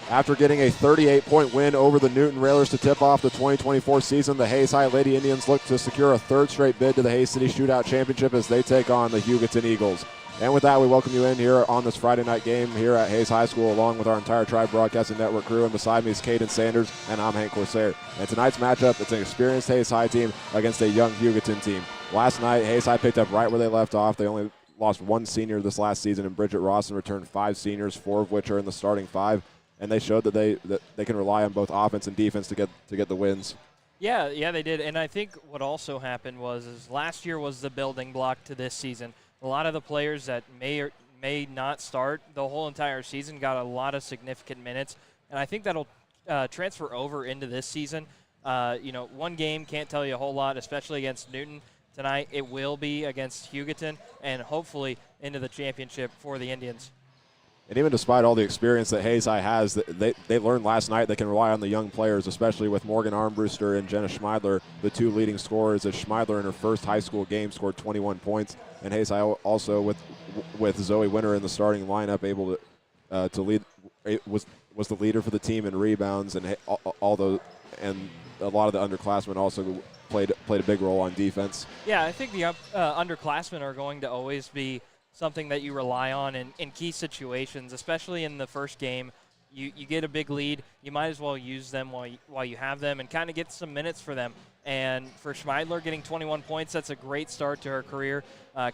After getting a 38-point win over the Newton Railers to tip off the 2024 season, the Hayes High Lady Indians look to secure a third straight bid to the Hayes City Shootout Championship as they take on the Hugoton Eagles. And with that, we welcome you in here on this Friday night game here at Hayes High School, along with our entire Tribe Broadcasting Network crew. And beside me is Caden Sanders, and I'm Hank Corsair. And tonight's matchup, it's an experienced Hayes High team against a young Hugoton team. Last night, Hayes High picked up right where they left off. They only lost one senior this last season in Bridget Ross and returned 5 seniors, 4 of which are in the starting 5. And they showed that they can rely on both offense and defense to get the wins. Yeah, they did. And I think what also happened was last year was the building block to this season. A lot of the players that may not start the whole entire season got a lot of significant minutes, and I think that'll transfer over into this season. One game can't tell you a whole lot, especially against Newton tonight. It will be against Hugoton, and hopefully into the championship for the Indians. And even despite all the experience that Hayes High has, they learned last night they can rely on the young players, especially with Morgan Armbruster and Jenna Schmeidler, the 2 leading scorers, as Schmeidler in her first high school game scored 21 points. And Hayes High also with Zoe Winter in the starting lineup able to lead, was the leader for the team in rebounds, and and a lot of the underclassmen also played a big role on defense. Yeah, I think the underclassmen are going to always be something that you rely on in key situations, especially in the first game. You get a big lead, you might as well use them while you have them and kind of get some minutes for them. And for Schmeidler getting 21 points, that's a great start to her career.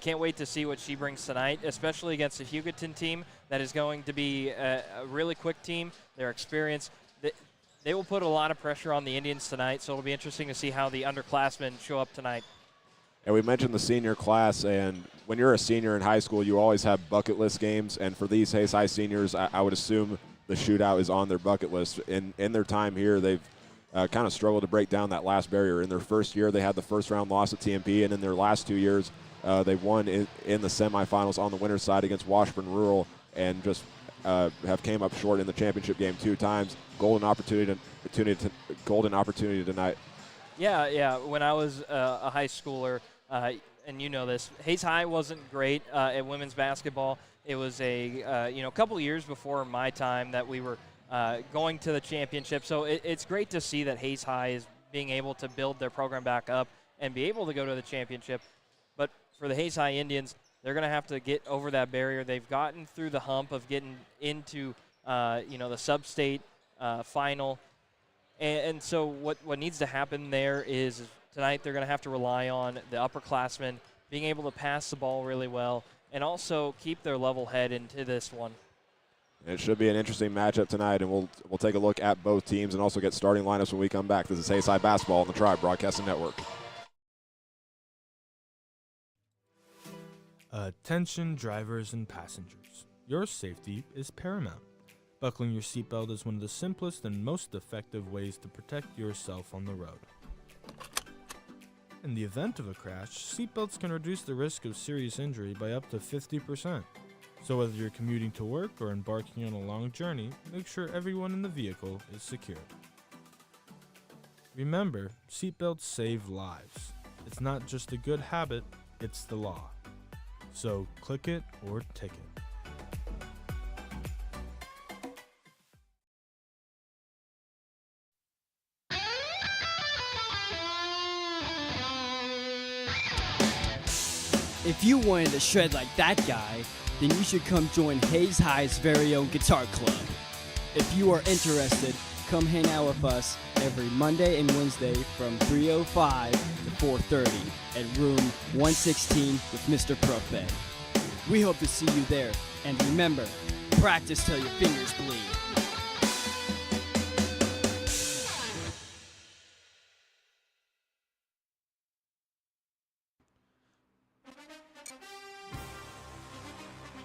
Can't wait to see what she brings tonight, especially against a Hugoton team that is going to be a really quick team. Their experience, they will put a lot of pressure on the Indians tonight, so it'll be interesting to see how the underclassmen show up tonight. And we mentioned the senior class, and when you're a senior in high school, you always have bucket list games. And for these Hayes High seniors, I would assume the shootout is on their bucket list. In their time here, they've kind of struggled to break down that last barrier. In their first year, they had the first-round loss at TMP, and in their last 2 years, they won in the semifinals on the winner's side against Washburn Rural, and just have came up short in the championship game 2 times. Golden opportunity tonight. Yeah. When I was a high schooler, and you know this, Hayes High wasn't great at women's basketball. It was a couple years before my time that we were going to the championship. So it's great to see that Hayes High is being able to build their program back up and be able to go to the championship. But for the Hayes High Indians, they're going to have to get over that barrier. They've gotten through the hump of getting into the sub-state final. And so what needs to happen there is tonight they're going to have to rely on the upperclassmen being able to pass the ball really well and also keep their level head into this one. It should be an interesting matchup tonight, and we'll take a look at both teams and also get starting lineups when we come back. This is Hayes High Basketball on the Tribe Broadcasting Network. Attention drivers and passengers. Your safety is paramount. Buckling your seatbelt is one of the simplest and most effective ways to protect yourself on the road. In the event of a crash, seatbelts can reduce the risk of serious injury by up to 50%. So whether you're commuting to work or embarking on a long journey, make sure everyone in the vehicle is secure. Remember, seatbelts save lives. It's not just a good habit, it's the law. So click it or ticket. If you wanted to shred like that guy, then you should come join Hayes High's very own guitar club. If you are interested, come hang out with us every Monday and Wednesday from 3:05 to 4:30 at room 116 with Mr. Prophet. We hope to see you there, and remember, practice till your fingers bleed.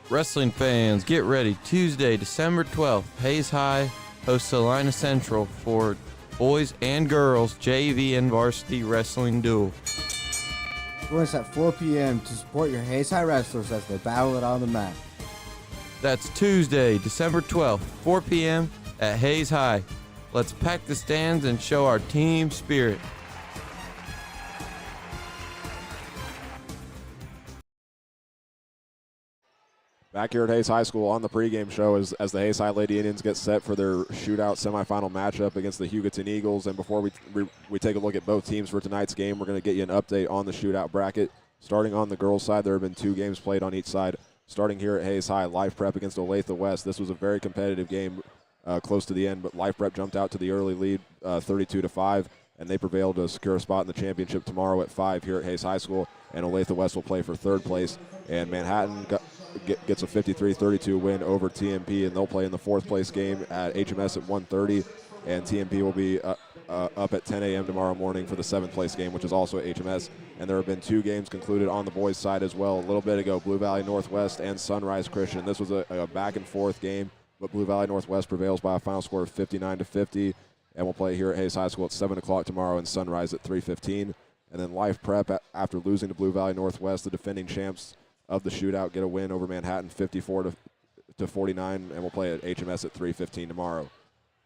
Wrestling fans, get ready. Tuesday, December 12th, Hayes High hosts Salina Central for boys and girls JV and varsity wrestling duel. Join us at 4 p.m. to support your Hayes High wrestlers as they battle it on the mat. That's Tuesday, December 12th, 4 p.m. at Hayes High. Let's pack the stands and show our team spirit. Back here at Hayes High School on the pregame show as the Hayes High Lady Indians get set for their shootout semifinal matchup against the Hugoton Eagles. And before we take a look at both teams for tonight's game, we're going to get you an update on the shootout bracket. Starting on the girls' side, there have been 2 games played on each side. Starting here at Hayes High, Life Prep against Olathe West. This was a very competitive game close to the end, but Life Prep jumped out to the early lead 32-5, and they prevailed to secure a spot in the championship tomorrow at 5 here at Hayes High School. And Olathe West will play for 3rd place. And Manhattan gets a 53-32 win over TMP, and they'll play in the 4th place game at HMS at 1:30. And TMP will be up at 10 a.m. tomorrow morning for the 7th place game, which is also at HMS. And there have been 2 games concluded on the boys' side as well. A little bit ago, Blue Valley Northwest and Sunrise Christian. This was a back-and-forth game, but Blue Valley Northwest prevails by a final score of 59-50. And we'll play here at Hayes High School at 7 o'clock tomorrow, and Sunrise at 3:15. And then Life Prep, after losing to Blue Valley Northwest, the defending champs of the shootout, get a win over Manhattan 54-49, and we'll play at HMS at 3:15 tomorrow.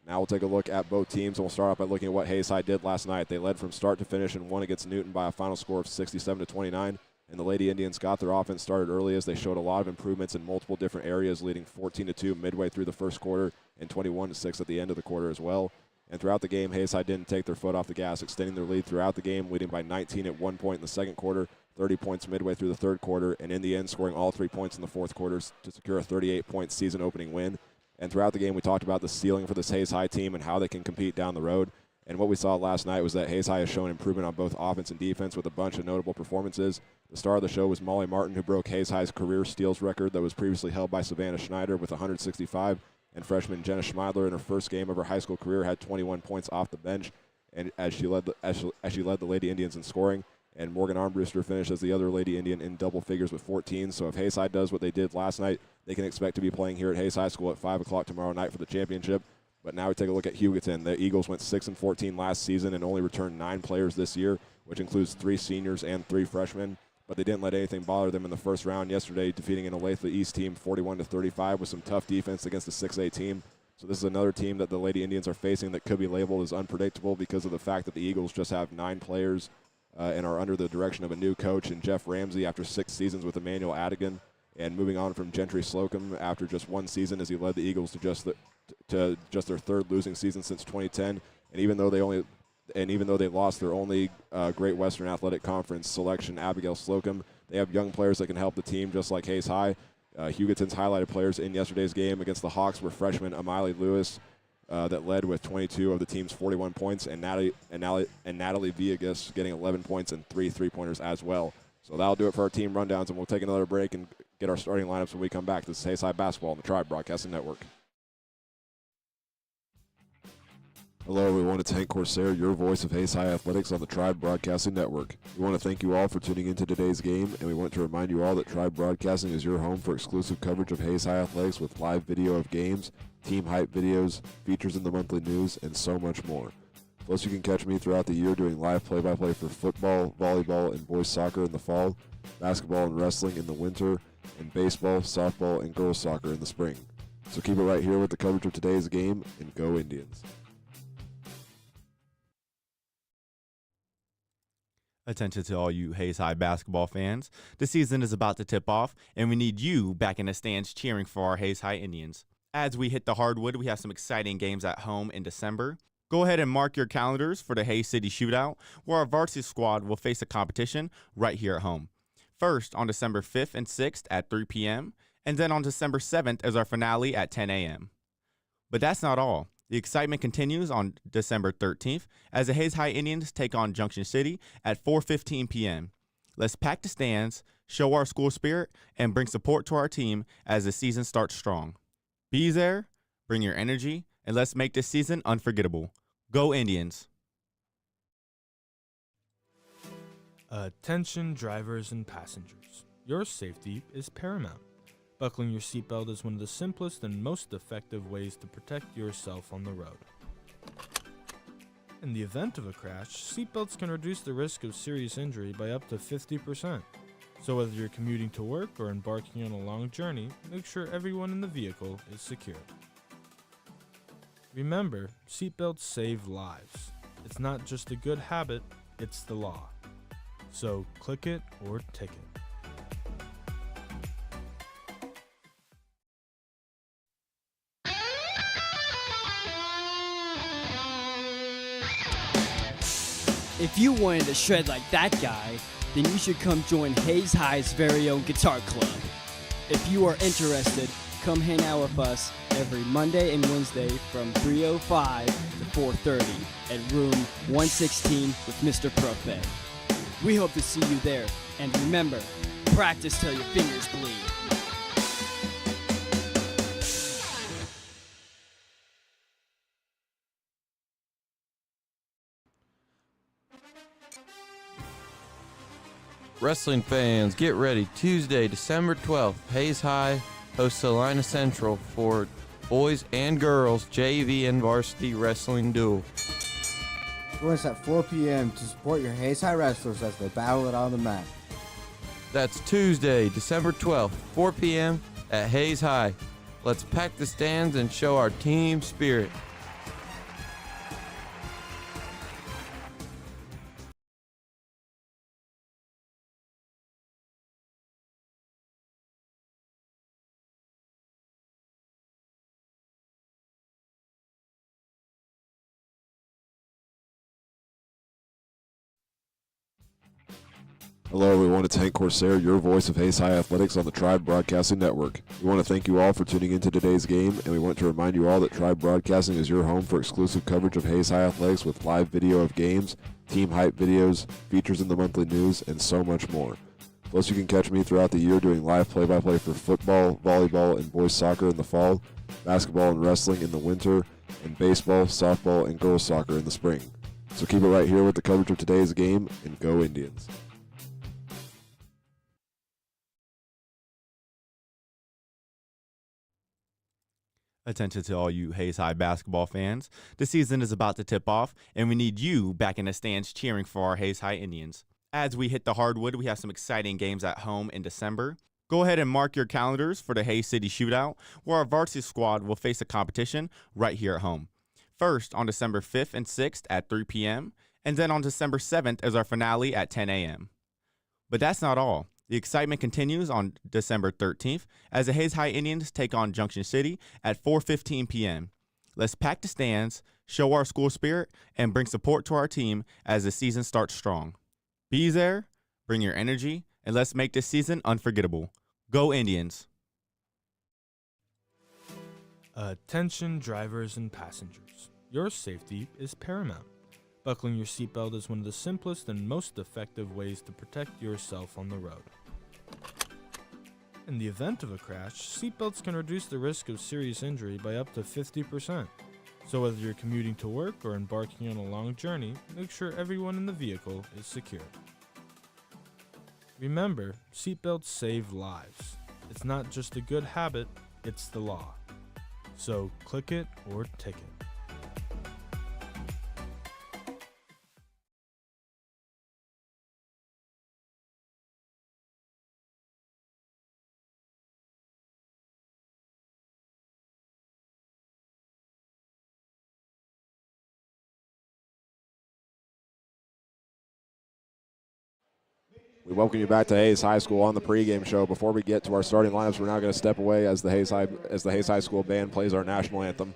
Now we'll take a look at both teams, and we'll start off by looking at what Hayes High did last night. They led from start to finish and won against Newton by a final score of 67-29. And the Lady Indians got their offense started early as they showed a lot of improvements in multiple different areas, leading 14-2 midway through the first quarter and 21-6 at the end of the quarter as well. And throughout the game, Hayes High didn't take their foot off the gas, extending their lead throughout the game, leading by 19 at one point in the second quarter, 30 points midway through the third quarter, and in the end scoring all 3 points in the fourth quarter to secure a 38-point season-opening win. And throughout the game, we talked about the ceiling for this Hayes High team and how they can compete down the road. And what we saw last night was that Hayes High has shown improvement on both offense and defense with a bunch of notable performances. The star of the show was Molly Martin, who broke Hayes High's career steals record that was previously held by Savannah Schneider with 165. And freshman Jenna Schmeidler, in her first game of her high school career, had 21 points off the bench, and as she led the Lady Indians in scoring. And Morgan Armbruster finished as the other Lady Indian in double figures with 14. So if Hayes High does what they did last night, they can expect to be playing here at Hayes High School at 5 o'clock tomorrow night for the championship. But now we take a look at Hugoton. The Eagles went 6-14 last season and only returned 9 players this year, which includes 3 seniors and 3 freshmen. But they didn't let anything bother them in the first round yesterday, defeating an Olathe East team 41-35 with some tough defense against a 6A team. So this is another team that the Lady Indians are facing that could be labeled as unpredictable because of the fact that the Eagles just have 9 players and are under the direction of a new coach in Jeff Ramsey after 6 seasons with Emmanuel Adigan, and moving on from Gentry Slocum after just 1 season as he led the Eagles to just their 3rd losing season since 2010. And even though they lost their only Great Western Athletic Conference selection, Abigail Slocum, they have young players that can help the team just like Hayes High. Hugoton's highlighted players in yesterday's game against the Hawks were freshman Amiley Lewis, that led with 22 of the team's 41 points, and Natalie Villegas getting 11 points and 3 3-pointers as well. So that'll do it for our team rundowns, and we'll take another break and get our starting lineups when we come back. This is Hayes High Basketball on the Tribe Broadcasting Network. Hello, everyone. It's Hank Corsair, your voice of Hayes High Athletics on the Tribe Broadcasting Network. We want to thank you all for tuning into today's game, and we want to remind you all that Tribe Broadcasting is your home for exclusive coverage of Hayes High Athletics with live video of games, team hype videos, features in the monthly news, and so much more. Plus, you can catch me throughout the year doing live play-by-play for football, volleyball, and boys soccer in the fall, basketball and wrestling in the winter, and baseball, softball, and girls soccer in the spring. So keep it right here with the coverage of today's game, and go Indians. Attention to all you Hayes High basketball fans. The season is about to tip off, and we need you back in the stands cheering for our Hayes High Indians. As we hit the hardwood, we have some exciting games at home in December. Go ahead and mark your calendars for the Hayes City Shootout, where our varsity squad will face a competition right here at home. First, on December 5th and 6th at 3 p.m., and then on December 7th as our finale at 10 a.m. But that's not all. The excitement continues on December 13th as the Hayes High Indians take on Junction City at 4:15 p.m. Let's pack the stands, show our school spirit, and bring support to our team as the season starts strong. Be there, bring your energy, and let's make this season unforgettable. Go Indians! Attention drivers and passengers. Your safety is paramount. Buckling your seatbelt is one of the simplest and most effective ways to protect yourself on the road. In the event of a crash, seatbelts can reduce the risk of serious injury by up to 50%. So whether you're commuting to work or embarking on a long journey, make sure everyone in the vehicle is secure. Remember, seatbelts save lives. It's not just a good habit, it's the law. So click it or ticket. If you wanted to shred like that guy, then you should come join Hayes High's very own guitar club. If you are interested, come hang out with us every Monday and Wednesday from 3:05 to 4:30 at room 116 with Mr. Prophet. We hope to see you there, and remember, practice till your fingers bleed. Wrestling fans, get ready. Tuesday, December 12th, Hayes High hosts Salina Central for boys and girls JV and varsity wrestling duel. Join us at 4 p.m. to support your Hayes High wrestlers as they battle it on the mat. That's Tuesday, December 12th, 4 p.m. at Hayes High. Let's pack the stands and show our team spirit. Hello, everyone. It's Hank Corsair, your voice of Hayes High Athletics on the Tribe Broadcasting Network. We want to thank you all for tuning into today's game, and we want to remind you all that Tribe Broadcasting is your home for exclusive coverage of Hayes High Athletics with live video of games, team hype videos, features in the monthly news, and so much more. Plus, you can catch me throughout the year doing live play-by-play for football, volleyball, and boys soccer in the fall, basketball and wrestling in the winter, and baseball, softball, and girls soccer in the spring. So keep it right here with the coverage of today's game, and go Indians. Attention to all you Hayes High basketball fans. The season is about to tip off, and we need you back in the stands cheering for our Hayes High Indians. As we hit the hardwood, we have some exciting games at home in December. Go ahead and mark your calendars for the Hayes City Shootout, where our varsity squad will face a competition right here at home. First on December 5th and 6th at 3 p.m., and then on December 7th is our finale at 10 a.m. But that's not all. The excitement continues on December 13th as the Hayes High Indians take on Junction City at 4:15 p.m. Let's pack the stands, show our school spirit, and bring support to our team as the season starts strong. Be there, bring your energy, and let's make this season unforgettable. Go Indians! Attention drivers and passengers. Your safety is paramount. Buckling your seatbelt is one of the simplest and most effective ways to protect yourself on the road. In the event of a crash, seatbelts can reduce the risk of serious injury by up to 50%. So whether you're commuting to work or embarking on a long journey, make sure everyone in the vehicle is secure. Remember, seatbelts save lives. It's not just a good habit, it's the law. So click it or ticket. We welcome you back to Hayes High School on the pregame show. Before we get to our starting lineups, we're now going to step away as the Hayes High School band plays our national anthem.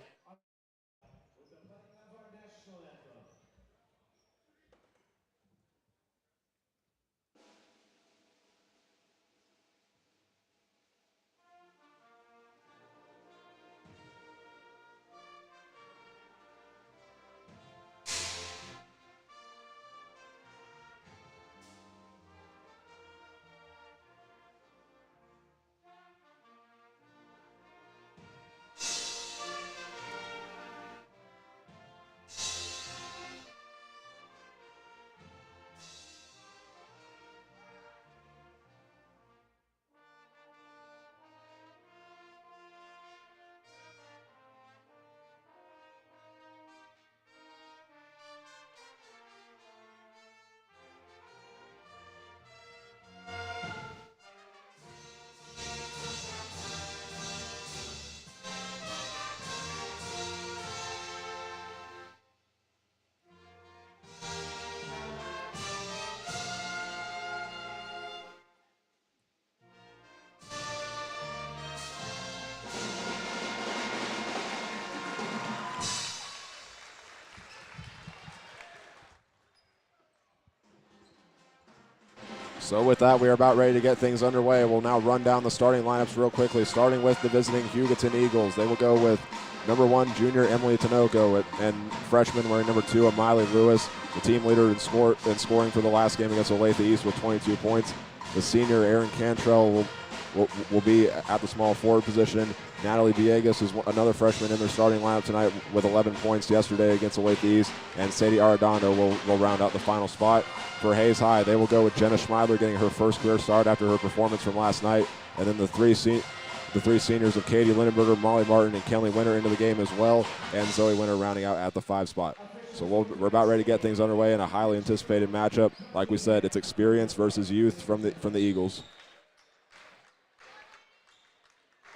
So with that, we are about ready to get things underway. We'll now run down the starting lineups real quickly, starting with the visiting Hugoton Eagles. They will go with number 1, junior Emily Tinoco, and freshman wearing number 2, Amiley Lewis, the team leader in scoring for the last game against Olathe East with 22 points. The senior Aaron Cantrell will be at the small forward position. Natalie Villegas is another freshman in their starting lineup tonight with 11 points yesterday against Olathe East, and Sadie Arredondo will round out the final spot. For Hayes High, they will go with Jenna Schmeidler getting her first career start after her performance from last night, and then the three seniors of Katie Lindenberger, Molly Martin, and Kelly Winter into the game as well, and Zoe Winter rounding out at the 5 spot. So we're about ready to get things underway in a highly anticipated matchup. Like we said, it's experience versus youth from the Eagles.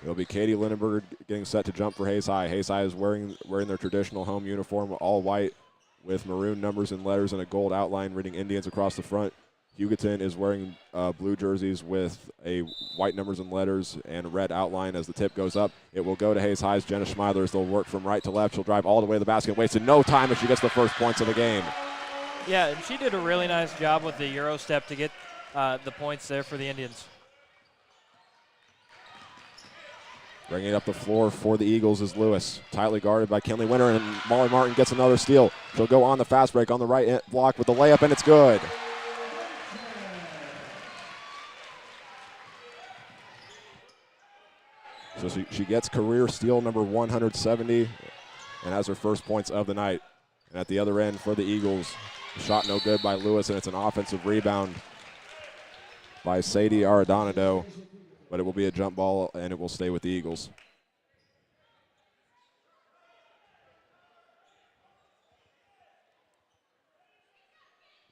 It'll be Katie Lindenberger getting set to jump for Hayes High. Hayes High is wearing their traditional home uniform, all white with maroon numbers and letters and a gold outline reading Indians across the front. Hugoton is wearing blue jerseys with a white numbers and letters and a red outline. As the tip goes up, it will go to Hayes High's Jenna Schmeidler as they'll work from right to left. She'll drive all the way to the basket, wasted no time as she gets the first points of the game. Yeah, and she did a really nice job with the Euro step to get the points there for the Indians. Bringing it up the floor for the Eagles is Lewis, tightly guarded by Kenley Winter, and Molly Martin gets another steal. She'll go on the fast break on the right block with the layup, and it's good. So she gets career steal number 170 and has her first points of the night. And at the other end for the Eagles, shot no good by Lewis, and it's an offensive rebound by Sadie Arredondo. But it will be a jump ball, and it will stay with the Eagles.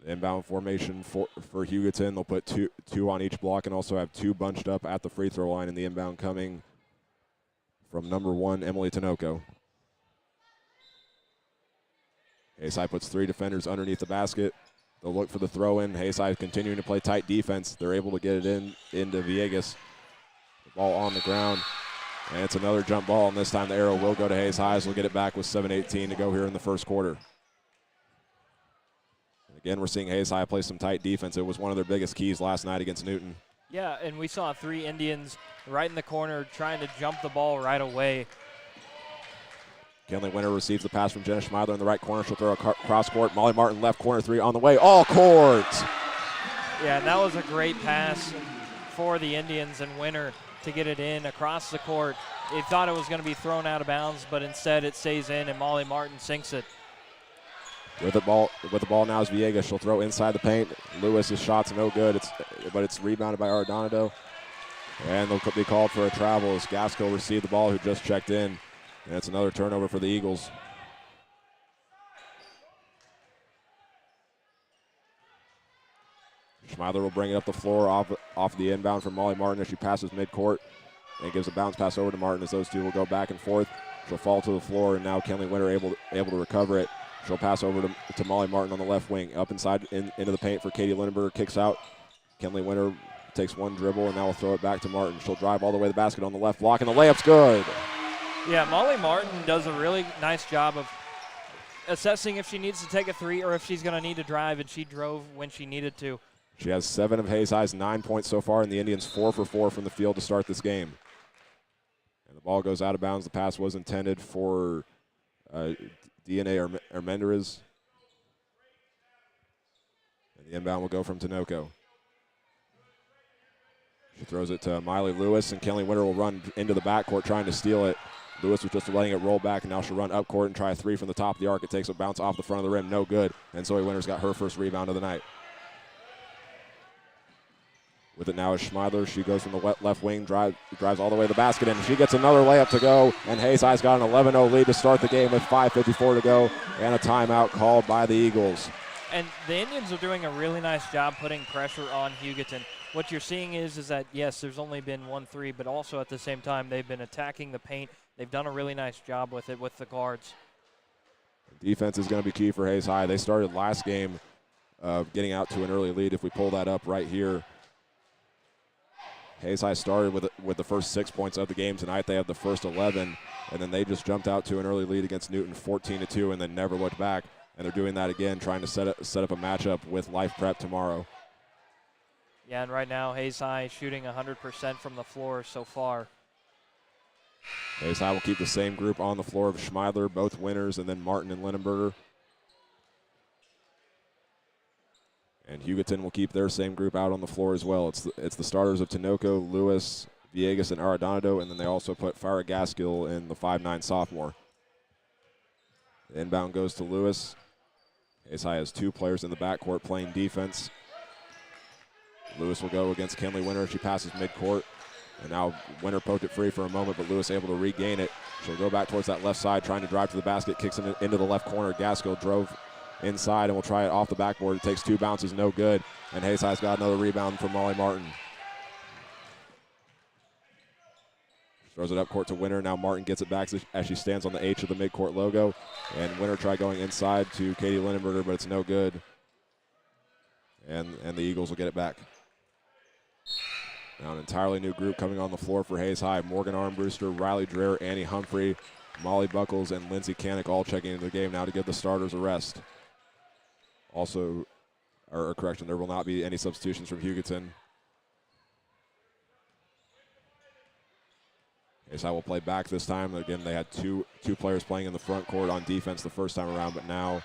The inbound formation for Hugoton. They'll put two on each block and also have 2 bunched up at the free throw line in the inbound coming from number 1, Emily Tinoco. Hayes High puts 3 defenders underneath the basket. They'll look for the throw-in. Hayes High continuing to play tight defense. They're able to get it into Villegas. Ball on the ground, and it's another jump ball, and this time the arrow will go to Hayes High. We'll get it back with 7:18 to go here in the first quarter. And again, we're seeing Hayes High play some tight defense. It was one of their biggest keys last night against Newton. Yeah, and we saw 3 Indians right in the corner trying to jump the ball right away. Kenley Winter receives the pass from Jenna Schmeidler in the right corner. She'll throw a cross court. Molly Martin left corner 3 on the way. All court! Yeah, and that was a great pass for the Indians, and Winter to get it in across the court. They thought it was going to be thrown out of bounds, but instead it stays in, and Molly Martin sinks it. With the ball now is Villegas. She'll throw inside the paint. Lewis's shot's no good, but it's rebounded by Arredondo. And they'll be called for a travel as Gasco received the ball, who just checked in. And it's another turnover for the Eagles. Schmeidler will bring it up the floor off the inbound from Molly Martin as she passes midcourt and gives a bounce pass over to Martin as those two will go back and forth. She'll fall to the floor, and now Kenley Winter able to recover it. She'll pass over to Molly Martin on the left wing. Up inside into the paint for Katie Lindenberger. Kicks out. Kenley Winter takes one dribble, and now will throw it back to Martin. She'll drive all the way to the basket on the left block, and the layup's good. Yeah, Molly Martin does a really nice job of assessing if she needs to take a 3 or if she's going to need to drive, and she drove when she needed to. She has 7 of Hayes High's 9 points so far, and the Indians 4 for 4 from the field to start this game. And the ball goes out of bounds. The pass was intended for DNA or Menderes. And the inbound will go from Tinoco. She throws it to Miley Lewis, and Kenley Winter will run into the backcourt trying to steal it. Lewis was just letting it roll back, and now she'll run up court and try a 3 from the top of the arc. It takes a bounce off the front of the rim. No good. And Zoe Winter's got her first rebound of the night. With it now is Schmeidler. She goes from the left wing, drives all the way to the basket, and she gets another layup to go. And Hayes High's got an 11-0 lead to start the game with 5:54 to go, and a timeout called by the Eagles. And the Indians are doing a really nice job putting pressure on Hugoton. What you're seeing is that, yes, there's only been 1 3, but also at the same time they've been attacking the paint. They've done a really nice job with it with the guards. Defense is going to be key for Hayes High. They started last game getting out to an early lead. If we pull that up right here, Hayes High started with the first 6 points of the game tonight. They had the first 11, and then they just jumped out to an early lead against Newton 14-2 and then never looked back. And they're doing that again, trying to set up a matchup with Life Prep tomorrow. Yeah, and right now Hayes High shooting 100% from the floor so far. Hayes High will keep the same group on the floor of Schmeidler, both winners, and then Martin and Lindenberger. And Hugoton will keep their same group out on the floor as well. It's the starters of Tinoco, Lewis, Villegas, and Arredondo, and then they also put Farrah Gaskill in the 5'9 sophomore. The inbound goes to Lewis. Hayes High has 2 players in the backcourt playing defense. Lewis will go against Kenley Winter. She passes midcourt. And now Winter poked it free for a moment, but Lewis able to regain it. She'll go back towards that left side, trying to drive to the basket, kicks it into the left corner. Gaskill drove inside and will try it off the backboard. It takes 2 bounces, no good. And Hayes High's got another rebound from Molly Martin. Throws it up court to Winter. Now Martin gets it back as she stands on the H of the midcourt logo. And Winter tried going inside to Katie Lindenberger, but it's no good. And the Eagles will get it back. Now an entirely new group coming on the floor for Hayes High. Morgan Armbruster, Riley Dreher, Annie Humphrey, Molly Buckles, and Lindsey Canick all checking into the game now to give the starters a rest. Also, or correction, there will not be any substitutions from Hugoton. Hayes High will play back this time. Again, they had two players playing in the front court on defense the first time around, but now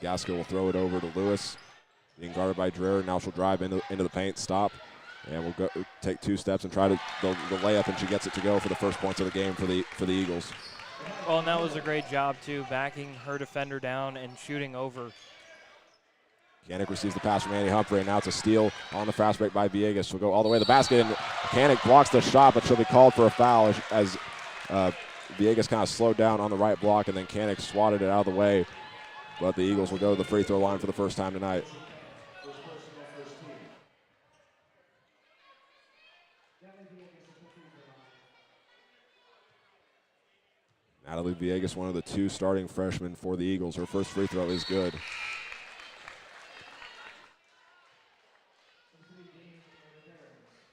Gaskill will throw it over to Lewis, being guarded by Dreher. Now she'll drive into the paint, stop, and we'll go take 2 steps and try the layup, and she gets it to go for the first points of the game for the Eagles. Well, and that was a great job, too, backing her defender down and shooting over. Canick receives the pass from Annie Humphrey, and now it's a steal on the fast break by Villegas. She'll go all the way to the basket, and Canick blocks the shot, but she'll be called for a foul as Villegas kind of slowed down on the right block, and then Canick swatted it out of the way. But the Eagles will go to the free throw line for the first time tonight. Natalie Villegas, one of the 2 starting freshmen for the Eagles. Her first free throw is good.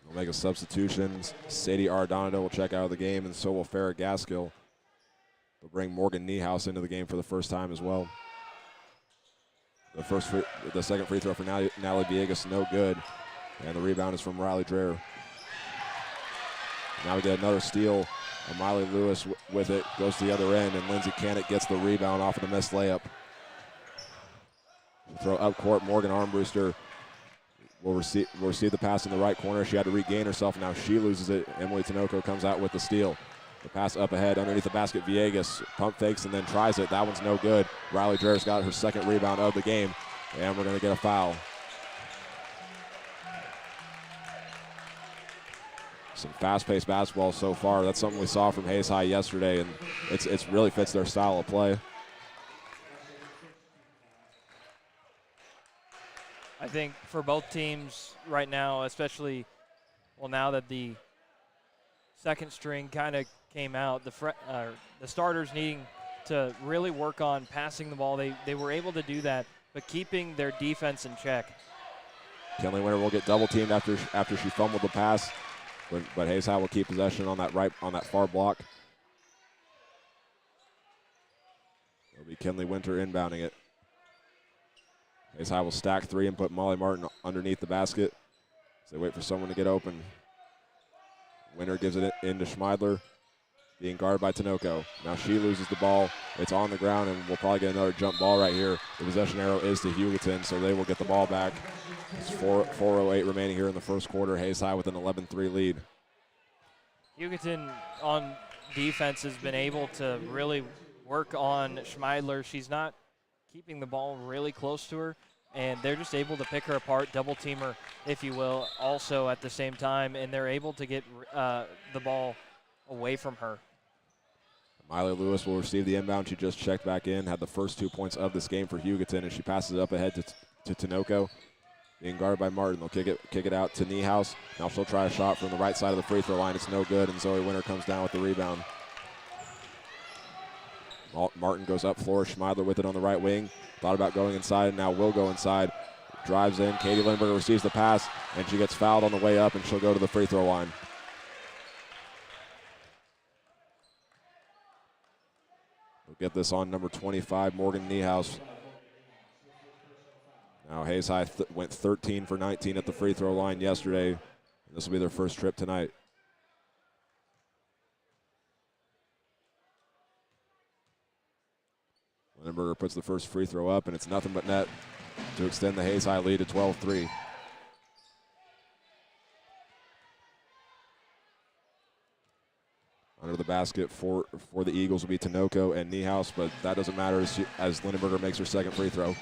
We'll make a substitution. Sadie Arredondo will check out of the game, and so will Farrah Gaskill. They'll bring Morgan Niehaus into the game for the first time as well. The second free throw for Natalie Villegas, no good. And the rebound is from Riley Dreher. Now we get another steal. Miley Lewis with it, goes to the other end, and Lindsey Canick gets the rebound off of the missed layup. Throw up court, Morgan Armbruster will receive the pass in the right corner. She had to regain herself. Now she loses it. Emily Tinoco comes out with the steal. The pass up ahead underneath the basket. Villegas pump fakes and then tries it. That one's no good. Riley Dreher's got her second rebound of the game, and we're going to get a foul. Some fast-paced basketball so far. That's something we saw from Hayes High yesterday, and it really fits their style of play. I think for both teams right now, especially, well, now that the second string kind of came out, the starters needing to really work on passing the ball. They were able to do that, but keeping their defense in check. Kenley Winter will get double teamed after she fumbled the pass. But Hayes High will keep possession on that far block. It'll be Kenley Winter inbounding it. Hayes High will stack 3 and put Molly Martin underneath the basket as they wait for someone to get open. Winter gives it into Schmeidler, being guarded by Tinoco. Now she loses the ball. It's on the ground, and we'll probably get another jump ball right here. The possession arrow is to Hugoton, so they will get the ball back. It's 4:08 remaining here in the first quarter. Hayes High with an 11-3 lead. Hugoton on defense has been able to really work on Schmeidler. She's not keeping the ball really close to her, and they're just able to pick her apart, double team her, if you will, also at the same time, and they're able to get the ball away from her. Miley Lewis will receive the inbound. She just checked back in, had the first 2 points of this game for Hugoton, and she passes it up ahead to Tinoco. Being guarded by Martin. They'll kick it out to Niehaus. Now she'll try a shot from the right side of the free throw line. It's no good, and Zoe Winter comes down with the rebound. Martin goes up floor. Schmeidler with it on the right wing. Thought about going inside, and now will go inside. Drives in. Katie Lindbergh receives the pass, and she gets fouled on the way up, and she'll go to the free throw line. We'll get this on number 25, Morgan Niehaus. Now Hayes High went 13 for 19 at the free throw line yesterday. This will be their first trip tonight. Lindenberger puts the first free throw up, and it's nothing but net to extend the Hayes High lead to 12-3. Under the basket for the Eagles will be Tinoco and Niehaus, but that doesn't matter as Lindenberger makes her second free throw.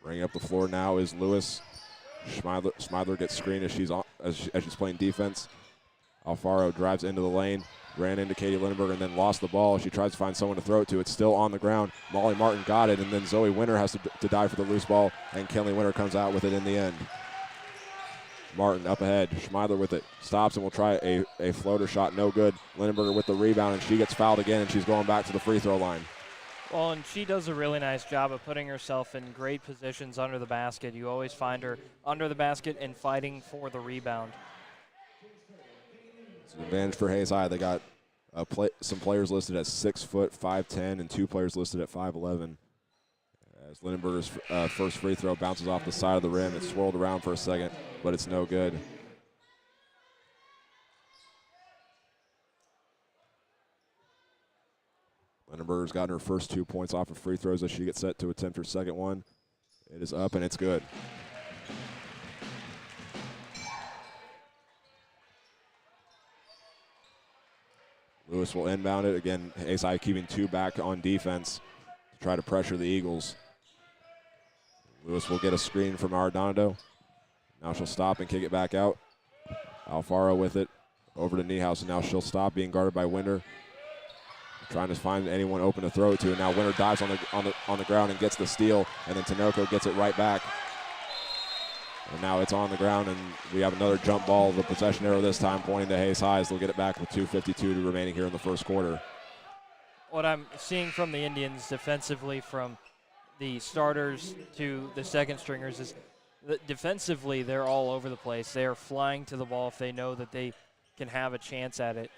Bringing up the floor now is Lewis. Schmeidler gets screened as she's playing defense. Alfaro drives into the lane, ran into Katie Lindenberger, and then lost the ball. She tries to find someone to throw it to. It's still on the ground. Molly Martin got it, and then Zoe Winter has to dive for the loose ball, and Kenley Winter comes out with it in the end. Martin up ahead. Schmeidler with it. Stops and will try a floater shot. No good. Lindenberger with the rebound, and she gets fouled again, and she's going back to the free throw line. Well, and she does a really nice job of putting herself in great positions under the basket. You always find her under the basket and fighting for the rebound. It's an advantage for Hayes High. They got some players listed at 6 foot, 5'10", and 2 players listed at 5'11". As Lindenberger's first free throw bounces off the side of the rim, it's swirled around for a second, but it's no good. Lindenberger's gotten her first 2 points off of free throws as she gets set to attempt her second one. It is up and it's good. Lewis will inbound it. Again, Hayes High keeping 2 back on defense to try to pressure the Eagles. Lewis will get a screen from Arredondo. Now she'll stop and kick it back out. Alfaro with it over to Niehaus, and now she'll stop, being guarded by Winter. Trying to find anyone open to throw it to, and now Winter dives on the ground and gets the steal, and then Tinoco gets it right back. And now it's on the ground, and we have another jump ball. The possession arrow this time pointing to Hayes High as they'll get it back with 2:52 remaining here in the first quarter. What I'm seeing from the Indians defensively, from the starters to the second stringers, is that defensively they're all over the place. They are flying to the ball if they know that they can have a chance at it.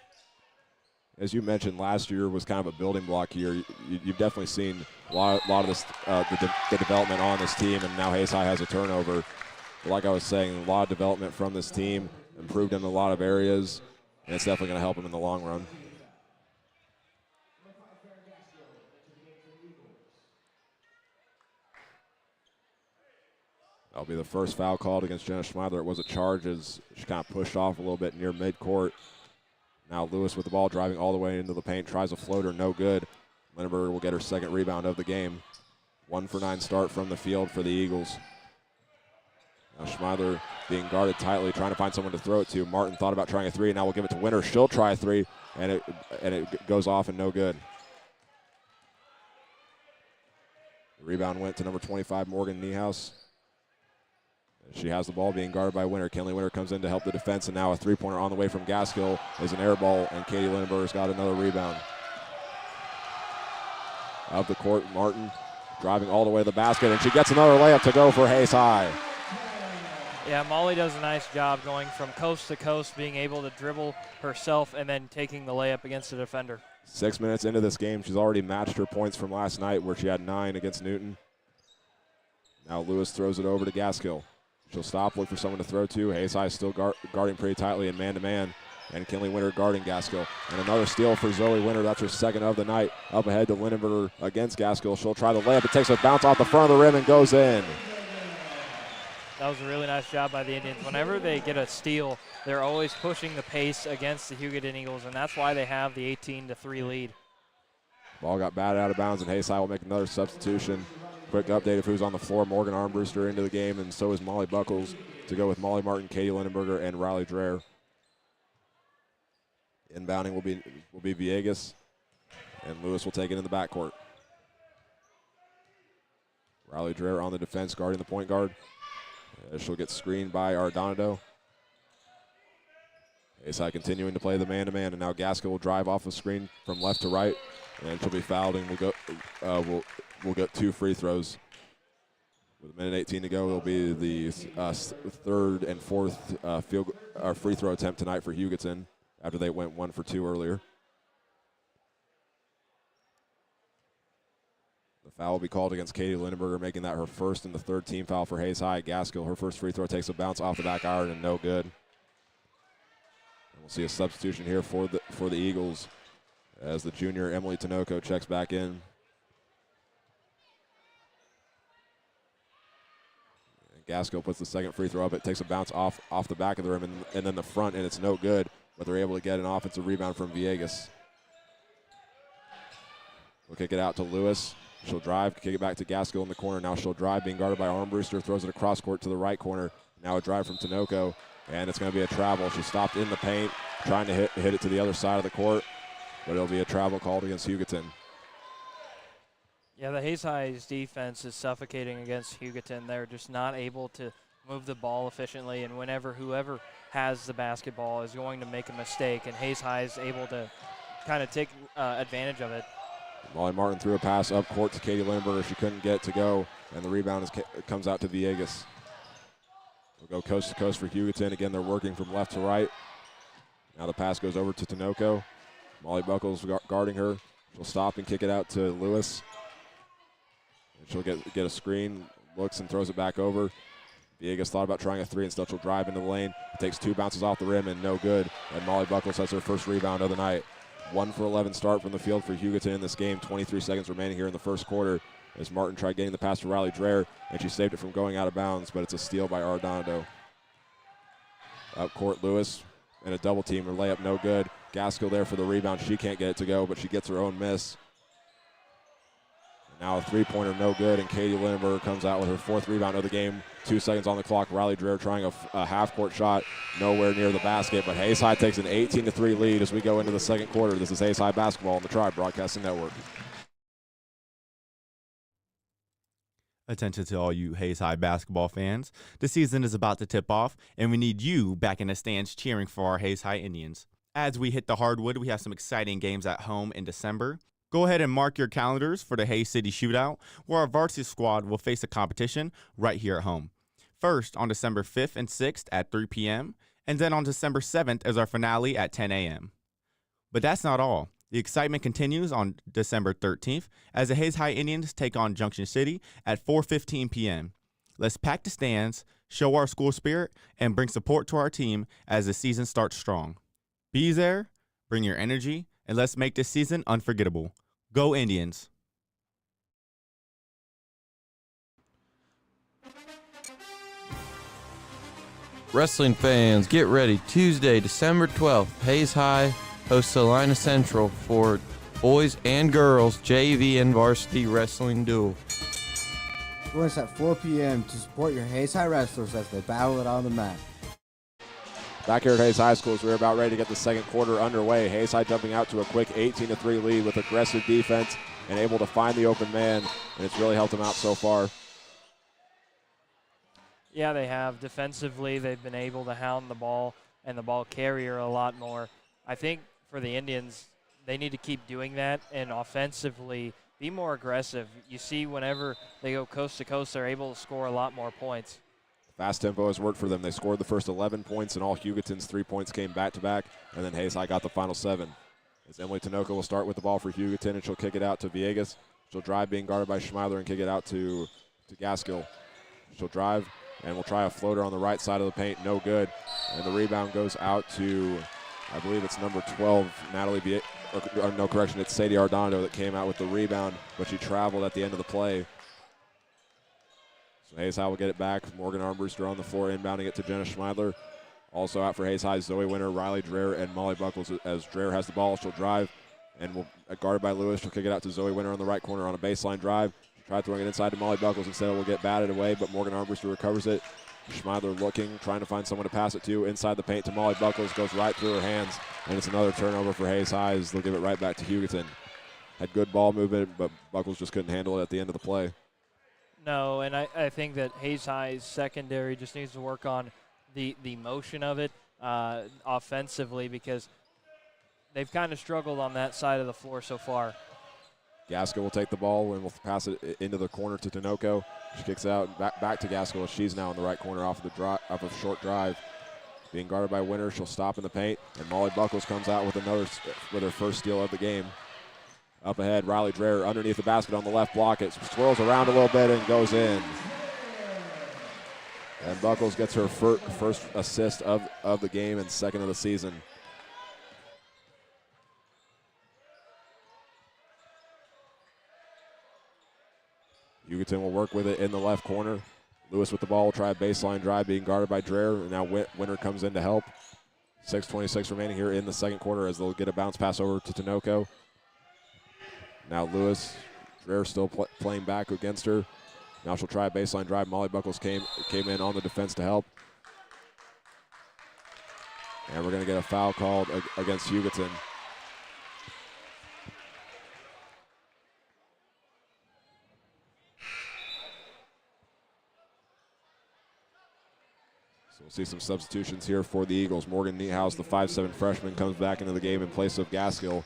As you mentioned, last year was kind of a building block year. You've definitely seen a lot of this, the development on this team, and now Hayes High has a turnover. But like I was saying, a lot of development from this team, improved in a lot of areas, and it's definitely going to help them in the long run. That'll be the first foul called against Jenna Schmeidler. It was a charge as she kind of pushed off a little bit near midcourt. Now Lewis with the ball driving all the way into the paint, tries a floater, no good. Lindenberger will get her second rebound of the game. 1 for 9 start from the field for the Eagles. Now Schmeidler being guarded tightly, trying to find someone to throw it to. Martin thought about trying a 3, now we'll give it to Winter. She'll try a 3, and it goes off and no good. The rebound went to number 25, Morgan Niehaus. She has the ball, being guarded by Winter. Kenley Winter comes in to help the defense, and now a three-pointer on the way from Gaskill is an air ball, and Katie Lindenberger's got another rebound. Out the court, Martin driving all the way to the basket, and she gets another layup to go for Hayes High. Yeah, Molly does a nice job going from coast to coast, being able to dribble herself and then taking the layup against the defender. 6 minutes into this game, she's already matched her points from last night where she had 9 against Newton. Now Lewis throws it over to Gaskill. She'll stop, look for someone to throw to. Hayes High still guarding pretty tightly in man-to-man. And Kenley Winter guarding Gaskill. And another steal for Zoe Winter. That's her second of the night. Up ahead to Lindenberger against Gaskill. She'll try the layup. It takes a bounce off the front of the rim and goes in. That was a really nice job by the Indians. Whenever they get a steal, they're always pushing the pace against the Hugoton Eagles, and that's why they have the 18-3 lead. Ball got batted out of bounds, and Hayes High will make another substitution. Quick update of who's on the floor. Morgan Armbruster into the game, and so is Molly Buckles to go with Molly Martin, Katie Lindenberger, and Riley Dreher. Inbounding will be Villegas, and Lewis will take it in the backcourt. Riley Dreher on the defense, guarding the point guard. She'll get screened by Arredondo. Hayes High continuing to play the man-to-man, and now Gaskill will drive off the screen from left to right, and she'll be fouled, and we'll get 2 free throws. With 1:18 to go, it'll be the third and fourth free throw attempt tonight for Hugoton after they went 1 for 2 earlier. The foul will be called against Katie Lindenberger, making that her first and the third team foul for Hayes High. Gaskill, her first free throw takes a bounce off the back iron and no good. And we'll see a substitution here for the Eagles as the junior Emily Tinoco checks back in. Gaskill puts the second free throw up. It takes a bounce off the back of the rim and then the front, and it's no good, but they're able to get an offensive rebound from Villegas. We'll kick it out to Lewis. She'll drive, kick it back to Gaskill in the corner. Now she'll drive, being guarded by Armbruster, throws it across court to the right corner. Now a drive from Tinoco, and it's going to be a travel. She stopped in the paint, trying to hit it to the other side of the court, but it'll be a travel called against Hugoton. Yeah, the Hayes High's defense is suffocating against Hugoton. They're just not able to move the ball efficiently, and whoever has the basketball is going to make a mistake, and Hayes High is able to kind of take advantage of it. Molly Martin threw a pass up court to Katie Lindenberger. She couldn't get it to go, and the rebound comes out to Villegas. We'll go coast to coast for Hugoton. Again, they're working from left to right. Now the pass goes over to Tinoco. Molly Buckles guarding her. She'll stop and kick it out to Lewis. And she'll get a screen, looks and throws it back over. Villegas thought about trying a three, instead she'll drive into the lane. It takes 2 bounces off the rim and no good. And Molly Buckles has her first rebound of the night. 1 for 11 start from the field for Hugoton in this game. 23 seconds remaining here in the first quarter as Martin tried getting the pass to Riley Dreher, and she saved it from going out of bounds, but it's a steal by Arredondo. Up court, Lewis and a double team. Her layup no good. Gaskill there for the rebound. She can't get it to go, but she gets her own miss. And now a three-pointer no good, and Katie Lindenberger comes out with her 4th rebound of the game. 2 seconds on the clock. Riley Dreher trying a half-court shot, nowhere near the basket, but Hayes High takes an 18-3 lead as we go into the second quarter. This is Hayes High basketball on the Tribe Broadcasting Network. Attention to all you Hayes High basketball fans. The season is about to tip off, and we need you back in the stands cheering for our Hayes High Indians. As we hit the hardwood, we have some exciting games at home in December. Go ahead and mark your calendars for the Hayes City Shootout, where our varsity squad will face a competition right here at home. First on December 5th and 6th at 3 p.m., and then on December 7th as our finale at 10 a.m. But that's not all. The excitement continues on December 13th as the Hayes High Indians take on Junction City at 4:15 p.m. Let's pack the stands, show our school spirit, and bring support to our team as the season starts strong. Be there, bring your energy, and let's make this season unforgettable. Go Indians! Wrestling fans, get ready. Tuesday, December 12th, Hayes High hosts Salina Central for boys and girls JV and varsity wrestling duel. Join us at 4 p.m. to support your Hayes High wrestlers as they battle it on the mat. Back here at Hayes High School, we're about ready to get the second quarter underway. Hayes High jumping out to a quick 18-3 lead with aggressive defense and able to find the open man, and it's really helped them out so far. Yeah, they have. Defensively, they've been able to hound the ball and the ball carrier a lot more. I think for the Indians, they need to keep doing that, and offensively be more aggressive. You see whenever they go coast to coast, they're able to score a lot more points. Fast tempo has worked for them. They scored the first 11 points, and all Hugoton's 3 points came back-to-back, and then Hayes High got the final 7. As Emily Tinoco will start with the ball for Hugoton, and she'll kick it out to Villegas. She'll drive, being guarded by Schmeiler, and kick it out to Gaskill. She'll drive, and we'll try a floater on the right side of the paint. No good. And the rebound goes out to, I believe it's number 12, Natalie no correction, it's Sadie Arredondo that came out with the rebound, but she traveled at the end of the play. So Hayes High will get it back. Morgan Armbruster on the floor, inbounding it to Jenna Schmeidler. Also out for Hayes High, Zoe Winter, Riley Dreher, and Molly Buckles. As Dreher has the ball, she'll drive, and will guarded by Lewis. She'll kick it out to Zoe Winter on the right corner on a baseline drive. She tried throwing it inside to Molly Buckles. Instead, it will get batted away, but Morgan Armbruster recovers it. Schmeidler looking, trying to find someone to pass it to. Inside the paint to Molly Buckles, goes right through her hands, and it's another turnover for Hayes High as they'll give it right back to Hugoton. Had good ball movement, but Buckles just couldn't handle it at the end of the play. No, and I think that Hayes High's secondary just needs to work on the motion of it offensively, because they've kind of struggled on that side of the floor so far. Gaskill will take the ball and will pass it into the corner to Tinoco. She kicks out back to Gaskill as she's now in the right corner off of a short drive. being guarded by Winter. She'll stop in the paint, and Molly Buckles comes out with her first steal of the game. Up ahead, Riley Dreher underneath the basket on the left block. It swirls around a little bit and goes in. And Buckles gets her first assist of the game and second of the season. Hugoton will work with it in the left corner. Lewis with the ball will try a baseline drive, being guarded by Dreher, and now Winter comes in to help. 6:26 remaining here in the second quarter as they'll get a bounce pass over to Tinoco. Now Lewis, Dreher still playing back against her. Now she'll try a baseline drive. Molly Buckles came in on the defense to help. And we're going to get a foul called against Hugoton. So we'll see some substitutions here for the Eagles. Morgan Niehaus, the 5'7" freshman, comes back into the game in place of Gaskill.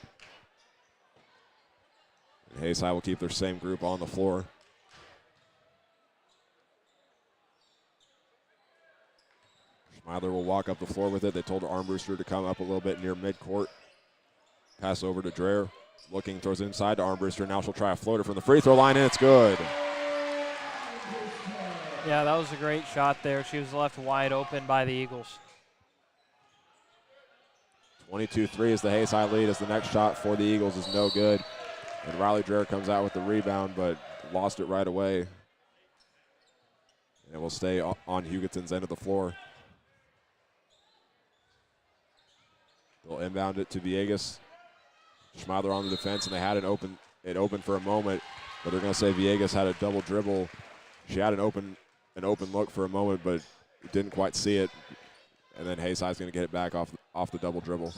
And Hayes High will keep their same group on the floor. Schmeiler will walk up the floor with it. They told Armbruster to come up a little bit near midcourt. Pass over to Dreher. Looking, throws it inside to Armbruster. Now she'll try a floater from the free throw line, and it's good. Yeah, that was a great shot there. She was left wide open by the Eagles. 22-3 is the Hayes High lead as the next shot for the Eagles is no good. And Riley Dreher comes out with the rebound, but lost it right away. And will stay on Hugoton's end of the floor. They'll inbound it to Villegas. Schmeiler on the defense, and they had it open for a moment, but they're going to say Villegas had a double dribble. She had an open look for a moment, but didn't quite see it. And then Hayes High's going to get it back off the double dribble.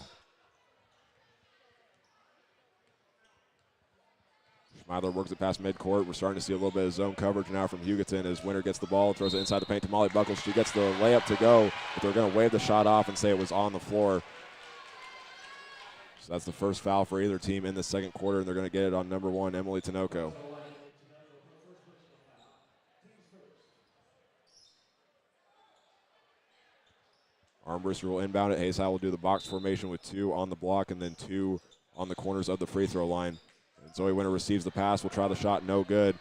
Schmeiler works it past midcourt. We're starting to see a little bit of zone coverage now from Hugoton as Winter gets the ball, throws it inside the paint to Molly Buckles. She gets the layup to go, but they're going to wave the shot off and say it was on the floor. So that's the first foul for either team in the second quarter, and they're going to get it on number 1, Emily Tinoco. Armbruster will inbound it. Hayes High will do the box formation with 2 on the block and then 2 on the corners of the free throw line. And Zoe Winter receives the pass, will try the shot, no good,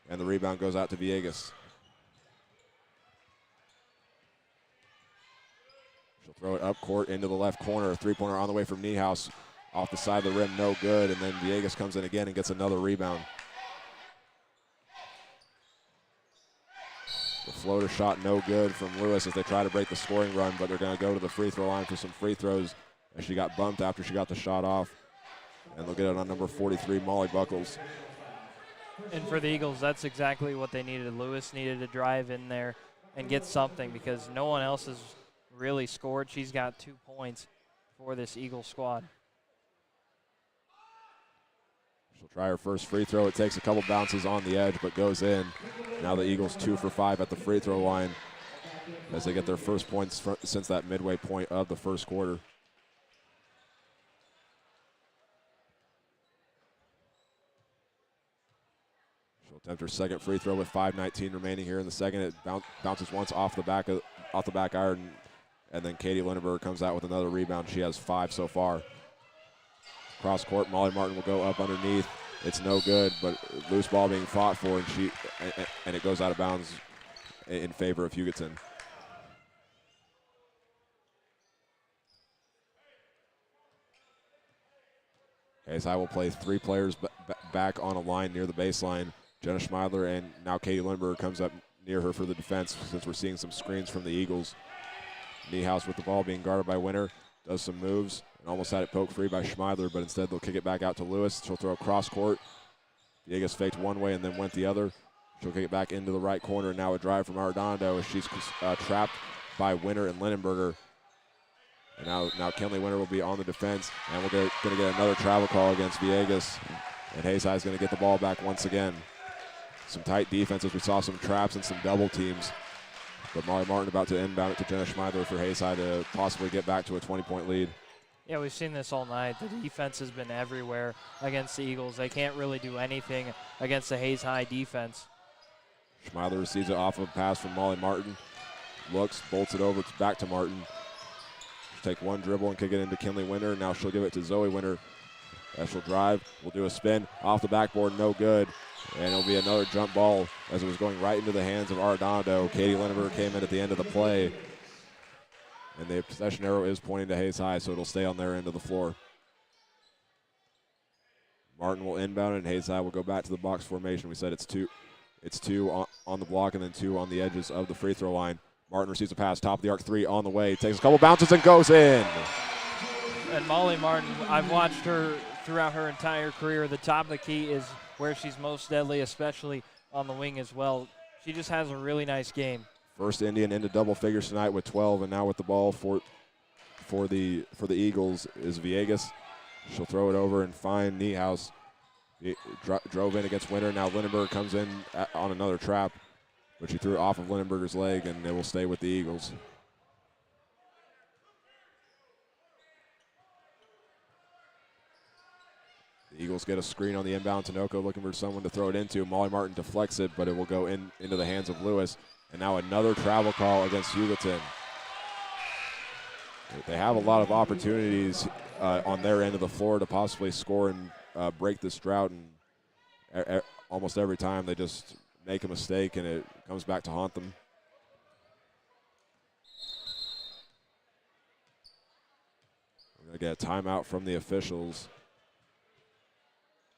and the rebound goes out to Villegas. She'll throw it up court into the left corner. A three-pointer on the way from Niehaus. Off the side of the rim, no good, and then Villegas comes in again and gets another rebound. The floater shot no good from Lewis as they try to break the scoring run, but they're going to go to the free throw line for some free throws as she got bumped after she got the shot off. And they'll get it on number 43, Molly Buckles. And for the Eagles, that's exactly what they needed. Lewis needed to drive in there and get something because no one else has really scored. She's got 2 points for this Eagles squad. She'll try her first free throw. It takes a couple bounces on the edge, but goes in. Now the Eagles 2 for 5 at the free throw line as they get their first points since that midway point of the first quarter. She'll attempt her second free throw with 5:19 remaining here in the second. It bounces once off the back iron, and then Katie Lindenberg comes out with another rebound. She has 5 so far. Cross court, Molly Martin will go up underneath. It's no good, but loose ball being fought for, and it goes out of bounds in favor of Hugoton. Hayes High will play 3 players back on a line near the baseline. Jenna Schmeidler and now Katie Lindbergh comes up near her for the defense since we're seeing some screens from the Eagles. Niehaus with the ball being guarded by Winter. Does some moves and almost had it poked free by Schmeidler, but instead they'll kick it back out to Lewis. She'll throw cross court. Villegas faked one way and then went the other. She'll kick it back into the right corner. And now a drive from Arredondo as she's trapped by Winter and Lindenberger. And now Kenley Winter will be on the defense, and we're going to get another travel call against Villegas. And Hayes High is going to get the ball back once again. Some tight defenses. We saw some traps and some double teams. But Molly Martin about to inbound it to Jenna Schmeidler for Hayes High to possibly get back to a 20-point lead. Yeah, we've seen this all night. The defense has been everywhere against the Eagles. They can't really do anything against the Hayes High defense. Schmeidler receives it off of a pass from Molly Martin. Looks, bolts it over back to Martin. take one dribble and kick it into Kinley Winter. Now she'll give it to Zoe Winter. She'll drive. We'll do a spin off the backboard, no good. And it'll be another jump ball as it was going right into the hands of Arredondo. Katie Lindenberger came in at the end of the play. And the possession arrow is pointing to Hayes High, so it'll stay on their end of the floor. Martin will inbound, and Hayes High will go back to the box formation. We said it's two on the block and then 2 on the edges of the free throw line. Martin receives a pass, top of the arc, 3 on the way. Takes a couple bounces and goes in. And Molly Martin, I've watched her throughout her entire career. The top of the key is where she's most deadly, especially on the wing as well. She just has a really nice game. First Indian into double figures tonight with 12, and now with the ball for the Eagles is Villegas. She'll throw it over and find Niehaus. Drove in against Winter. Now Lindenberg comes in on another trap, but she threw it off of Lindenberger's leg, and it will stay with the Eagles. The Eagles get a screen on the inbound. Tinoco looking for someone to throw it into. Molly Martin deflects it, but it will go into the hands of Lewis. And now another travel call against Hugoton. They have a lot of opportunities on their end of the floor to possibly score and break this drought. And almost every time they just make a mistake and it comes back to haunt them. We're going to get a timeout from the officials.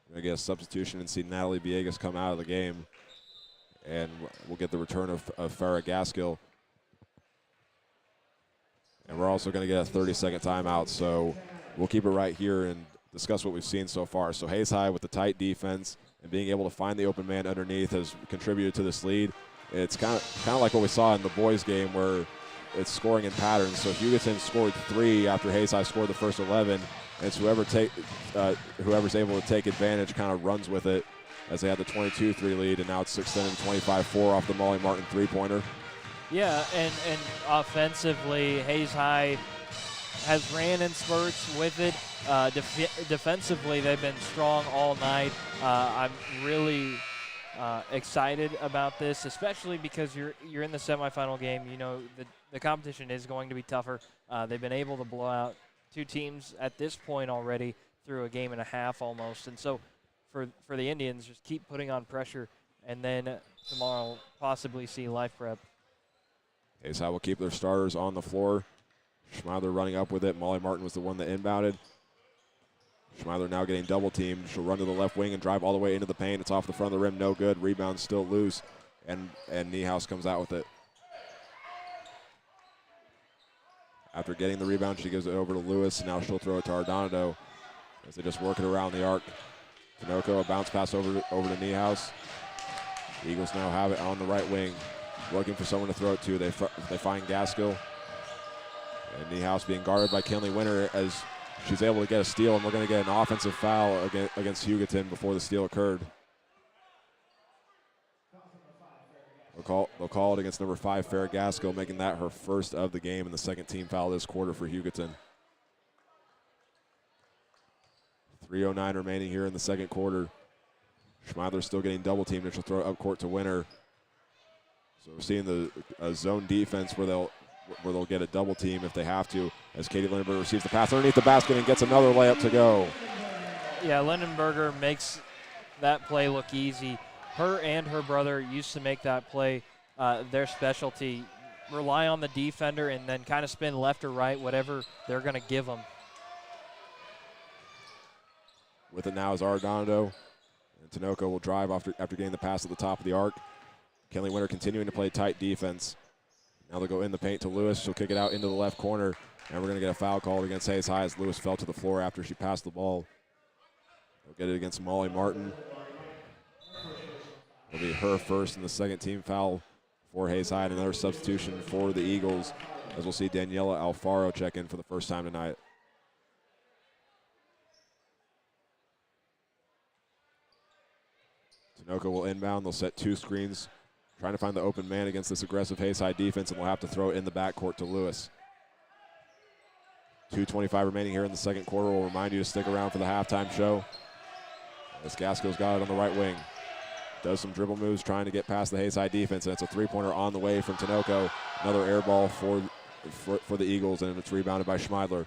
We're going to get a substitution and see Natalie Villegas come out of the game. And we'll get the return of Farrah Gaskill. And we're also going to get a 30-second timeout, so we'll keep it right here and discuss what we've seen so far. So Hayes High with the tight defense and being able to find the open man underneath has contributed to this lead. It's kind of like what we saw in the boys' game where it's scoring in patterns. So Hugoton scored 3 after Hayes High scored the first 11. And it's whoever's able to take advantage kind of runs with it, as they had the 22-3 lead, and now it's extended 25-4 off the Molly Martin three-pointer. Yeah, and offensively, Hayes High has ran in spurts with it. Defensively, they've been strong all night. I'm really excited about this, especially because you're in the semifinal game. You know, the competition is going to be tougher. They've been able to blow out 2 teams at this point already through a game and a half almost, and so for the Indians, just keep putting on pressure, and then tomorrow possibly see life prep. Hayes High will keep their starters on the floor. Schmeidler running up with it. Molly Martin was the one that inbounded. Schmeidler now getting double teamed. She'll run to the left wing and drive all the way into the paint. It's off the front of the rim, no good. Rebound still loose, and Niehaus comes out with it. After getting the rebound, she gives it over to Lewis. Now she'll throw it to Arredondo as they just work it around the arc. Tinoco, a bounce pass over to Niehaus. The Eagles now have it on the right wing, looking for someone to throw it to. They find Gaskill. And Niehaus being guarded by Kinley Winter as she's able to get a steal, and we're going to get an offensive foul against Hugoton before the steal occurred. They'll call it against number 5, Farrah Gaskill, making that her first of the game and the second team foul this quarter for Hugoton. 3:09 remaining here in the second quarter. Schmeidler still getting double teamed, and she'll throw it up court to Winter. So we're seeing the zone defense where they'll get a double team if they have to, as Katie Lindenberger receives the pass underneath the basket and gets another layup to go. Yeah, Lindenberger makes that play look easy. Her and her brother used to make that play their specialty. Rely on the defender and then kind of spin left or right, whatever they're going to give them. With it now is Arredondo. And Tinoco will drive after getting the pass at the top of the arc. Kinley Winter continuing to play tight defense. Now they'll go in the paint to Lewis. She'll kick it out into the left corner. And we're going to get a foul called against Hayes High as Lewis fell to the floor after she passed the ball. They'll get it against Molly Martin. It'll be her first and the second team foul for Hayes High. And another substitution for the Eagles, as we'll see Daniela Alfaro check in for the first time tonight. Tinoco will inbound. They'll set 2 screens, trying to find the open man against this aggressive Hayes High defense, and we'll have to throw it in the backcourt to Lewis. 2:25 remaining here in the second quarter. We'll remind you to stick around for the halftime show. As Gaskill's got it on the right wing. Does some dribble moves trying to get past the Hayes High defense, and it's a 3-pointer on the way from Tinoco. Another air ball for for the Eagles, and it's rebounded by Schmeidler.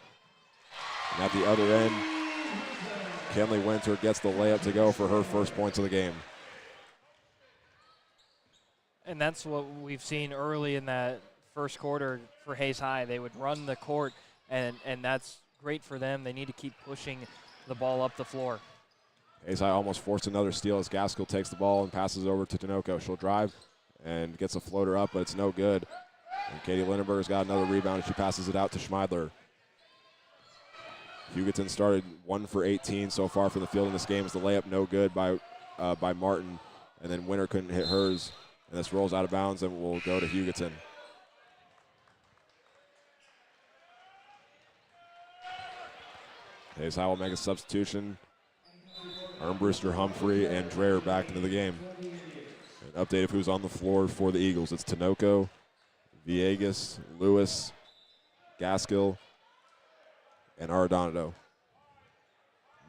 And at the other end, Kenley Winter gets the layup to go for her first points of the game. And that's what we've seen early in that first quarter for Hayes High. They would run the court, and that's great for them. They need to keep pushing the ball up the floor. Hayes High almost forced another steal as Gaskell takes the ball and passes over to Tinoco. She'll drive and gets a floater up, but it's no good. And Katie Lindenberger's got another rebound, and she passes it out to Schmeidler. Hugoton started 1 for 18 so far from the field in this game. As the layup no good by Martin, and then Winter couldn't hit hers. And this rolls out of bounds and will go to Hugoton. Hayes High will make a substitution. Armbruster, Humphrey, and Dreher back into the game. An update of who's on the floor for the Eagles. It's Tinoco, Villegas, Lewis, Gaskill, and Arredondo.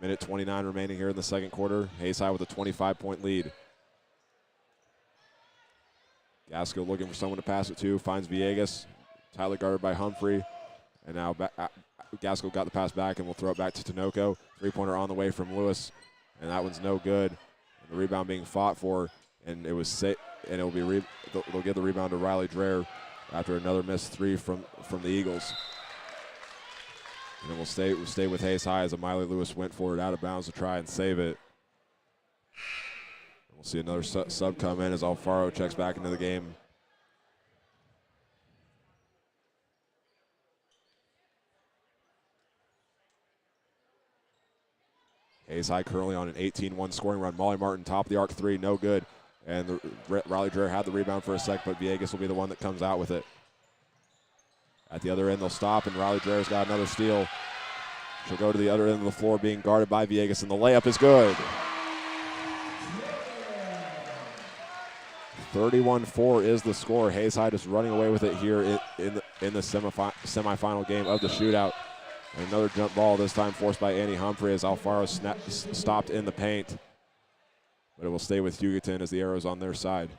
Minute 29 remaining here in the second quarter. Hayes High with a 25-point lead. Gaskill looking for someone to pass it to, finds Villegas, tightly guarded by Humphrey, and now Gaskill got the pass back and will throw it back to Tinoco. Three-pointer on the way from Lewis, and that one's no good. And the rebound being fought for, and it was and it'll be they'll give the rebound to Riley Dreher after another missed three from the Eagles. And then we'll stay with Hayes High as Amiley Lewis went for it out of bounds to try and save it. We'll see another sub come in as Alfaro checks back into the game. Hayes High currently on an 18-1 scoring run. Molly Martin, top of the arc three, no good. And Riley Dreher had the rebound for a sec, but Villegas will be the one that comes out with it. At the other end, they'll stop, and Riley Dreher's got another steal. She'll go to the other end of the floor, being guarded by Villegas, and the layup is good. 31-4 is the score. Hayes High just running away with it here in the semifinal game of the shootout. And another jump ball, this time forced by Annie Humphrey as Alfaro stopped in the paint. But it will stay with Hugoton as the arrow's on their side.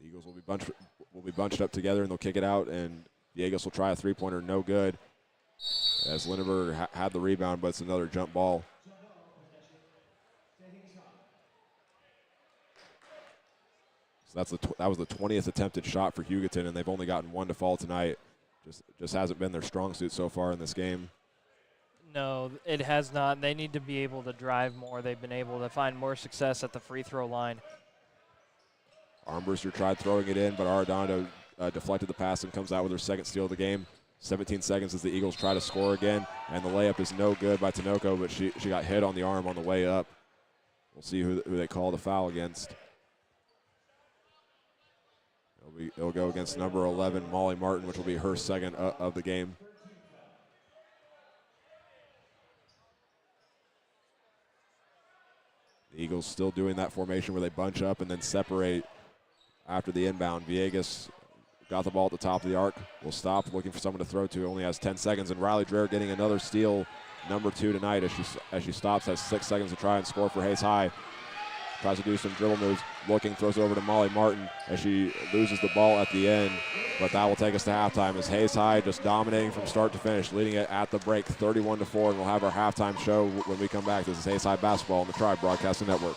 The Eagles will be bunched up together, and they'll kick it out, and Villegas will try a three-pointer, no good. As Lindenberger had the rebound, but it's another jump ball. So that was the 20th attempted shot for Hugoton, and they've only gotten one to fall tonight. Just hasn't been their strong suit so far in this game. No, it has not. They need to be able to drive more. They've been able to find more success at the free throw line. Armbruster tried throwing it in, but Arredondo deflected the pass and comes out with her second steal of the game. 17 seconds as the Eagles try to score again, and the layup is no good by Tinoco, but she got hit on the arm on the way up. We'll see who they call the foul against. It'll go against number 11, Molly Martin, which will be her second of the game. The Eagles still doing that formation where they bunch up and then separate after the inbound. Villegas got the ball at the top of the arc. Will stop, looking for someone to throw to. Only has 10 seconds, and Riley Dreher getting another steal, number 2 tonight as she stops, has 6 seconds to try and score for Hayes High. Tries to do some dribble moves, looking, throws it over to Molly Martin as she loses the ball at the end. But that will take us to halftime as Hayes High just dominating from start to finish, leading it at the break 31-4, and we'll have our halftime show when we come back. This is Hayes High basketball on the Tribe Broadcasting Network.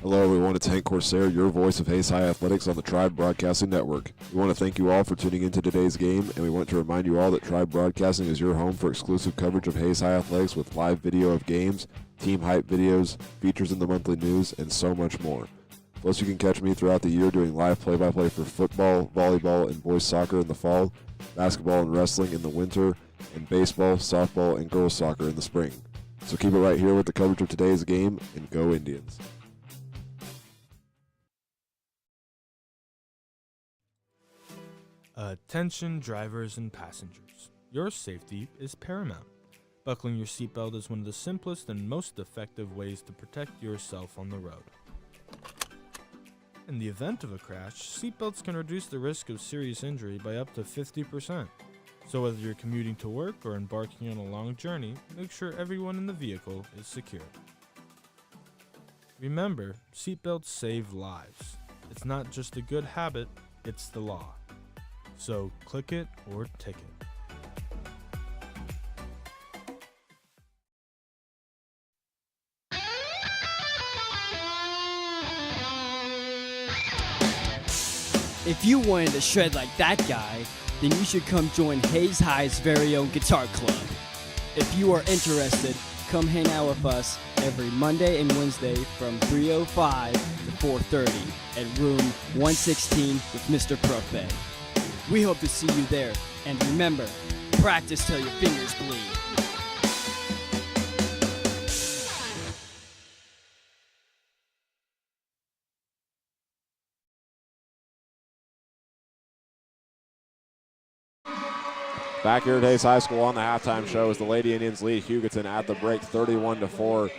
Hello everyone, it's Hank Corsair, your voice of Hayes High Athletics on the Tribe Broadcasting Network. We want to thank you all for tuning into today's game, and we want to remind you all that Tribe Broadcasting is your home for exclusive coverage of Hayes High Athletics with live video of games, team hype videos, features in the monthly news, and so much more. Plus, you can catch me throughout the year doing live play-by-play for football, volleyball, and boys soccer in the fall, basketball and wrestling in the winter, and baseball, softball, and girls soccer in the spring. So keep it right here with the coverage of today's game, and go Indians. Attention drivers and passengers. Your safety is paramount. Buckling your seatbelt is one of the simplest and most effective ways to protect yourself on the road. In the event of a crash, seatbelts can reduce the risk of serious injury by up to 50%. So whether you're commuting to work or embarking on a long journey, make sure everyone in the vehicle is secure. Remember, seatbelts save lives. It's not just a good habit, it's the law. So click it or ticket. If you wanted to shred like that guy, then you should come join Hayes High's very own guitar club. If you are interested, come hang out with us every Monday and Wednesday from 3:05 to 4:30 at room 116 with Mr. Prophet. We hope to see you there, and remember, practice till your fingers bleed. Back here at Hayes High School on the halftime show as the Lady Indians lead Hugoton at the break 31-4.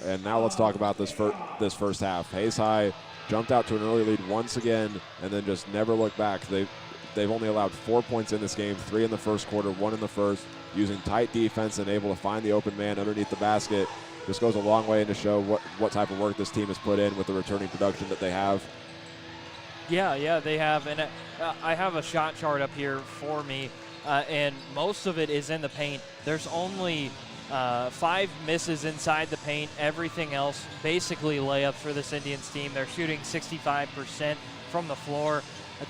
And now let's talk about this first half. Hayes High jumped out to an early lead once again and then just never looked back. They've only allowed 4 points in this game, 3 in the first quarter, 1 in the first, using tight defense and able to find the open man underneath the basket. This goes a long way to show what type of work this team has put in with the returning production that they have. Yeah, they have. And I have a shot chart up here for me. And most of it is in the paint. There's only 5 misses inside the paint. Everything else basically layups for this Indians team. They're shooting 65% from the floor,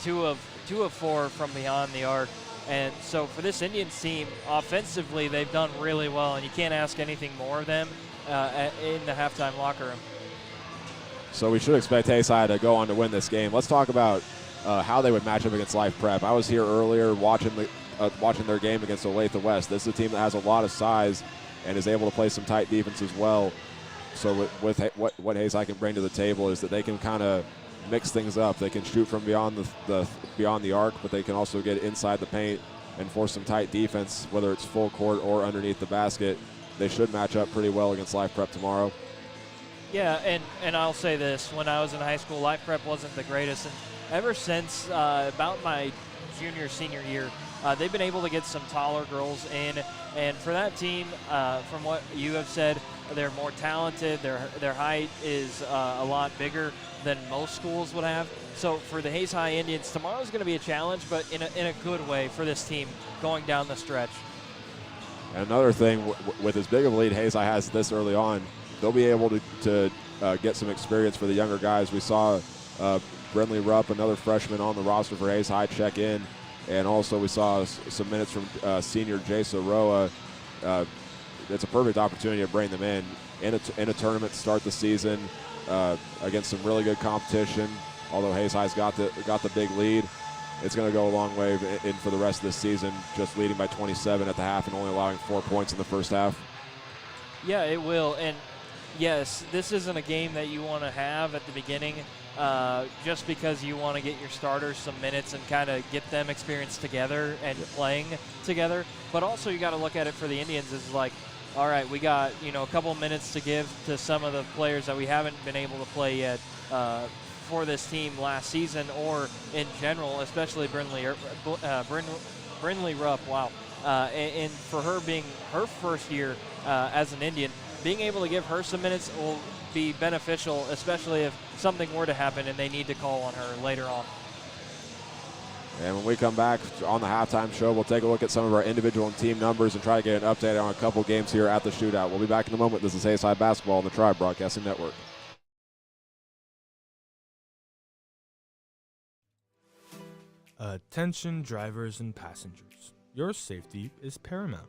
2 of 4 from beyond the arc. And so for this Indians team, offensively, they've done really well, and you can't ask anything more of them in the halftime locker room. So we should expect Hayes High to go on to win this game. Let's talk about how they would match up against Life Prep. I was here earlier watching their game against Olathe West. This is a team that has a lot of size and is able to play some tight defense as well. So with what Hayes High can bring to the table is that they can kind of mix things up. They can shoot from beyond the arc, but they can also get inside the paint and force some tight defense, whether it's full court or underneath the basket. They should match up pretty well against Life Prep tomorrow. Yeah, and I'll say this. When I was in high school, Life Prep wasn't the greatest. And ever since about my junior, senior year, they've been able to get some taller girls in. And for that team, from what you have said, they're more talented. Their height is a lot bigger than most schools would have. So for the Hayes High Indians, tomorrow's going to be a challenge, but in a good way for this team going down the stretch. And another thing, with as big of a lead Hayes High has this early on, they'll be able to get some experience for the younger guys. We saw Brenley Rupp, another freshman on the roster for Hayes High, check in. And also we saw some minutes from senior Jay Soroa. It's a perfect opportunity to bring them in a tournament to start the season against some really good competition. Although Hayes High's got the big lead, it's going to go a long way in for the rest of this season, just leading by 27 at the half and only allowing 4 points in the first half. Yeah, it will. And yes, this isn't a game that you want to have at the beginning just because you want to get your starters some minutes and kind of get them experience together and playing together. But also you got to look at it for the Indians as like, all right, we got a couple minutes to give to some of the players that we haven't been able to play yet for this team last season or in general, especially Brinley Rupp. Wow. And for her being her first year as an Indian, being able to give her some minutes will be beneficial, especially if something were to happen and they need to call on her later on. And when we come back on the halftime show, we'll take a look at some of our individual and team numbers and try to get an update on a couple games here at the Shootout. We'll be back in a moment. This is Hayes High Basketball on the Tribe Broadcasting Network. Attention drivers and passengers. Your safety is paramount.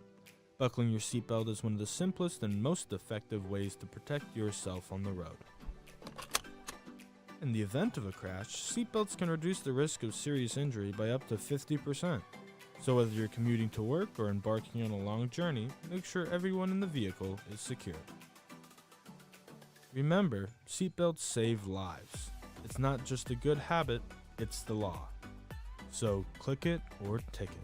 Buckling your seatbelt is one of the simplest and most effective ways to protect yourself on the road. In the event of a crash, seatbelts can reduce the risk of serious injury by up to 50%. So whether you're commuting to work or embarking on a long journey, make sure everyone in the vehicle is secure. Remember, seatbelts save lives. It's not just a good habit, it's the law. So click it or ticket.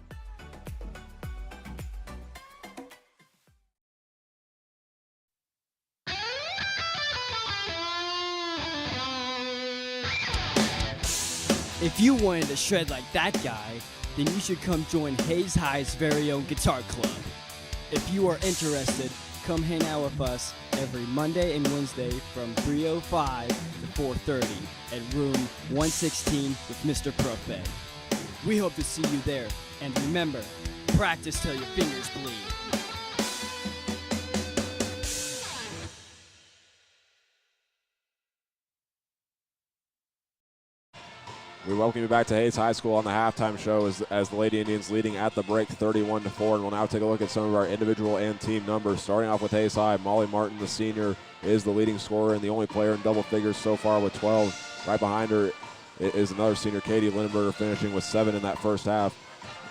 If you wanted to shred like that guy, then you should come join Hayes High's very own guitar club. If you are interested, come hang out with us every Monday and Wednesday from 3:05 to 4:30 at room 116 with Mr. Prophet. We hope to see you there, and remember, practice till your fingers bleed. We welcome you back to Hayes High School on the halftime show as the Lady Indians leading at the break 31-4. And we'll now take a look at some of our individual and team numbers. Starting off with Hayes High, Molly Martin, the senior, is the leading scorer and the only player in double figures so far with 12. Right behind her is another senior, Katie Lindenberger, finishing with 7 in that first half.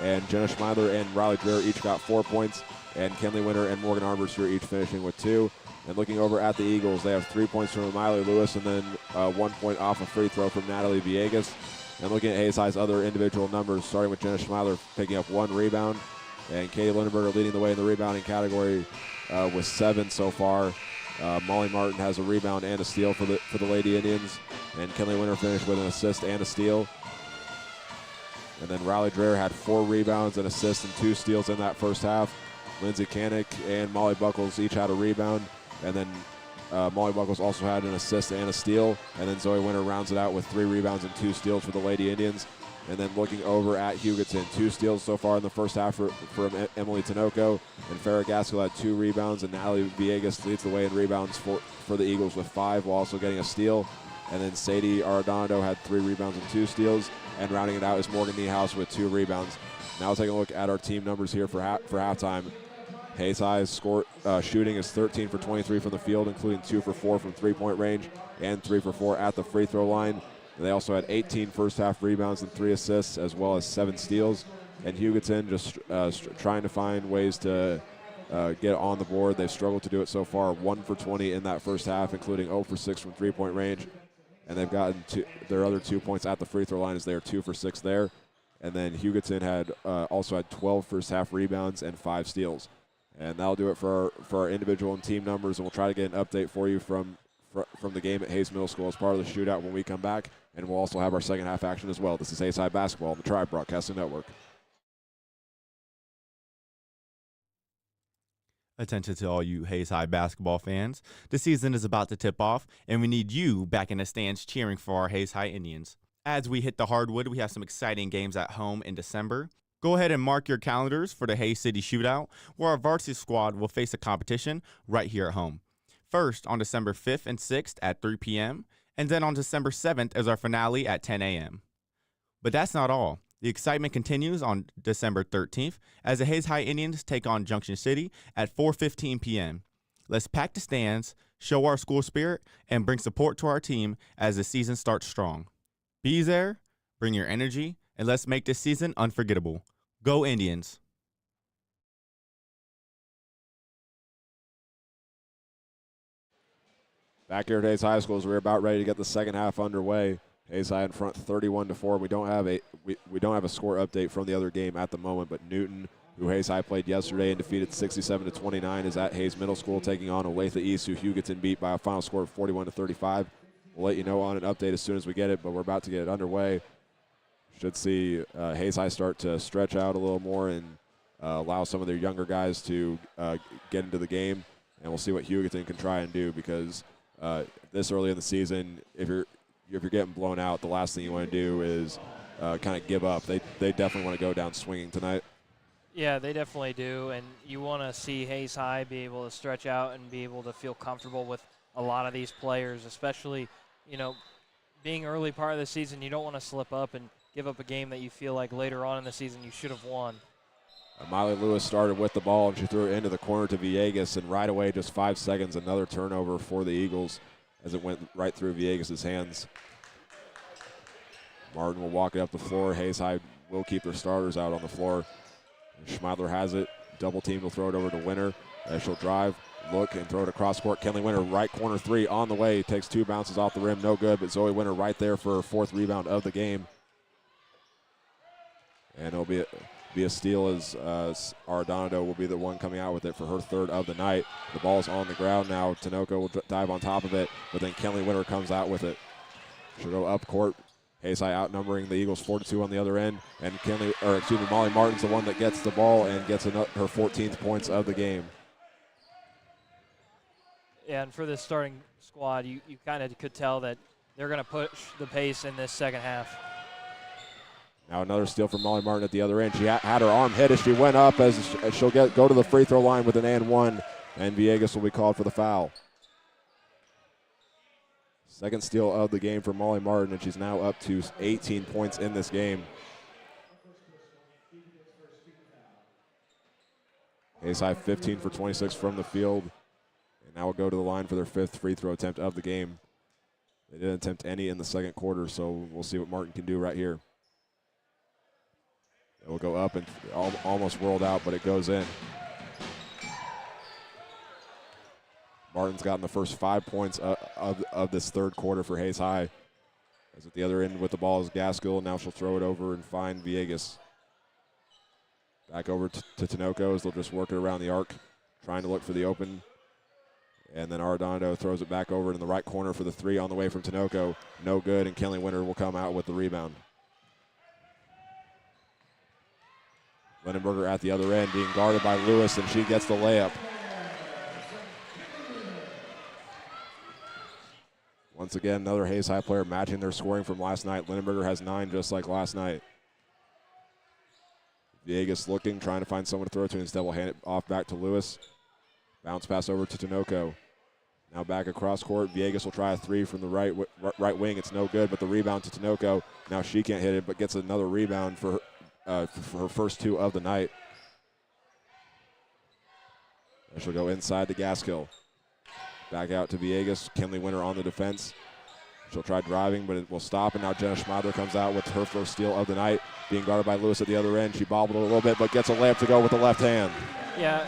And Jenna Schmeidler and Riley Dreher each got 4 points. And Kenley Winter and Morgan Armbruster each finishing with 2. And looking over at the Eagles, they have 3 points from Miley Lewis and then 1 point off a free throw from Natalie Villegas. And looking at Hayes High's other individual numbers, starting with Jenna Schmeidler picking up 1 rebound, and Katie Lindenberger leading the way in the rebounding category with 7 so far. Molly Martin has a rebound and a steal for the Lady Indians, and Kenley Winter finished with an assist and a steal. And then Riley Dreher had 4 rebounds, an assist, and 2 steals in that first half. Lindsay Kanik and Molly Buckles each had a rebound, and then Molly Buckles also had an assist and a steal, and then Zoe Winter rounds it out with 3 rebounds and 2 steals for the Lady Indians. And then looking over at Hugoton, 2 steals so far in the first half from Emily Tinoco, and Farrah Gaskell had 2 rebounds, and Natalie Villegas leads the way in rebounds for the Eagles with 5 while also getting a steal. And then Sadie Arredondo had 3 rebounds and 2 steals, and rounding it out is Morgan Niehaus with 2 rebounds. Now taking a look at our team numbers here for halftime. Hayes High's shooting is 13 for 23 from the field, including 2 for 4 from three-point range and 3 for 4 at the free throw line. They also had 18 first-half rebounds and 3 assists, as well as 7 steals. And Hugoton just trying to find ways to get on the board. They've struggled to do it so far. 1 for 20 in that first half, including 0 for 6 from three-point range. And they've gotten their other 2 points at the free throw line as they are 2 for 6 there. And then Hugoton had also had 12 first-half rebounds and 5 steals. And that'll do it for our individual and team numbers, and we'll try to get an update for you from the game at Hayes Middle School as part of the shootout when we come back. And we'll also have our second half action as well. This is Hayes High Basketball on the Tribe Broadcasting Network. Attention to all you Hayes High basketball fans. The season is about to tip off, and we need you back in the stands cheering for our Hayes High Indians. As we hit the hardwood, we have some exciting games at home in December. Go ahead and mark your calendars for the Hayes City Shootout, where our varsity squad will face a competition right here at home. First, on December 5th and 6th at 3 p.m., and then on December 7th as our finale at 10 a.m. But that's not all. The excitement continues on December 13th as the Hayes High Indians take on Junction City at 4:15 p.m. Let's pack the stands, show our school spirit, and bring support to our team as the season starts strong. Be there, bring your energy, and let's make this season unforgettable. Go Indians! Back here at Hayes High School, as we're about ready to get the second half underway. Hayes High in front 31-4. We don't have a score update from the other game at the moment, but Newton, who Hayes High played yesterday and defeated 67-29, is at Hayes Middle School taking on Olathe East, who Hugoton beat by a final score of 41-35. We'll let you know on an update as soon as we get it, but we're about to get it underway. Should see Hayes High start to stretch out a little more and allow some of their younger guys to get into the game, and we'll see what Hugoton can try and do, because this early in the season, if you're getting blown out, the last thing you want to do is kind of give up. They definitely want to go down swinging tonight. Yeah, they definitely do, and you want to see Hayes High be able to stretch out and be able to feel comfortable with a lot of these players, especially, being early part of the season. You don't want to slip up and give up a game that you feel like later on in the season you should have won. Miley Lewis started with the ball, and she threw it into the corner to Villegas, and right away, just 5 seconds, another turnover for the Eagles as it went right through Villegas' hands. Martin will walk it up the floor. Hayes High will keep their starters out on the floor. Schmeidler has it. Double team will throw it over to Winter. As she'll drive, look, and throw it across court. Kenley Winter, right corner three on the way. Takes 2 bounces off the rim. No good, but Zoe Winter right there for her 4th rebound of the game. And it'll be a steal as Arredondo will be the one coming out with it for her 3rd of the night. The ball's on the ground now. Tinoco will dive on top of it, but then Kenley Winter comes out with it. She'll go up court. Hayes High outnumbering the Eagles 4-2 on the other end, and Molly Martin's the one that gets the ball and gets her 14th points of the game. Yeah, and for this starting squad, you kind of could tell that they're going to push the pace in this second half. Now another steal from Molly Martin at the other end. She had her arm hit as she went up as she'll go to the free throw line with an and one, and Villegas will be called for the foul. 2nd steal of the game for Molly Martin, and she's now up to 18 points in this game. Hayes High 15 for 26 from the field, and now will go to the line for their 5th free throw attempt of the game. They didn't attempt any in the 2nd quarter, so we'll see what Martin can do right here. It will go up and almost whirled out, but it goes in. Martin's gotten the first 5 points of this 3rd quarter for Hayes High. As at the other end with the ball is Gaskill. Now she'll throw it over and find Villegas. Back over to Tinoco as they'll just work it around the arc, trying to look for the open. And then Arredondo throws it back over in the right corner for the 3 on the way from Tinoco. No good, and Kenley Winter will come out with the rebound. Lindenberger at the other end being guarded by Lewis, and she gets the layup. Once again, another Hayes High player matching their scoring from last night. Lindenberger has 9 just like last night. Villegas looking, trying to find someone to throw to. Instead, will hand it off back to Lewis. Bounce pass over to Tinoco. Now back across court. Villegas will try a 3 from the right wing. It's no good, but the rebound to Tinoco. Now she can't hit it, but gets another rebound for her first 2 of the night. And she'll go inside to Gaskill. Back out to Villegas. Kenley Winter on the defense. She'll try driving, but it will stop. And now Jenna Schmeidler comes out with her first steal of the night, being guarded by Lewis at the other end. She bobbled a little bit, but gets a layup to go with the left hand. Yeah,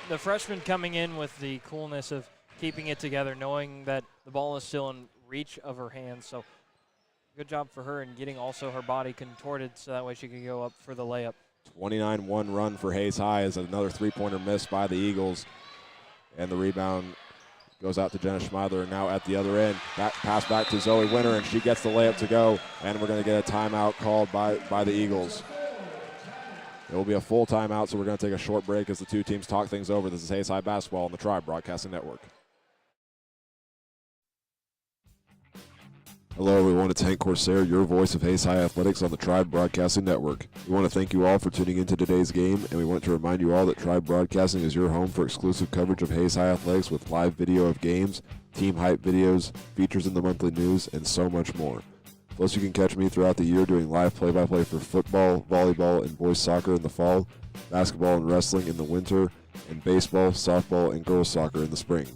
the freshman coming in with the coolness of keeping it together, knowing that the ball is still in reach of her hands. So good job for her and getting also her body contorted so that way she can go up for the layup. 29-1 run for Hayes High as another 3-pointer missed by the Eagles. And the rebound goes out to Jenna Schmeidler, and now at the other end. Pass back to Zoe Winter, and she gets the layup to go. And we're going to get a timeout called by the Eagles. It will be a full timeout, so we're going to take a short break as the 2 teams talk things over. This is Hayes High Basketball on the Tribe Broadcasting Network. Hello, everyone. It's Hank Corsair, your voice of Hayes High Athletics on the Tribe Broadcasting Network. We want to thank you all for tuning into today's game, and we want to remind you all that Tribe Broadcasting is your home for exclusive coverage of Hayes High Athletics with live video of games, team hype videos, features in the monthly news, and so much more. Plus, you can catch me throughout the year doing live play-by-play for football, volleyball, and boys soccer in the fall, basketball and wrestling in the winter, and baseball, softball, and girls soccer in the spring.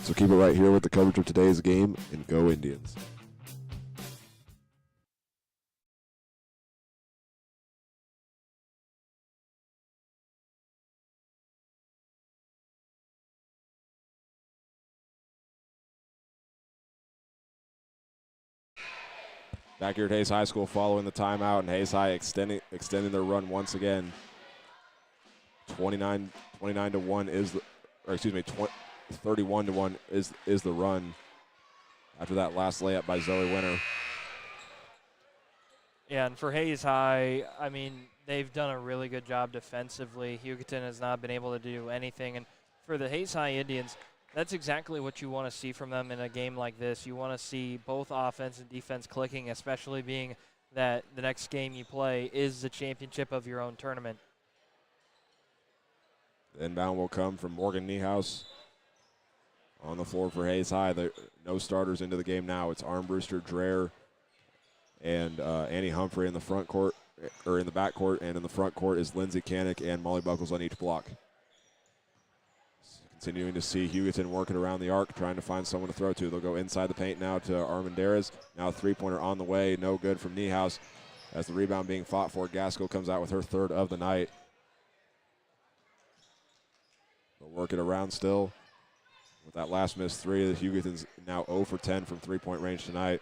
So keep it right here with the coverage of today's game, and go Indians. Back here at Hayes High School following the timeout, and Hayes High extending their run once again. 29-1 is the, or excuse me, 31-1 is the run after that last layup by Zoe Winter. Yeah, and for Hayes High, I mean, they've done a really good job defensively. Hugoton has not been able to do anything, and for the Hayes High Indians, that's exactly what you want to see from them in a game like this. You want to see both offense and defense clicking, especially being that the next game you play is the championship of your own tournament. The inbound will come from Morgan Niehaus on the floor for Hayes High. No starters into the game now. It's Armbruster, Dreher, and Annie Humphrey in the front court, or in the back court, and in the front court is Lindsay Canick and Molly Buckles on each block. Continuing to see Hugoton working around the arc, trying to find someone to throw to. They'll go inside the paint now to Armendariz. Now a three-pointer on the way, no good from Niehaus. As the rebound being fought for, Gaskell comes out with her 3rd of the night. They'll work it around still. With that last missed three, the Hugoton's now 0 for 10 from three-point range tonight.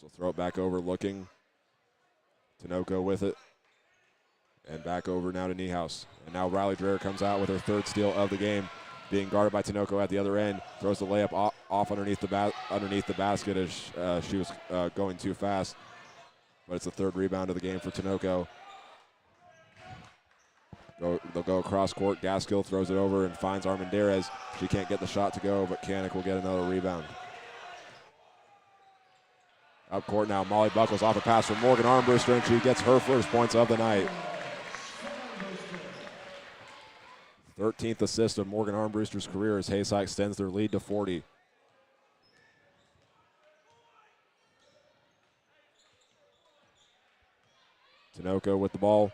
So throw it back over, looking. Tinoco with it. And back over now to Niehaus. And now Riley Dreher comes out with her third steal of the game. Being guarded by Tinoco at the other end. Throws the layup off underneath the basket as she was going too fast. But it's the third rebound of the game for Tinoco. They'll go across court. Gaskill throws it over and finds Armendariz. She can't get the shot to go, but Kanik will get another rebound. Up court now, Molly Buckles off a pass from Morgan Armbruster, and she gets her first points of the night. 13th assist of Morgan Armbruster's career as Hayes High extends their lead to 40. Tinoco with the ball.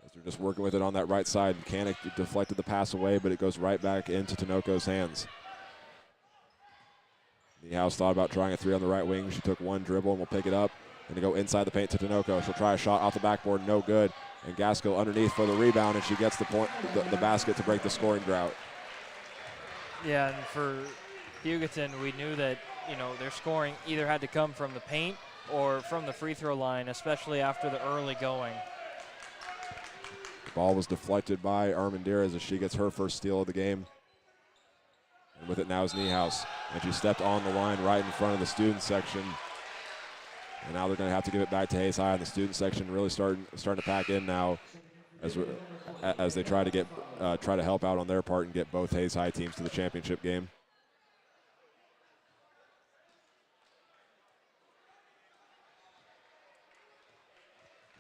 As they're just working with it on that right side. Kanik deflected the pass away, but it goes right back into Tinoco's hands. Niehaus thought about trying a three on the right wing. She took one dribble and will pick it up and to go inside the paint to Tinoco. She'll try a shot off the backboard, no good. And Gaskill underneath for the rebound, and she gets the basket to break the scoring drought. Yeah, and for Hugoton, we knew that, their scoring either had to come from the paint or from the free throw line, especially after the early going. The ball was deflected by Armendariz as she gets her first steal of the game. And with it now is Niehaus. And she stepped on the line right in front of the student section. And now they're going to have to give it back to Hayes High, and the student section really starting to pack in now as they try to help out on their part and get both Hayes High teams to the championship game.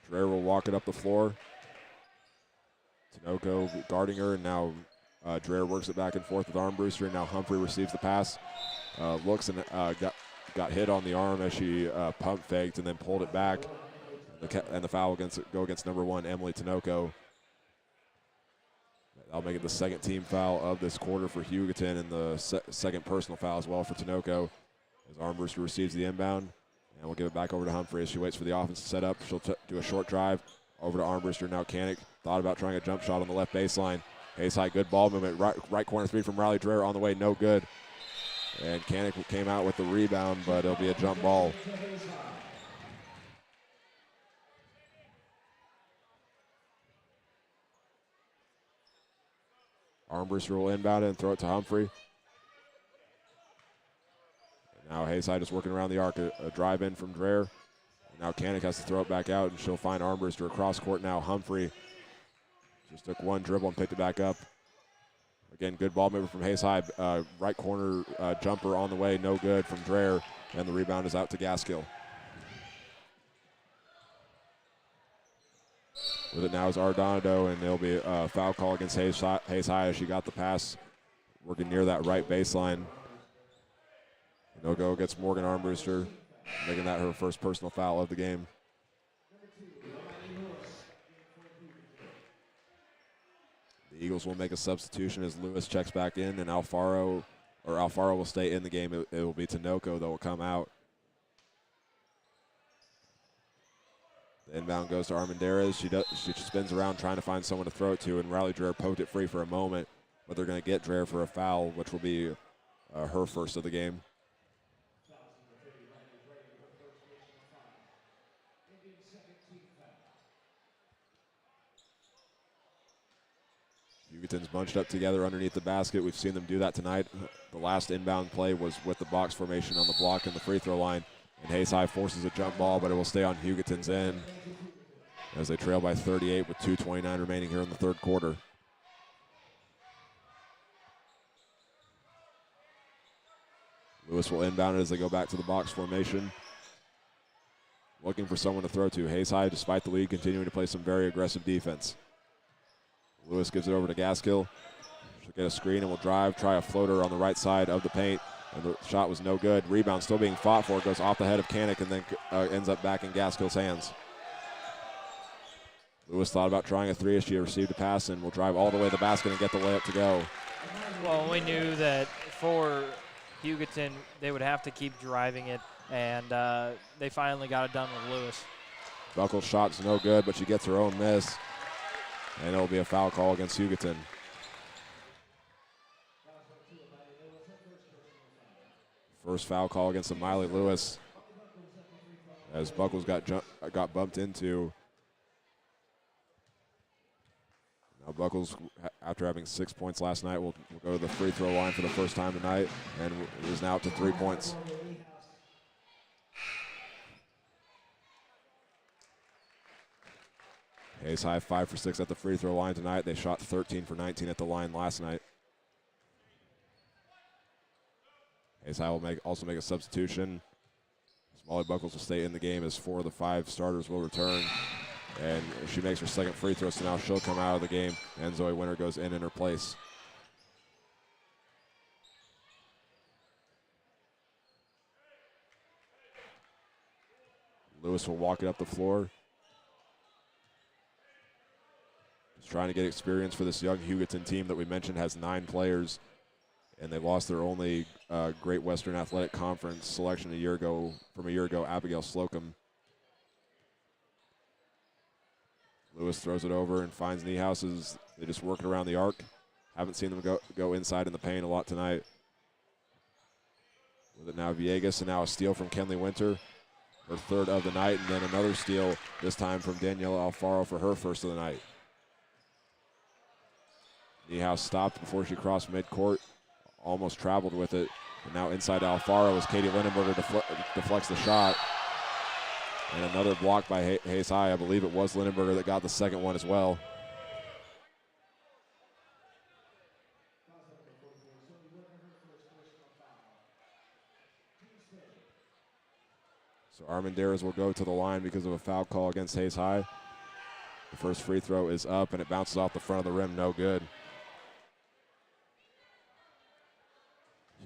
Dreher will walk it up the floor. Tinoco guarding her, and now Dreher works it back and forth with Armbruster, and now Humphrey receives the pass. Looks and got hit on the arm as she pump faked and then pulled it back. And the foul go against number 1, Emily Tinoco. That'll make it the second team foul of this quarter for Hugoton, and the second personal foul as well for Tinoco. As Armbruster receives the inbound, and we'll give it back over to Humphrey as she waits for the offense to set up. She'll do a short drive over to Armbruster. Now Kanik thought about trying a jump shot on the left baseline. Hayes High, good ball movement. Right corner three from Riley Dreher on the way, no good. And Kanik came out with the rebound, but it'll be a jump ball. Armbruster will inbound it and throw it to Humphrey. And now Hayes High just working around the arc, a drive in from Dreher. And now Kanik has to throw it back out, and she'll find Armbruster across court now. Humphrey just took one dribble and picked it back up. Again, good ball movement from Hayes High. Right corner jumper on the way, no good from Dreher, and the rebound is out to Gaskill. With it now is Ardonado, and there'll be a foul call against Hayes High as she got the pass working near that right baseline. No go against Morgan Armbruster, making that her first personal foul of the game. The Eagles will make a substitution as Lewis checks back in, and Alfaro will stay in the game. It will be Tinoco that will come out. The inbound goes to Armendariz. She spins around trying to find someone to throw it to, and Riley Dreher poked it free for a moment, but they're going to get Dreher for a foul, which will be her first of the game. Hugoton's bunched up together underneath the basket. We've seen them do that tonight. The last inbound play was with the box formation on the block and the free throw line. And Hayes High forces a jump ball, but it will stay on Hugoton's end as they trail by 38 with 2:29 remaining here in the third quarter. Lewis will inbound it as they go back to the box formation. Looking for someone to throw to. Hayes High, despite the lead, continuing to play some very aggressive defense. Lewis gives it over to Gaskill. She'll get a screen and will drive, try a floater on the right side of the paint. And the shot was no good. Rebound still being fought for. It goes off the head of Kanik and then ends up back in Gaskill's hands. Lewis thought about trying a three as she received a pass and will drive all the way to the basket and get the layup to go. Well, we knew that for Hugoton, they would have to keep driving it, and they finally got it done with Lewis. Buckles' shot's no good, but she gets her own miss. And it'll be a foul call against Hugoton. First foul call against the Miley Lewis as Buckles got bumped into. Now Buckles, after having 6 points last night, will go to the free throw line for the first time tonight and is now up to 3 points. Hayes High 5 for 6 at the free throw line tonight. They shot 13 for 19 at the line last night. Hayes High will also make a substitution. Molly Buckles will stay in the game as 4 of the 5 starters will return. And she makes her second free throw, so now she'll come out of the game, and Zoe Winter goes in her place. Lewis will walk it up the floor. Just trying to get experience for this young Hugoton team that we mentioned has 9 players, and they lost their only Great Western Athletic Conference selection a year ago, Abigail Slocum. Lewis throws it over and finds Niehauses. They just working around the arc. Haven't seen them go inside in the paint a lot tonight. With it now Villegas, and now a steal from Kenley Winter, her third of the night, and then another steal, this time from Daniela Alfaro for her first of the night. Niehaus stopped before she crossed midcourt, almost traveled with it, and now inside Alfaro as Katie Lindenberger deflects the shot. And another block by Hayes High. I believe it was Lindenberger that got the second one as well. So Armanderas will go to the line because of a foul call against Hayes High. The first free throw is up, and it bounces off the front of the rim. No good.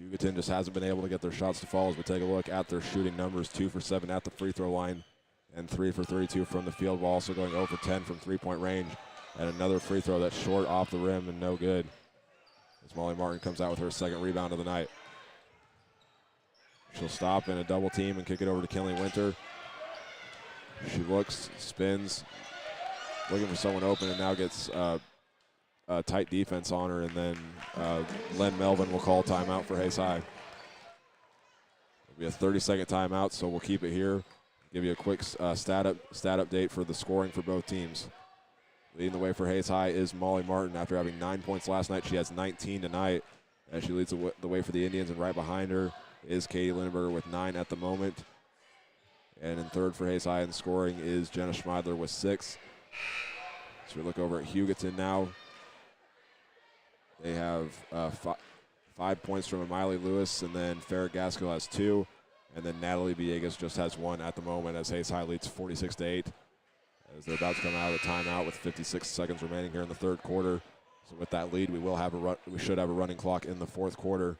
Hugoton just hasn't been able to get their shots to fall as we take a look at their shooting numbers. 2 for 7 at the free throw line and 3 for 32 from the field, while also going 0 for 10 from three-point range. And another free throw that's short off the rim and no good. As Molly Martin comes out with her second rebound of the night. She'll stop in a double team and kick it over to Kenley Winter. She looks, spins, looking for someone open, and now gets a tight defense on her, and then Len Melvin will call timeout for Hayes High. It'll be a 30-second timeout, so we'll keep it here. Give you a quick stat update for the scoring for both teams. Leading the way for Hayes High is Molly Martin. After having 9 points last night, she has 19 tonight as she leads the way for the Indians, and right behind her is Katie Lindenberger with 9 at the moment. And in third for Hayes High in scoring is Jenna Schmeidler with 6. So we look over at Hugoton now. They have 5 points from Amiley Lewis, and then Farrah Gaskell has 2, and then Natalie Villegas just has 1 at the moment as Hayes High leads 46-8. As they're about to come out of the timeout with 56 seconds remaining here in the third quarter. So with that lead, we should have a running clock in the fourth quarter.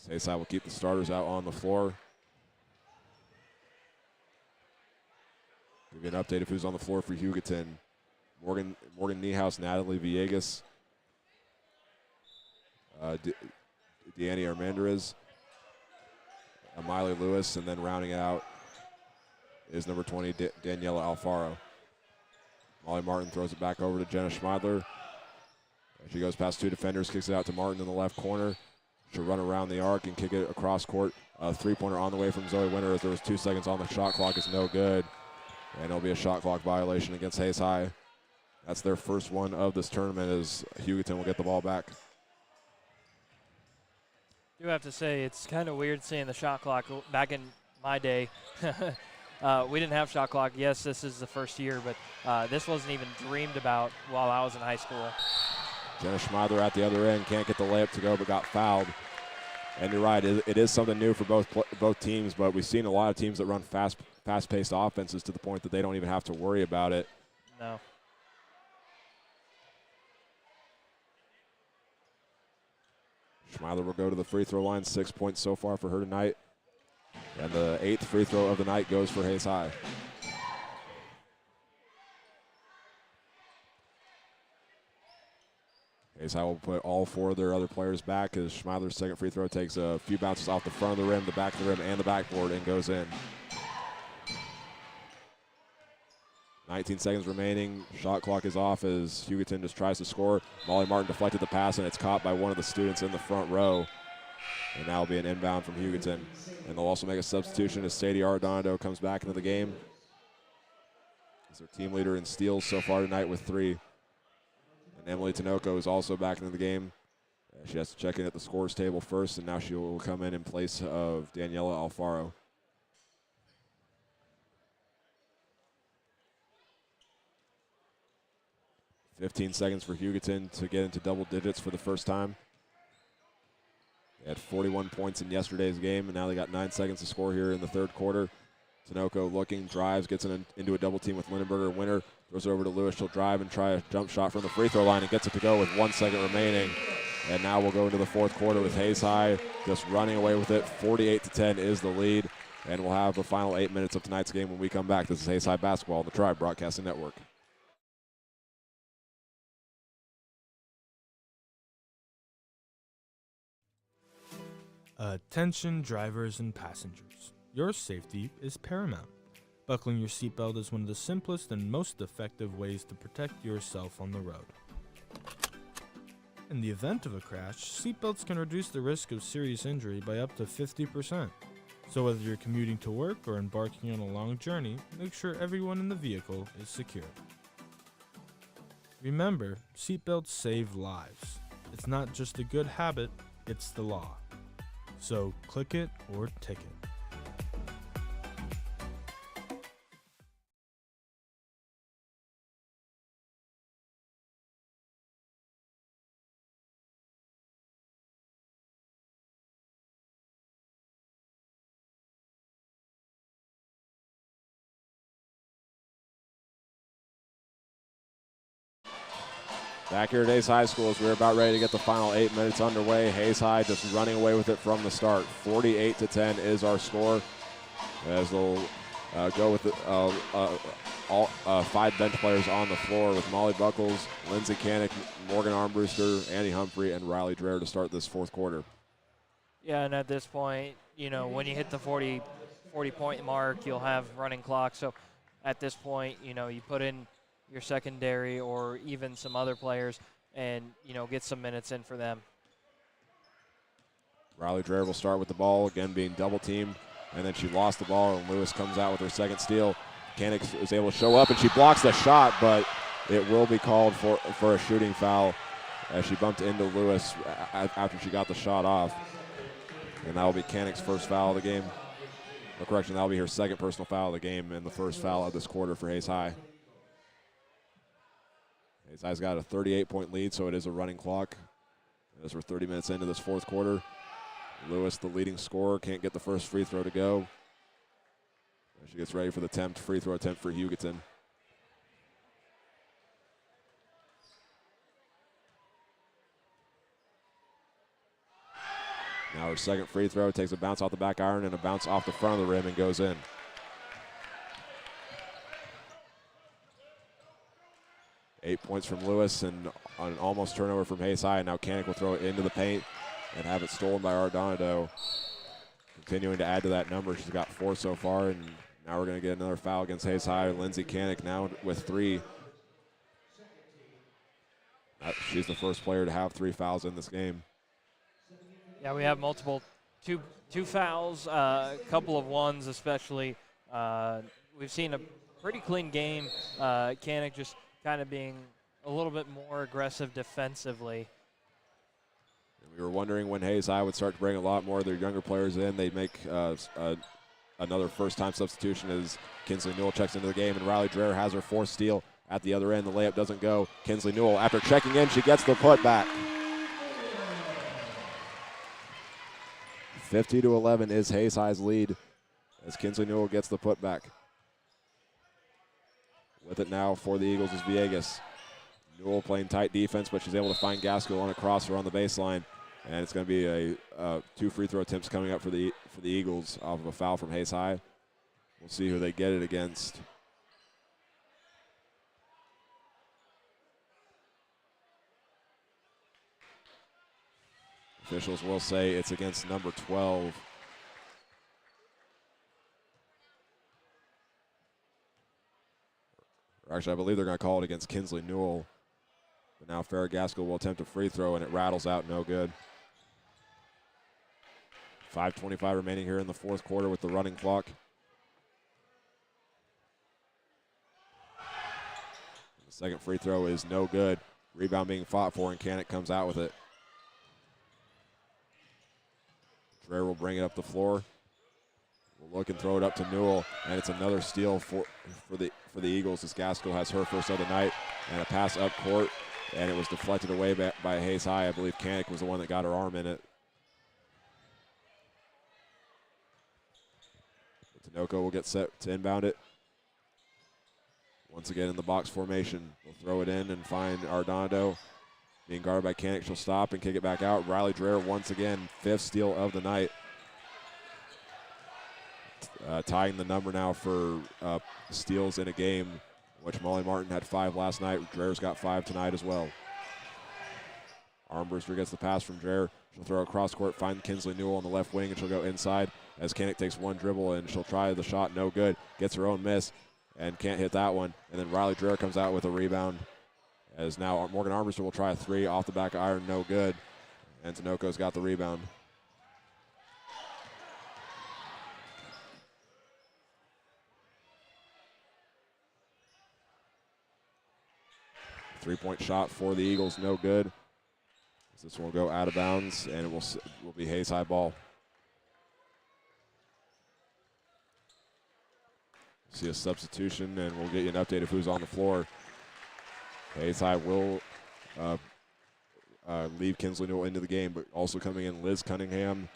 Hayes High will keep the starters out on the floor. Give you an update of who's on the floor for Hugoton. Morgan Niehaus, Natalie Villegas, Deannie Armendariz, Amiley Lewis, and then rounding it out is number 20, Daniela Alfaro. Molly Martin throws it back over to Jenna Schmeidler. She goes past 2 defenders, kicks it out to Martin in the left corner. She'll run around the arc and kick it across court. Three-pointer on the way from Zoe Winter as there was 2 seconds on the shot clock. It's no good. And it'll be a shot clock violation against Hayes High. That's their first one of this tournament as Hugoton will get the ball back. I do have to say it's kind of weird seeing the shot clock. Back in my day, we didn't have shot clock. Yes, this is the first year, but this wasn't even dreamed about while I was in high school. Jenna Schmeidler at the other end can't get the layup to go but got fouled. And you're right, it is something new for both teams, but we've seen a lot of teams that run fast-paced offenses to the point that they don't even have to worry about it. No. Schmeidler will go to the free throw line, 6 points so far for her tonight. And the 8th free throw of the night goes for Hayes High. Hayes High will put all 4 of their other players back as Schmeidler's second free throw takes a few bounces off the front of the rim, the back of the rim, and the backboard and goes in. 19 seconds remaining. Shot clock is off as Hugoton just tries to score. Molly Martin deflected the pass, and it's caught by one of the students in the front row. And now will be an inbound from Hugoton. And they'll also make a substitution as Sadie Arredondo comes back into the game. He's their team leader in steals so far tonight with 3. And Emily Tinoco is also back into the game. She has to check in at the scores table first, and now she will come in place of Daniela Alfaro. "15 seconds for Hugoton to get into double digits for the first time. They had 41 points in yesterday's game, and now they got 9 seconds to score here in the third quarter. Tinoco looking, drives, gets into a double team with Lindenberger. Winner throws it over to Lewis. She'll drive and try a jump shot from the free throw line and gets it to go with 1 second remaining. And now we'll go into the fourth quarter with Hayes High just running away with it. 48-10 is the lead, and we'll have the final 8 minutes of tonight's game when we come back. This is Hayes High Basketball on the Tribe Broadcasting Network. Attention drivers and passengers. Your safety is paramount. Buckling your seatbelt is one of the simplest and most effective ways to protect yourself on the road. In the event of a crash, seatbelts can reduce the risk of serious injury by up to 50%. So whether you're commuting to work or embarking on a long journey, make sure everyone in the vehicle is secure. Remember, seatbelts save lives. It's not just a good habit, it's the law. So click it or ticket. Back here at Hayes High School as we're about ready to get the final 8 minutes underway. Hayes High just running away with it from the start. 48-10 is our score as they'll go with all 5 bench players on the floor with Molly Buckles, Lindsay Canick, Morgan Armbruster, Annie Humphrey, and Riley Dreher to start this fourth quarter. Yeah, and at this point, you know, when you hit the 40-point mark, you'll have running clock. So at this point, you know, you put in your secondary or even some other players and, you know, get some minutes in for them. Riley Dreher will start with the ball, again being double teamed, and then she lost the ball, and Lewis comes out with her second steal. Canick is able to show up, and she blocks the shot, but it will be called for a shooting foul as she bumped into Lewis after she got the shot off. And that will be Canick's first foul of the game. Or correction, that will be her second personal foul of the game and the first foul of this quarter for Hayes High. Hayes High's got a 38-point lead, so it is a running clock. As we're 30 minutes into this fourth quarter, Lewis, the leading scorer, can't get the first free throw to go. As she gets ready for the free throw attempt for Hugoton. Now her second free throw takes a bounce off the back iron and a bounce off the front of the rim and goes in. Eight points from Lewis and an almost turnover from Hayes High. Now Canick will throw it into the paint and have it stolen by Arredondo. Continuing to add to that number. She's got 4 so far, and now we're going to get another foul against Hayes High. Lindsay Canick now with 3. She's the first player to have 3 fouls in this game. Yeah, we have multiple two fouls, a couple of ones especially. We've seen a pretty clean game. Canick just kind of being a little bit more aggressive defensively. We were wondering when Hayes High would start to bring a lot more of their younger players in. They'd make another first-time substitution as Kinsley Newell checks into the game, and Riley Dreher has her 4th steal at the other end. The layup doesn't go. Kinsley Newell, after checking in, she gets the putback. 50-11 is Hayes High's lead as Kinsley Newell gets the putback. With it now for the Eagles is Villegas. Newell playing tight defense, but she's able to find Gaskell on a crosser on the baseline. And it's going to be a 2 free throw attempts coming up for the Eagles off of a foul from Hayes High. We'll see who they get it against. Officials will say it's against number 12. Or actually, I believe they're going to call it against Kinsley Newell. But now Farrah Gaskell will attempt a free throw, and it rattles out, no good. 5:25 remaining here in the fourth quarter with the running clock. The second free throw is no good. Rebound being fought for, and Canick comes out with it. Dreher will bring it up the floor. Will look and throw it up to Newell, and it's another steal for the Eagles as Gaskell has her first of the night, and a pass up court, and it was deflected away by Hayes High. I believe Canick was the one that got her arm in it. Tinoco will get set to inbound it. Once again in the box formation. We'll throw it in and find Ardondo. Being guarded by Canick, she'll stop and kick it back out. Riley Dreher once again, 5th steal of the night. Tying the number now for steals in a game, which Molly Martin had 5 last night. Dreher's got 5 tonight as well. Armbruster gets the pass from Dreher. She'll throw it cross court, find Kinsley Newell on the left wing, and she'll go inside as Canick takes one dribble, and she'll try the shot, no good. Gets her own miss and can't hit that one. And then Riley Dreher comes out with a rebound, as now Morgan Armbruster will try a 3 off the back of iron, no good. And Tinoco's got the rebound. Three-point shot for the Eagles, no good. This one will go out of bounds, and it will be Hayes High ball. See a substitution, and we'll get you an update of who's on the floor. Hayes High will leave Kinsley Newell into the game, but also coming in Liz Cunningham,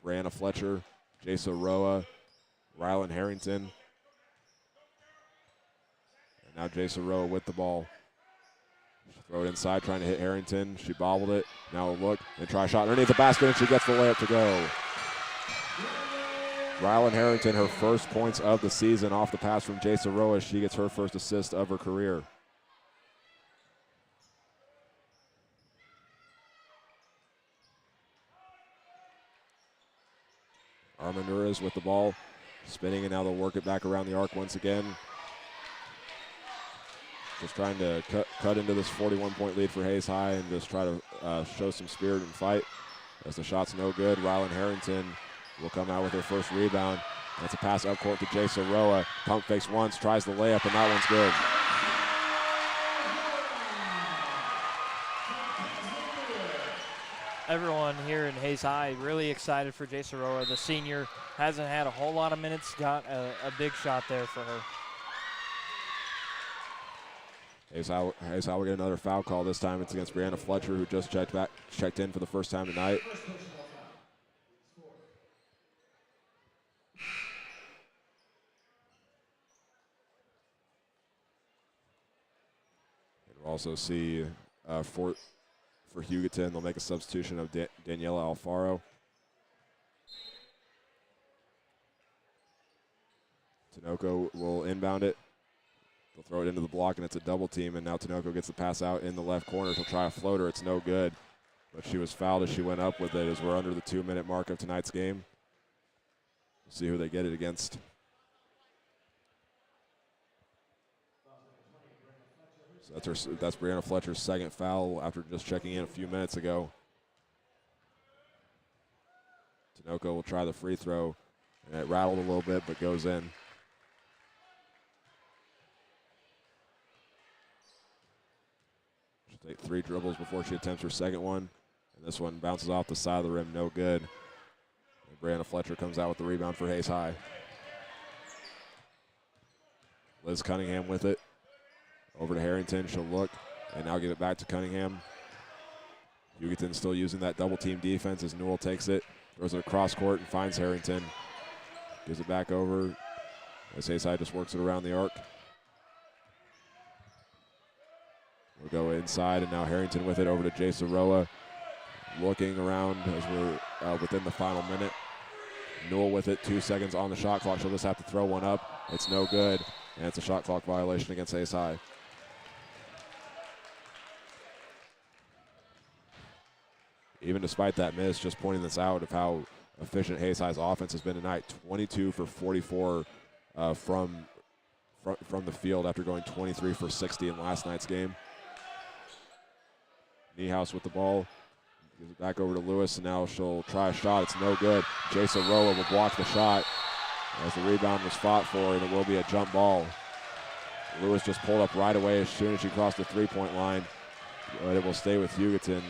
Brianna Fletcher, Jasa Roa, Rylan Harrington. And now Jasa Roa with the ball. Throw it inside, trying to hit Harrington. She bobbled it. Now a look and try a shot underneath the basket, and she gets the layup to go. Rylan Harrington, her first points of the season off the pass from Jasa Roa. She gets her first assist of her career. Armanduras with the ball, spinning, and now they'll work it back around the arc once again. Just trying to cut into this 41-point lead for Hayes High and just try to show some spirit and fight. As the shot's no good, Rylan Harrington will come out with her first rebound. That's a pass up court to Jasa Roa. Pump fakes once, tries the layup, and that one's good. Everyone here in Hayes High really excited for Jasa Roa. The senior hasn't had a whole lot of minutes, got a big shot there for her. Hayes High will get another foul call. This time it's against Brianna Fletcher, who just checked in for the first time tonight. And we'll also see for Hugoton, they'll make a substitution of Daniela Alfaro. Tinoco will inbound it. They'll throw it into the block, and it's a double team, and now Tinoco gets the pass out in the left corner. She'll try a floater. It's no good, but she was fouled as she went up with it as we're under the 2-minute mark of tonight's game. We'll see who they get it against. So that's Brianna Fletcher's second foul after just checking in a few minutes ago. Tinoco will try the free throw, and it rattled a little bit, but goes in. She'll take 3 dribbles before she attempts her second one, and this one bounces off the side of the rim, no good. And Brianna Fletcher comes out with the rebound for Hayes High. Liz Cunningham with it. Over to Harrington, she'll look, and now give it back to Cunningham. Hugoton still using that double team defense as Newell takes it, throws it across court and finds Harrington. Gives it back over as Hayes High just works it around the arc. We'll go inside, and now Harrington with it over to Jasa Roa. Looking around as we're within the final minute. Newell with it, 2 seconds on the shot clock. She'll just have to throw one up. It's no good, and it's a shot clock violation against Hayes High. Even despite that miss, just pointing this out of how efficient Hayes High's offense has been tonight. 22 for 44 from from the field after going 23 for 60 in last night's game. Niehaus with the ball. Gives it back over to Lewis, and now she'll try a shot. It's no good. Jason Roa will block the shot as the rebound was fought for, and it will be a jump ball. Lewis just pulled up right away as soon as she crossed the three-point line, but it will stay with Hugoton.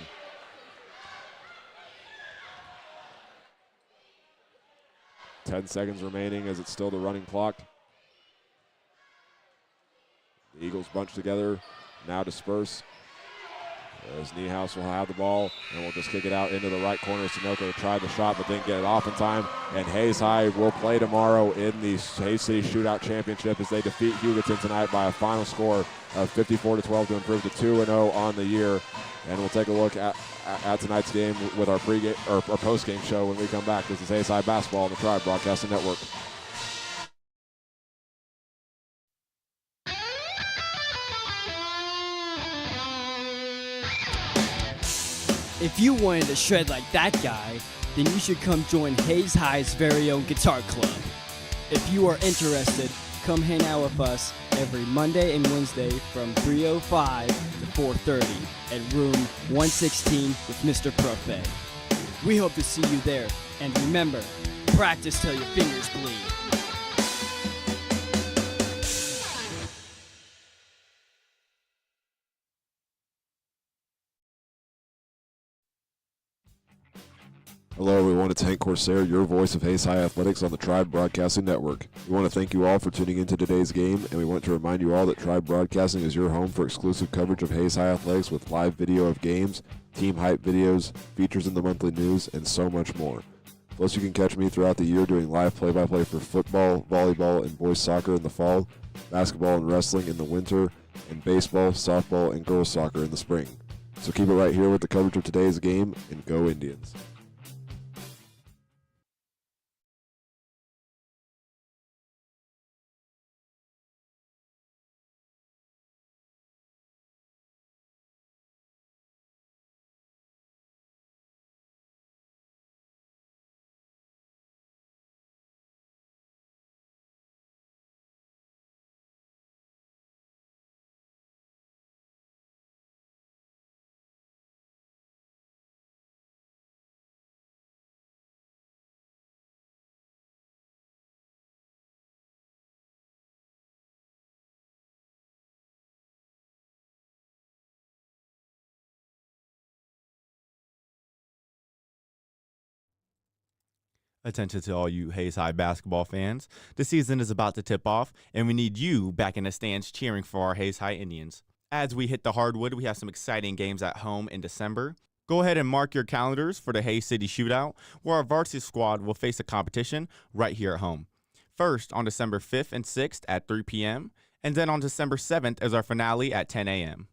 Ten seconds remaining as it's still the running clock. The Eagles bunch together, now disperse. As Niehaus will have the ball, and we'll just kick it out into the right corner. Sunoco tried the shot, but didn't get it off in time. And Hayes High will play tomorrow in the Hayes City Shootout Championship as they defeat Hugoton tonight by a final score of 54-12 to improve to 2-0 on the year. And we'll take a look at tonight's game with our pregame or our postgame show when we come back. This is Hayes High basketball on the Tribe Broadcasting Network. If you wanted to shred like that guy, then you should come join Hayes High's very own guitar club. If you are interested, come hang out with us every Monday and Wednesday from 3:05 to 4:30 at room 116 with Mr. Prophet. We hope to see you there, and remember, practice till your fingers bleed. Hello everyone, it's Hank Corsair, your voice of Hayes High Athletics on the Tribe Broadcasting Network. We want to thank you all for tuning into today's game, and we want to remind you all that Tribe Broadcasting is your home for exclusive coverage of Hayes High Athletics with live video of games, team hype videos, features in the monthly news, and so much more. Plus, you can catch me throughout the year doing live play-by-play for football, volleyball, and boys soccer in the fall, basketball and wrestling in the winter, and baseball, softball, and girls soccer in the spring. So keep it right here with the coverage of today's game, and go Indians. Attention to all you Hayes High basketball fans. The season is about to tip off, and we need you back in the stands cheering for our Hayes High Indians. As we hit the hardwood, we have some exciting games at home in December. Go ahead and mark your calendars for the Hayes City Shootout, where our varsity squad will face a competition right here at home. First, on December 5th and 6th at 3 p.m., and then on December 7th is our finale at 10 a.m.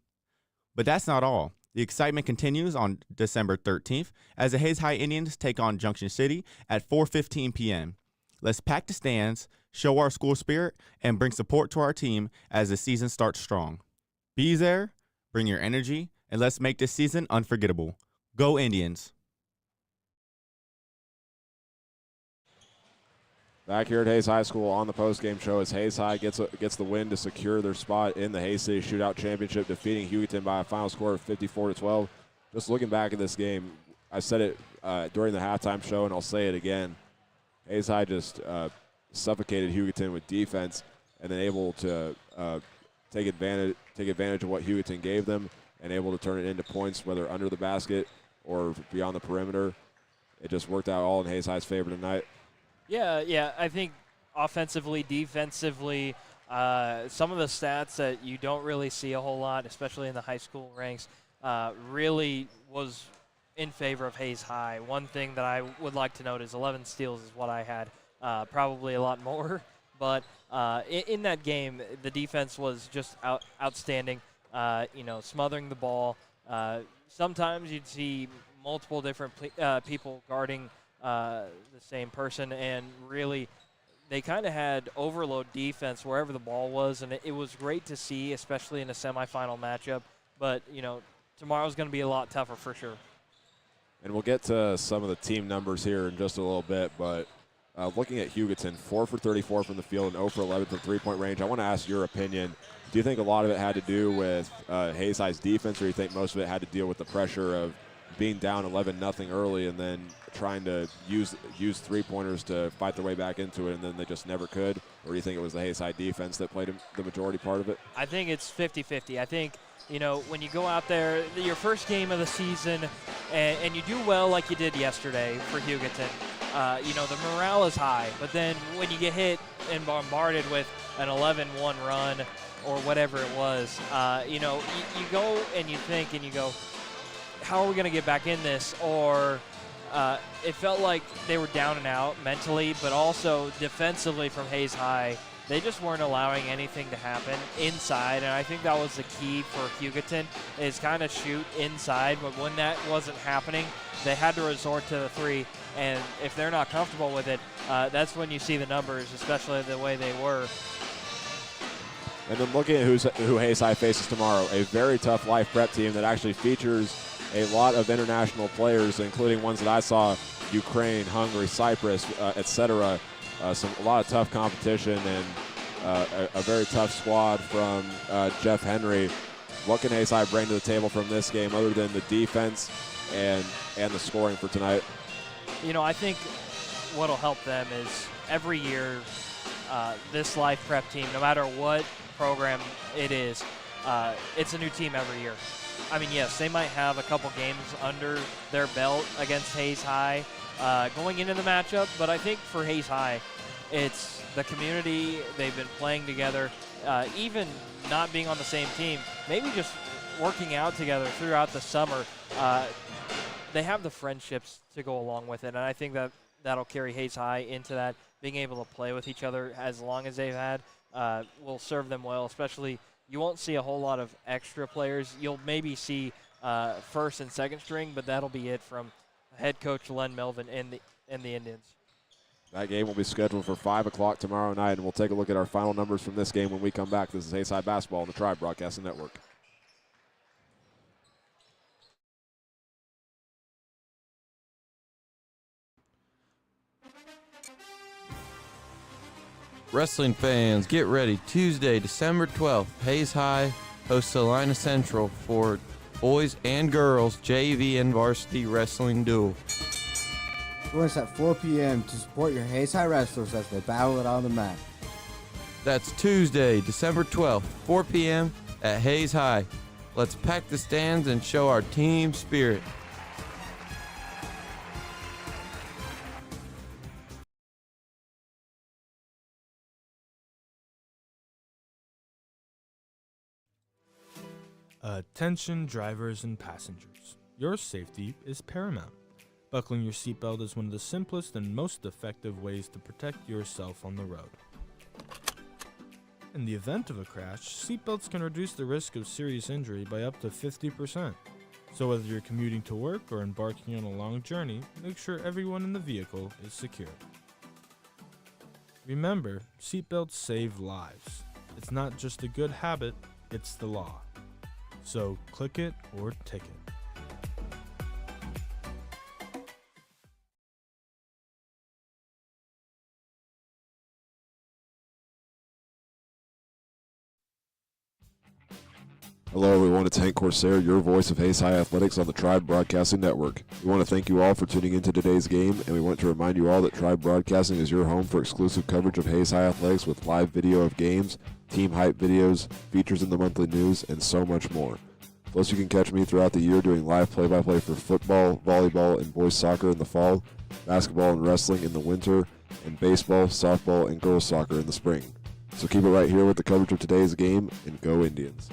But that's not all. The excitement continues on December 13th as the Hayes High Indians take on Junction City at 4:15 p.m. Let's pack the stands, show our school spirit, and bring support to our team as the season starts strong. Be there, bring your energy, and let's make this season unforgettable. Go Indians! Back here at Hayes High School on the postgame show as Hayes High gets the win to secure their spot in the Hayes City Shootout Championship, defeating Hugoton by a final score of 54-12. Just looking back at this game, I said it during the halftime show, and I'll say it again. Hayes High just suffocated Hugoton with defense, and then able to take advantage of what Hugoton gave them, and able to turn it into points, whether under the basket or beyond the perimeter. It just worked out all in Hayes High's favor tonight. Yeah, I think offensively, defensively, some of the stats that you don't really see a whole lot, especially in the high school ranks, really was in favor of Hayes High. One thing that I would like to note is 11 steals is what I had, probably a lot more. But in that game, the defense was just outstanding, smothering the ball. Sometimes you'd see multiple different people guarding the same person, and really they kind of had overload defense wherever the ball was, and it was great to see, especially in a semifinal matchup. But, tomorrow's going to be a lot tougher for sure. And we'll get to some of the team numbers here in just a little bit, but looking at Hugoton, 4 for 34 from the field and 0 for 11 from three-point range. I want to ask your opinion. Do you think a lot of it had to do with Hayes High's defense, or do you think most of it had to deal with the pressure of being down 11-0 early and then trying to use three-pointers to fight their way back into it, and then they just never could? Or do you think it was the Hayes High defense that played the majority part of it? I think it's 50-50. I think, when you go out there, your first game of the season, and you do well like you did yesterday for Hugoton, the morale is high. But then when you get hit and bombarded with an 11-1 run or whatever it was, you go and you think and you go, how are we going to get back in this? Or it felt like they were down and out mentally, but also defensively from Hayes High. They just weren't allowing anything to happen inside, and I think that was the key for Hugoton, is kind of shoot inside. But when that wasn't happening, they had to resort to the three, and if they're not comfortable with it, that's when you see the numbers, especially the way they were. And then looking at who Hayes High faces tomorrow, a very tough life prep team that actually features a lot of international players, including ones that I saw, Ukraine, Hungary, Cyprus, etc. A lot of tough competition, and a very tough squad from Jeff Henry. What can Hayes High bring to the table from this game other than the defense and the scoring for tonight? I think what will help them is every year this life prep team, no matter what program it is, it's a new team every year. I mean, yes, they might have a couple games under their belt against Hayes High going into the matchup, but I think for Hayes High, it's the community. They've been playing together, even not being on the same team, maybe just working out together throughout the summer. They have the friendships to go along with it, and I think that'll carry Hayes High into that. Being able to play with each other as long as they've had will serve them well, especially you won't see a whole lot of extra players. You'll maybe see first and second string, but that'll be it from head coach Len Melvin and the Indians. That game will be scheduled for 5 o'clock tomorrow night, and we'll take a look at our final numbers from this game when we come back. This is Hayes High Basketball on the Tribe Broadcasting Network. Wrestling fans, get ready. Tuesday, December 12th, Hayes High hosts Salina Central for boys and girls JV and varsity wrestling duel. Join us at 4 p.m. to support your Hayes High wrestlers as they battle it on the mat. That's Tuesday, December 12th, 4 p.m. at Hayes High. Let's pack the stands and show our team spirit. Attention drivers and passengers. Your safety is paramount. Buckling your seatbelt is one of the simplest and most effective ways to protect yourself on the road. In the event of a crash, seatbelts can reduce the risk of serious injury by up to 50%. So whether you're commuting to work or embarking on a long journey, make sure everyone in the vehicle is secure. Remember, seatbelts save lives. It's not just a good habit, it's the law. So click it or ticket. Hello everyone, it's Hank Corsair, your voice of Hayes High Athletics on the Tribe Broadcasting Network. We want to thank you all for tuning into today's game, and we want to remind you all that Tribe Broadcasting is your home for exclusive coverage of Hayes High Athletics with live video of games, team hype videos, features in the monthly news, and so much more. Plus, you can catch me throughout the year doing live play-by-play for football, volleyball, and boys soccer in the fall, basketball and wrestling in the winter, and baseball, softball, and girls soccer in the spring. So keep it right here with the coverage of today's game, and go Indians.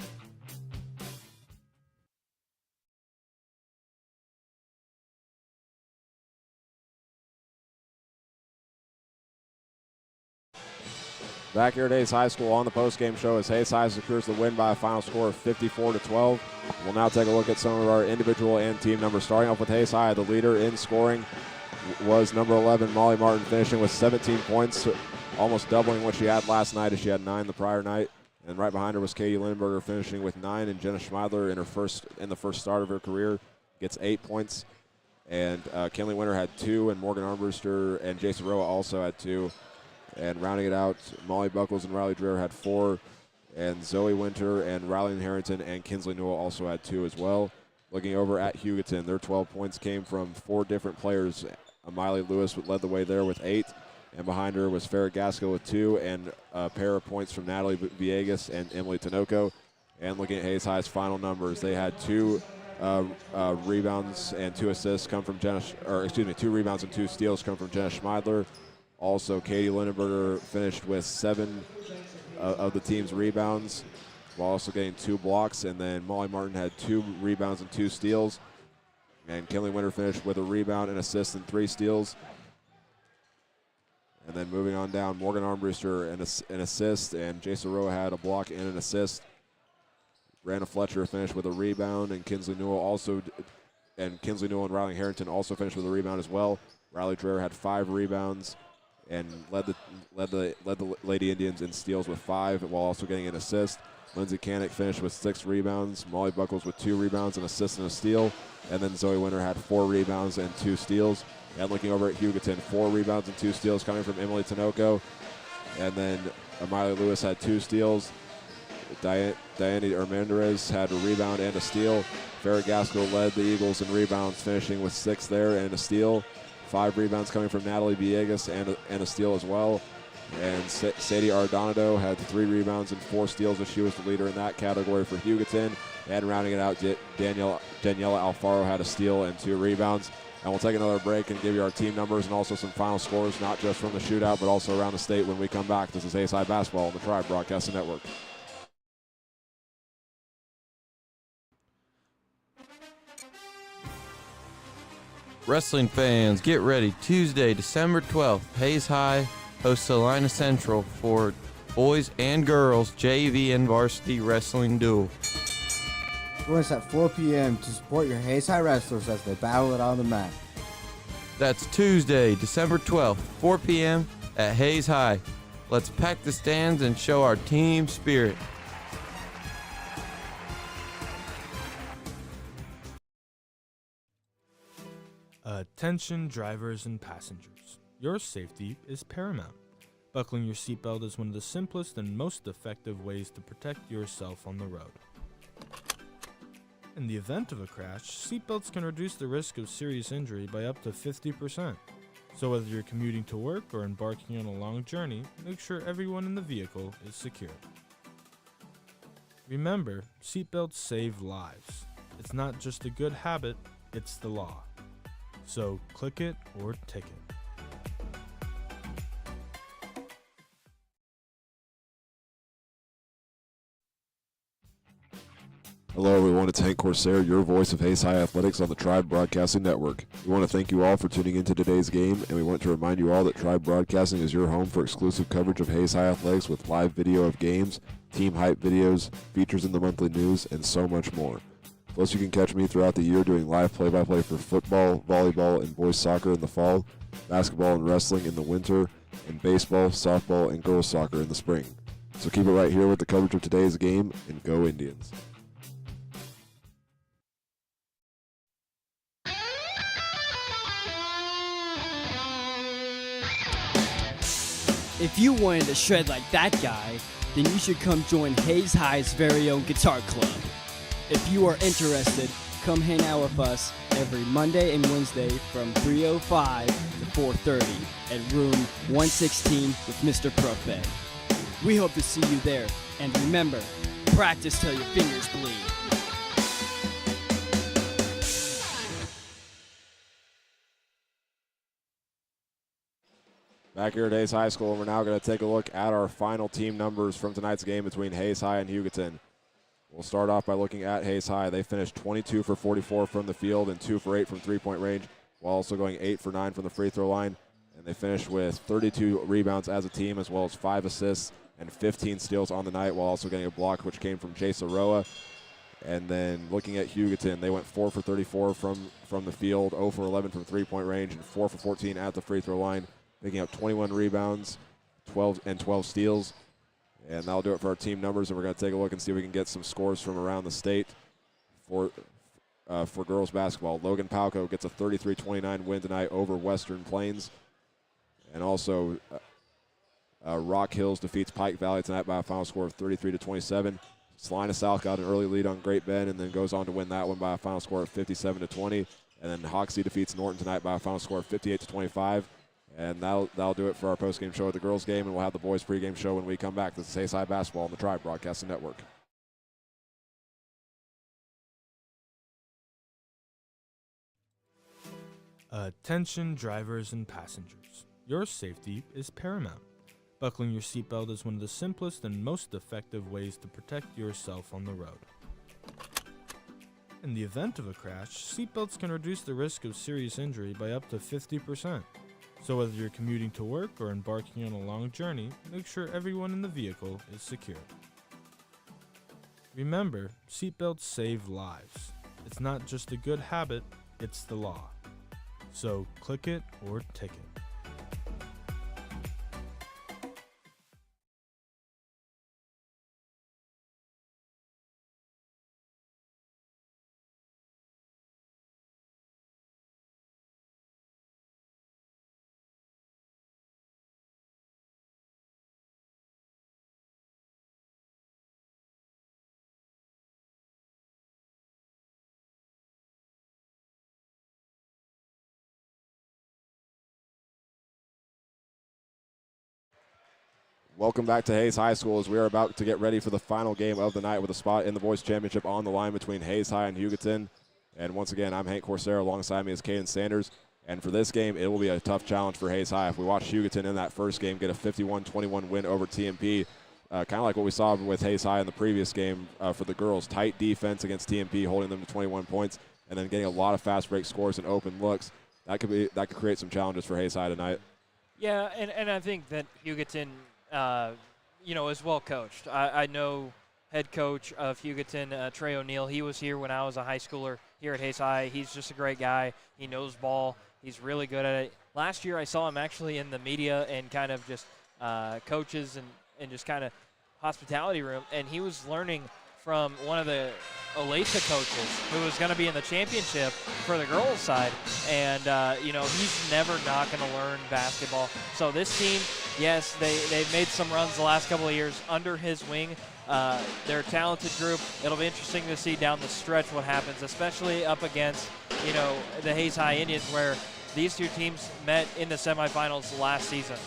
Back here at Hayes High School on the postgame show as Hayes High secures the win by a final score of 54-12. We'll now take a look at some of our individual and team numbers. Starting off with Hayes High, the leader in scoring was number 11, Molly Martin, finishing with 17 points, almost doubling what she had last night as she had 9 the prior night. And right behind her was Katie Lindberger finishing with 9, and Jenna Schmeidler in the first start of her career gets 8 points. And Kinley Winter had 2, and Morgan Armbruster and Jason Roa also had 2. And rounding it out, Molly Buckles and Riley Dreher had 4. And Zoe Winter and Riley Harrington and Kinsley Newell also had 2 as well. Looking over at Hugoton, their 12 points came from 4 different players. Miley Lewis led the way there with 8. And behind her was Farrah Gaskell with 2, and a pair of points from Natalie Villegas and Emily Tinoco. And looking at Hayes High's final numbers, they had 2 rebounds and 2 assists come from 2 rebounds and 2 steals come from Jenna Schmeidler. Also, Katie Lindenberger finished with 7 of the team's rebounds, while also getting 2 blocks. And then Molly Martin had 2 rebounds and 2 steals. And Kinley Winter finished with a rebound, an assist, and 3 steals. And then moving on down, Morgan Armbruster an assist, and Jason Rowe had a block and an assist. Brianna Fletcher finished with a rebound, and Kinsley Newell and Riley Harrington also finished with a rebound as well. Riley Dreher had 5 rebounds and led the Lady Indians in steals with 5, while also getting an assist. Lindsay Canick finished with 6 rebounds. Molly Buckles with 2 rebounds, an assist, and a steal. And then Zoe Winter had 4 rebounds and 2 steals. And looking over at Hugoton, 4 rebounds and 2 steals coming from Emily Tinoco. And then Miley Lewis had 2 steals. Diane Armendariz had a rebound and a steal. Farrah Gaskell led the Eagles in rebounds, finishing with 6 there and a steal. 5 rebounds coming from Natalie Villegas and a steal as well. And Sadie Ardonado had 3 rebounds and 4 steals, as she was the leader in that category for Hugoton. And rounding it out, Daniela Alfaro had a steal and 2 rebounds. And we'll take another break and give you our team numbers and also some final scores, not just from the shootout, but also around the state when we come back. This is Hayes High Basketball on the Tribe Broadcasting Network. Wrestling fans, get ready. Tuesday, December 12th, Hayes High hosts Salina Central for boys and girls JV and varsity wrestling duel. Join us at 4 p.m. to support your Hayes High wrestlers as they battle it on the mat. That's Tuesday, December 12th, 4 p.m. at Hayes High. Let's pack the stands and show our team spirit. Attention drivers and passengers. Your safety is paramount. Buckling your seatbelt is one of the simplest and most effective ways to protect yourself on the road. In the event of a crash, seatbelts can reduce the risk of serious injury by up to 50%. So whether you're commuting to work or embarking on a long journey, make sure everyone in the vehicle is secure. Remember, seatbelts save lives. It's not just a good habit, it's the law. So click it or ticket. Hello everyone, it's Hank Corsair, your voice of Hayes High Athletics on the Tribe Broadcasting Network. We want to thank you all for tuning into today's game, and we want to remind you all that Tribe Broadcasting is your home for exclusive coverage of Hayes High Athletics with live video of games, team hype videos, features in the monthly news, and so much more. Plus, you can catch me throughout the year doing live play-by-play for football, volleyball, and boys soccer in the fall, basketball and wrestling in the winter, and baseball, softball, and girls soccer in the spring. So keep it right here with the coverage of today's game, and go Indians. If you wanted to shred like that guy, then you should come join Hayes High's very own guitar club. If you are interested, come hang out with us every Monday and Wednesday from 3:05 to 4:30 at room 116 with Mr. Prophet. We hope to see you there, and remember, practice till your fingers bleed. Back here at Hayes High School, and we're now going to take a look at our final team numbers from tonight's game between Hayes High and Hugoton. We'll start off by looking at Hayes High. They finished 22 for 44 from the field and 2 for 8 from three-point range, while also going 8 for 9 from the free throw line. And they finished with 32 rebounds as a team, as well as 5 assists and 15 steals on the night, while also getting a block, which came from Jay Soroa. And then looking at Hugoton, they went 4 for 34 from the field, 0 for 11 from three-point range, and 4 for 14 at the free throw line, picking up 21 rebounds, 12 steals. And that'll do it for our team numbers, and we're going to take a look and see if we can get some scores from around the state for for girls basketball. Logan Palco gets a 33-29 win tonight over Western Plains. And also Rock Hills defeats Pike Valley tonight by a final score of 33-27. Salina South got an early lead on Great Bend and then goes on to win that one by a final score of 57-20. And then Hoxie defeats Norton tonight by a final score of 58-25. And that'll do it for our postgame show at the girls' game, and we'll have the boys' pregame show when we come back. This is Hayes High Basketball on the Tribe Broadcasting Network. Attention drivers and passengers. Your safety is paramount. Buckling your seatbelt is one of the simplest and most effective ways to protect yourself on the road. In the event of a crash, seatbelts can reduce the risk of serious injury by up to 50%. So whether you're commuting to work or embarking on a long journey, make sure everyone in the vehicle is secure. Remember, seatbelts save lives. It's not just a good habit, it's the law. So click it or ticket. Welcome back to Hayes High School as we are about to get ready for the final game of the night with a spot in the boys championship on the line between Hayes High and Hugoton. And once again, I'm Hank Corsair. Alongside me is Caden Sanders. And for this game, it will be a tough challenge for Hayes High. If we watch Hugoton in that first game get a 51-21 win over TMP, kind of like what we saw with Hayes High in the previous game for the girls. Tight defense against TMP, holding them to 21 points, and then getting a lot of fast break scores and open looks. That could create some challenges for Hayes High tonight. Yeah, and I think that Hugoton is well coached. I know head coach of Hugoton, Trey O'Neill. He was here when I was a high schooler here at Hayes High. He's just a great guy. He knows ball. He's really good at it. Last year I saw him actually in the media and kind of just coaches and just kind of hospitality room, and he was learning from one of the Olathe coaches who was going to be in the championship for the girls' side. And, he's never not going to learn basketball. So this team, yes, they've made some runs the last couple of years under his wing. They're a talented group. It'll be interesting to see down the stretch what happens, especially up against, the Hayes High Indians, where these two teams met in the semifinals last season.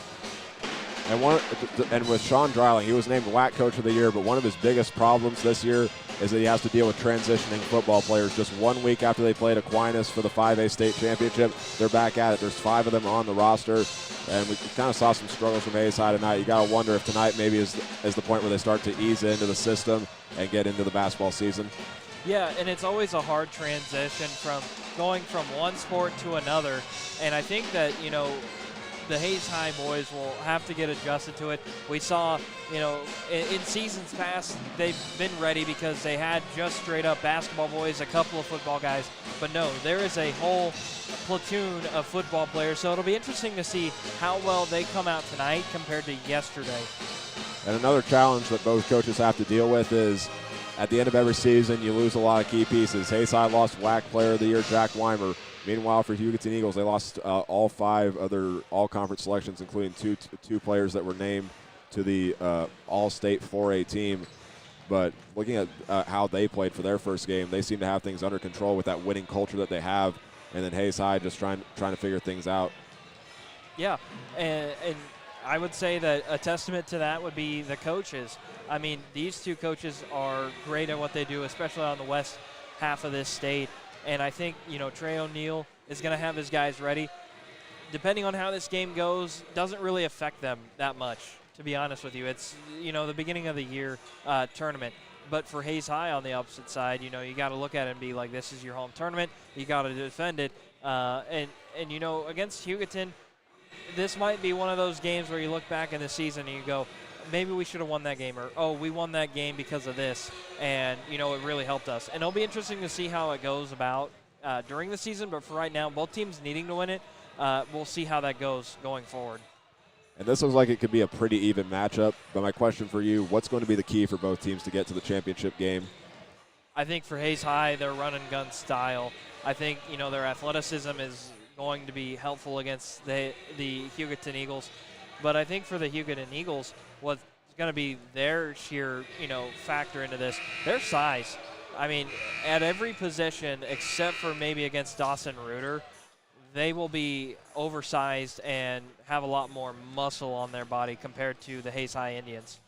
And with Sean Dreiling, he was named WAC Coach of the Year, but one of his biggest problems this year is that he has to deal with transitioning football players. Just 1 week after they played Aquinas for the 5A state championship, they're back at it. There's 5 of them on the roster, and we kind of saw some struggles from Hayes High tonight. You got to wonder if tonight maybe is the point where they start to ease into the system and get into the basketball season. Yeah, and it's always a hard transition from going from one sport to another, and I think that, the Hayes High boys will have to get adjusted to it. We saw, in seasons past, they've been ready because they had just straight up basketball boys, a couple of football guys. But no, there is a whole platoon of football players. So it'll be interesting to see how well they come out tonight compared to yesterday. And another challenge that both coaches have to deal with is at the end of every season, you lose a lot of key pieces. Hayes High lost WAC Player of the Year, Jack Weimer. Meanwhile, for Hugoton Eagles, they lost all 5 other all-conference selections, including two players that were named to the all-state 4A team. But looking at how they played for their first game, they seem to have things under control with that winning culture that they have. And then Hayes High just trying to figure things out. Yeah, and I would say that a testament to that would be the coaches. I mean, these two coaches are great at what they do, especially on the west half of this state. And I think, Trey O'Neill is going to have his guys ready. Depending on how this game goes, doesn't really affect them that much, to be honest with you. It's, the beginning of the year tournament. But for Hayes High on the opposite side, you got to look at it and be like, this is your home tournament. You got to defend it. And against Hugoton, this might be one of those games where you look back in the season and you go, maybe we should have won that game, or, we won that game because of this, and, it really helped us. And it'll be interesting to see how it goes about during the season, but for right now, both teams needing to win it, we'll see how that goes going forward. And this looks like it could be a pretty even matchup, but my question for you, what's going to be the key for both teams to get to the championship game? I think for Hayes High, their run and gun style, I think, their athleticism is going to be helpful against the Hugoton Eagles. But I think for the Hugoton Eagles, what's going to be their sheer, factor into this, their size. I mean, at every position except for maybe against Dawson Reuter, they will be oversized and have a lot more muscle on their body compared to the Hayes High Indians.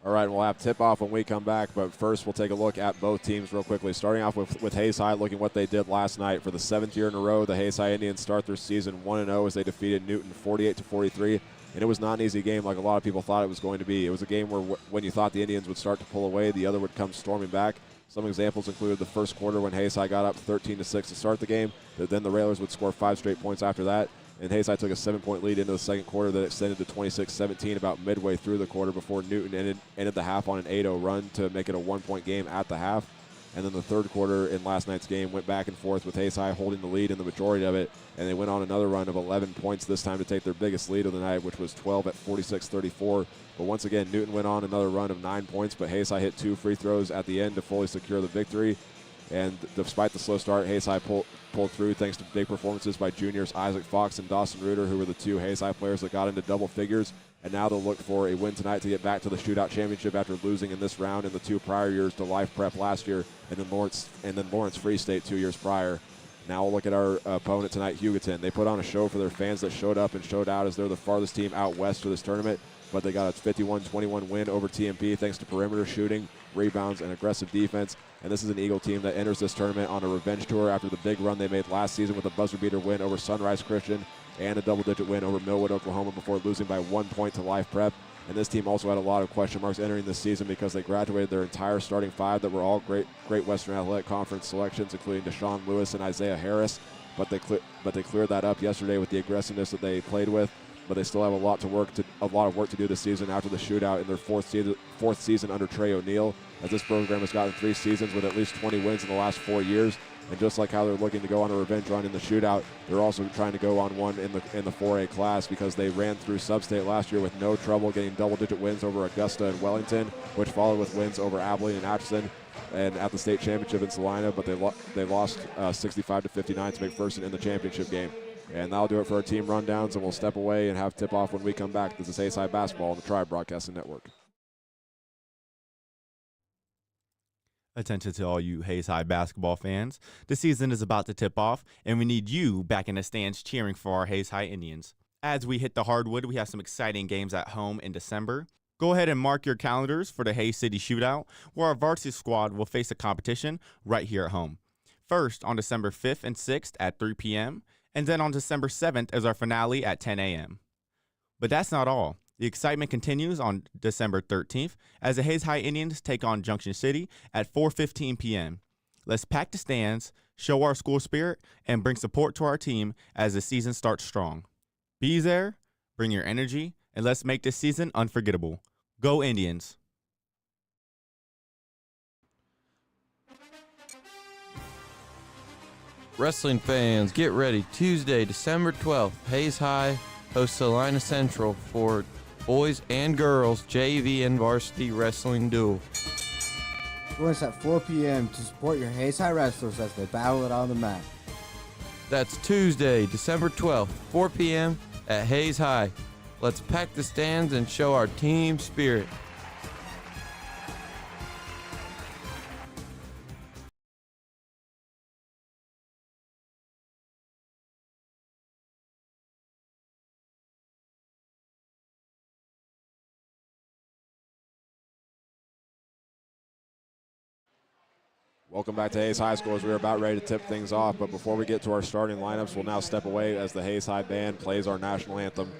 All right, we'll have tip-off when we come back, but first we'll take a look at both teams real quickly. Starting off with Hayes High, looking what they did last night. For the 7th year in a row, the Hayes High Indians start their season 1-0 as they defeated Newton 48-43, and it was not an easy game like a lot of people thought it was going to be. It was a game where when you thought the Indians would start to pull away, the other would come storming back. Some examples included the first quarter when Hayes High got up 13-6 to start the game, but then the Railers would score 5 straight points after that. And Hayes High took a 7-point lead into the second quarter that extended to 26-17 about midway through the quarter before Newton ended the half on an 8-0 run to make it a 1-point game at the half. And then the third quarter in last night's game went back and forth with Hayes High holding the lead in the majority of it, and they went on another run of 11 points this time to take their biggest lead of the night, which was 12 at 46-34. But once again, Newton went on another run of 9 points, but Hayes High hit 2 free throws at the end to fully secure the victory. And despite the slow start, Hayes High pulled through thanks to big performances by juniors Isaac Fox and Dawson Reuter, who were the 2 Hayes High players that got into double figures. And now they'll look for a win tonight to get back to the Shootout Championship after losing in this round in the 2 prior years to Life Prep last year and then Lawrence Free State 2 years prior. Now we'll look at our opponent tonight, Hugoton. They put on a show for their fans that showed up and showed out as they're the farthest team out west for this tournament, but they got a 51-21 win over TMP thanks to perimeter shooting, rebounds, and aggressive defense. And this is an Eagle team that enters this tournament on a revenge tour after the big run they made last season with a buzzer-beater win over Sunrise Christian and a double-digit win over Millwood, Oklahoma before losing by 1 point to Life Prep. And this team also had a lot of question marks entering this season because they graduated their entire starting 5 that were all Great Western Athletic Conference selections, including Deshaun Lewis and Isaiah Harris. But they cleared that up yesterday with the aggressiveness that they played with. But they still have a lot of work to do this season after the Shootout in their fourth season under Trey O'Neill, as this program has gotten 3 seasons with at least 20 wins in the last 4 years. And just like how they're looking to go on a revenge run in the Shootout, they're also trying to go on one in the 4A class because they ran through Sub-State last year with no trouble getting double-digit wins over Augusta and Wellington, which followed with wins over Abilene and Atchison and at the state championship in Salina, but they lost 65-59 to McPherson in the championship game. And that'll do it for our team rundowns, and we'll step away and have tip-off when we come back. This is Hayes High Basketball on the Tribe Broadcasting Network. Attention to all you Hayes High basketball fans. The season is about to tip off, and we need you back in the stands cheering for our Hayes High Indians. As we hit the hardwood, we have some exciting games at home in December. Go ahead and mark your calendars for the Hayes City Shootout, where our varsity squad will face a competition right here at home. First, on December 5th and 6th at 3 p.m., and then on December 7th as our finale at 10 a.m. But that's not all. The excitement continues on December 13th as the Hayes High Indians take on Junction City at 4:15 p.m. Let's pack the stands, show our school spirit, and bring support to our team as the season starts strong. Be there, bring your energy, and let's make this season unforgettable. Go Indians! Wrestling fans, get ready. Tuesday, December 12th, Hayes High hosts Salina Central for boys and girls JV and varsity wrestling duel. Join us at 4 p.m. to support your Hayes High wrestlers as they battle it on the mat. That's Tuesday, December 12th, 4 p.m. at Hayes High. Let's pack the stands and show our team spirit. Welcome back to Hayes High School as we're about ready to tip things off. But before we get to our starting lineups, we'll now step away as the Hayes High Band plays our national anthem.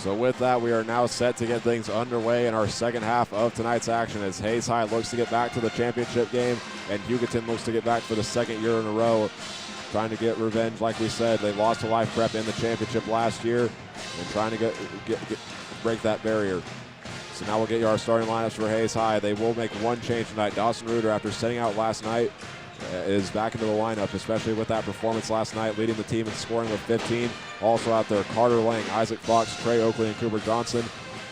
So with that, we are now set to get things underway in our second half of tonight's action as Hayes High looks to get back to the championship game and Hugoton looks to get back for the second year in a row, trying to get revenge. Like we said, they lost to Life Prep in the championship last year and trying to break that barrier. So now we'll get you our starting lineups for Hayes High. They will make one change tonight. Dawson Reuter, after setting out last night, is back into the lineup, especially with that performance last night, leading the team in scoring with 15. Also out there, Carter Lang, Isaac Fox, Trey Oakley, and Cooper Johnson.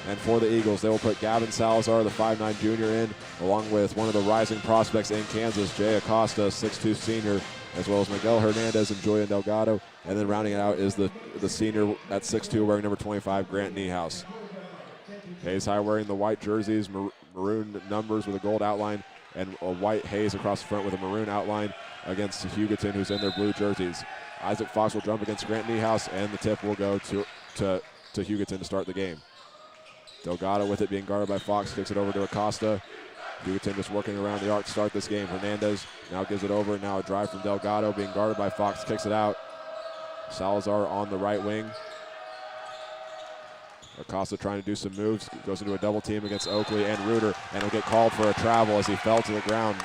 And for the Eagles, they will put Gavin Salazar, the 5'9 junior, in, along with one of the rising prospects in Kansas, Jay Acosta, 6'2 senior, as well as Miguel Hernandez and Julian Delgado. And then rounding it out is the senior at 6'2, wearing number 25, Grant Niehaus. Hayes High wearing the white jerseys, maroon numbers with a gold outline, and a white Hayes across the front with a maroon outline against Hugoton, who's in their blue jerseys. Isaac Fox will jump against Grant Niehaus, and the tip will go to Hugoton to start the game. Delgado with it being guarded by Fox, kicks it over to Acosta. Hugoton just working around the arc to start this game. Hernandez now gives it over, now a drive from Delgado, being guarded by Fox, kicks it out. Salazar on the right wing. Acosta trying to do some moves, goes into a double team against Oakley and Reuter, and he'll get called for a travel as he fell to the ground.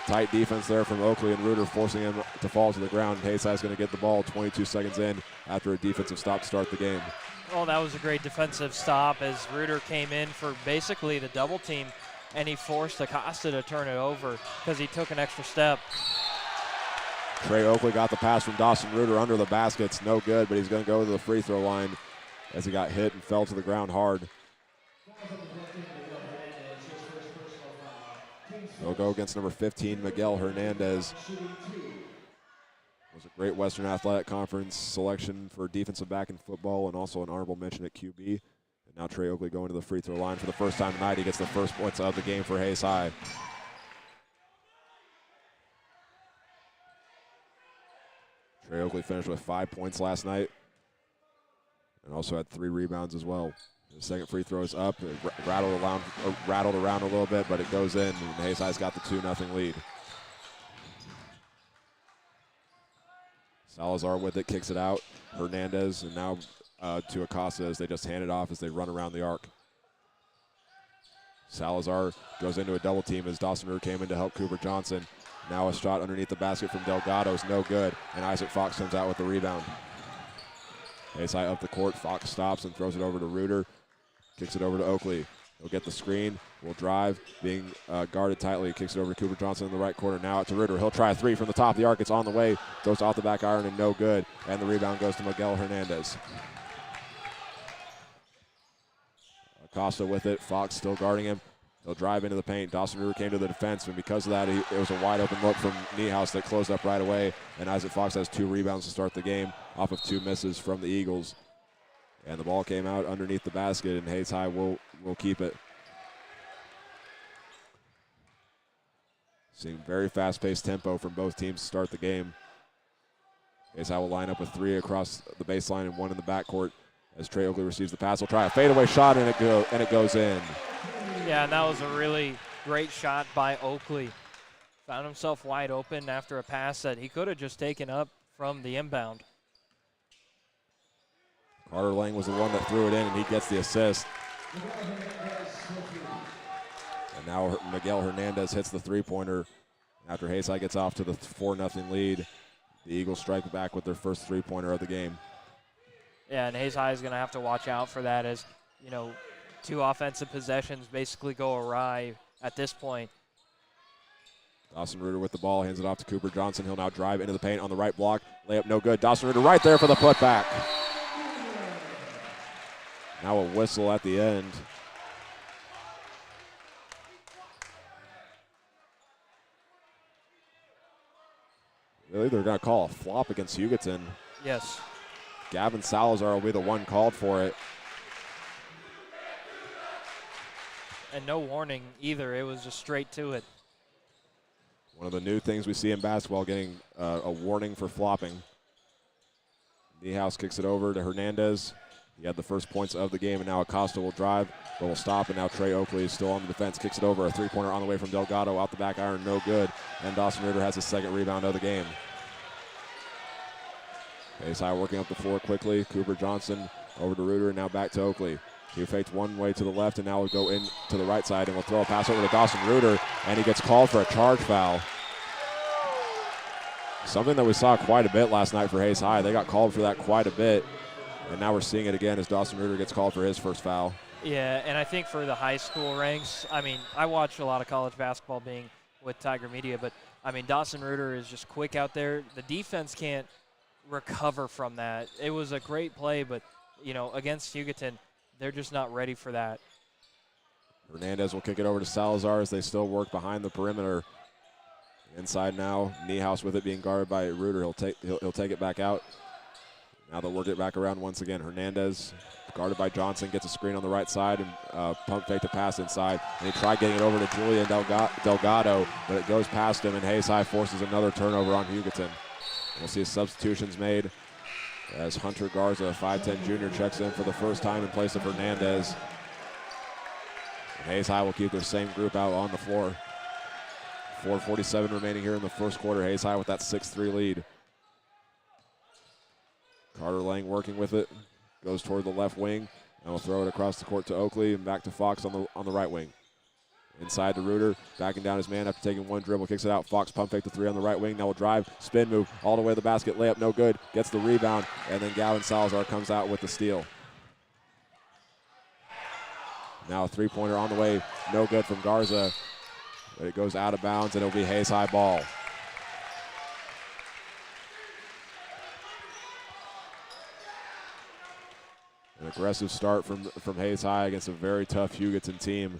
Tight defense there from Oakley and Reuter, forcing him to fall to the ground. Hayes High is going to get the ball 22 seconds in after a defensive stop to start the game. Oh, that was a great defensive stop as Reuter came in for basically the double team, and he forced Acosta to turn it over because he took an extra step. Trey Oakley got the pass from Dawson Reuter under the basket. It's no good, but he's going to go to the free throw line as he got hit and fell to the ground hard. He'll go against number 15, Miguel Hernandez. Was a great Western Athletic Conference selection for defensive back in football and also an honorable mention at QB. And now Trey Oakley going to the free throw line for the first time tonight. He gets the first points of the game for Hayes High. Trey Oakley finished with 5 points last night and also had 3 rebounds as well. The second free throw is up. It rattled around a little bit, but it goes in, and Hayes High's got the 2-0 lead. Salazar with it, kicks it out. Hernandez, and now to Acosta as they just hand it off as they run around the arc. Salazar goes into a double team as Dawson Reuter came in to help Cooper Johnson. Now a shot underneath the basket from Delgado is no good, and Isaac Fox comes out with the rebound. Hayes High up the court. Fox stops and throws it over to Reuter. Kicks it over to Oakley. He'll get the screen. Will drive. Being guarded tightly. Kicks it over to Cooper Johnson in the right corner. Now out to Reuter. He'll try a 3 from the top of the arc. It's on the way. Goes off the back iron and no good. And the rebound goes to Miguel Hernandez. Acosta with it. Fox still guarding him. He'll drive into the paint. Dawson Reuter came to the defense, and because of that, it was a wide open look from Niehaus that closed up right away. And Isaac Fox has 2 rebounds to start the game off of 2 misses from the Eagles. And the ball came out underneath the basket, and Hayes High will keep it. Seeing very fast-paced tempo from both teams to start the game. Hayes High will line up with 3 across the baseline and 1 in the backcourt. As Trey Oakley receives the pass, he'll try a fadeaway shot, and it goes in. Yeah, and that was a really great shot by Oakley. Found himself wide open after a pass that he could have just taken up from the inbound. Carter Lang was the one that threw it in, and he gets the assist. And now Miguel Hernandez hits the 3-pointer. After Hayes High gets off to the 4-0 lead, the Eagles strike back with their first 3-pointer of the game. Yeah, and Hayes High is going to have to watch out for that as, 2 offensive possessions basically go awry at this point. Dawson Reuter with the ball, hands it off to Cooper Johnson. He'll now drive into the paint on the right block. Layup no good. Dawson Reuter right there for the putback. Now a whistle at the end. Really, they're going to call a flop against Hugoton. Yes. Gavin Salazar will be the one called for it. And no warning either. It was just straight to it. One of the new things we see in basketball, getting a warning for flopping. Niehaus kicks it over to Hernandez. He had the first points of the game, and now Acosta will drive, but will stop, and now Trey Oakley is still on the defense. Kicks it over, a 3-pointer on the way from Delgado, out the back iron, no good. And Dawson Reuter has his second rebound of the game. Hayes High working up the floor quickly. Cooper Johnson Over to Reuter and now back to Oakley. He faked one way to the left and now will go in to the right side and will throw a pass over to Dawson Reuter, and he gets called for a charge foul. Something that we saw quite a bit last night for Hayes High. They got called for that quite a bit, and now we're seeing it again as Dawson Reuter gets called for his first foul. Yeah, and I think for the high school ranks, I mean, I watch a lot of college basketball being with Tiger Media, but, I mean, Dawson Reuter is just quick out there. The defense can't recover from that. It was a great play, but, you know, against Hugoton, they're just not ready for that. Hernandez will kick it over to Salazar as they still work behind the perimeter. Inside now, Niehaus with it being guarded by Reuter. He'll take it back out. Now they'll work it back around once again. Hernandez, guarded by Johnson, gets a screen on the right side and pump fake to pass inside. And he tried getting it over to Julian Delgado, but it goes past him, and Hayes High forces another turnover on Hugoton. We'll see substitutions made as Hunter Garza, a 5'10 junior, checks in for the first time in place of Hernandez. And Hayes High will keep their same group out on the floor. 4:47 remaining here in the first quarter. Hayes High with that 6-3 lead. Carter Lang working with it, goes toward the left wing, and will throw it across the court to Oakley and back to Fox on the right wing. Inside to Reuter, backing down his man after taking one dribble, kicks it out. Fox pump fake the three on the right wing. Now will drive, spin move all the way to the basket, layup no good, gets the rebound, and then Gavin Salazar comes out with the steal. Now a three-pointer on the way, no good from Garza, but it goes out of bounds, and it'll be Hayes High ball. An aggressive start from Hayes High against a very tough Hugoton team.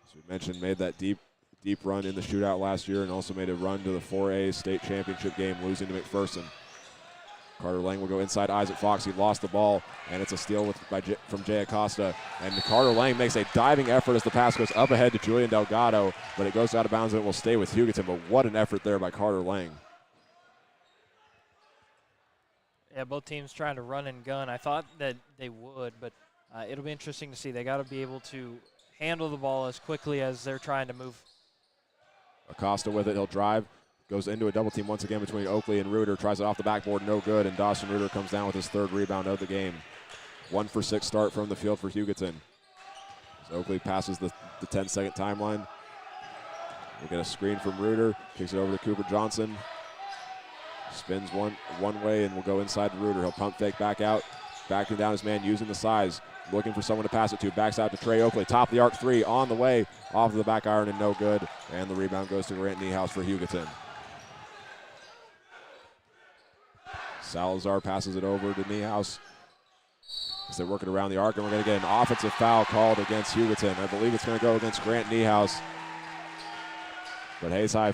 As we mentioned, made that deep run in the shootout last year and also made a run to the 4A state championship game, losing to McPherson. Carter Lang will go inside Isaac Fox. He lost the ball, and it's a steal from Jay Acosta. And Carter Lang makes a diving effort as the pass goes up ahead to Julian Delgado, but it goes out of bounds and it will stay with Hugoton. But what an effort there by Carter Lang. Yeah, both teams trying to run and gun. I thought that they would, but it'll be interesting to see. They got to be able to handle the ball as quickly as they're trying to move. Acosta with it. He'll drive. Goes into a double team once again between Oakley and Reuter. Tries it off the backboard. No good. And Dawson Reuter comes down with his third rebound of the game. 1 for 6 start from the field for Hugoton. As Oakley passes the 10-second timeline. We'll get a screen from Reuter. Kicks it over to Cooper Johnson. Spins one way and will go inside to Reuter. He'll pump fake back out. Backing down his man using the size. Looking for someone to pass it to. Backs out to Trey Oakley. Top of the arc three on the way. Off of the back iron and no good. And the rebound goes to Grant Niehaus for Hugoton. Salazar passes it over to Niehaus as they're working around the arc, and we're going to get an offensive foul called against Hugoton. I believe it's going to go against Grant Niehaus. But Hayes High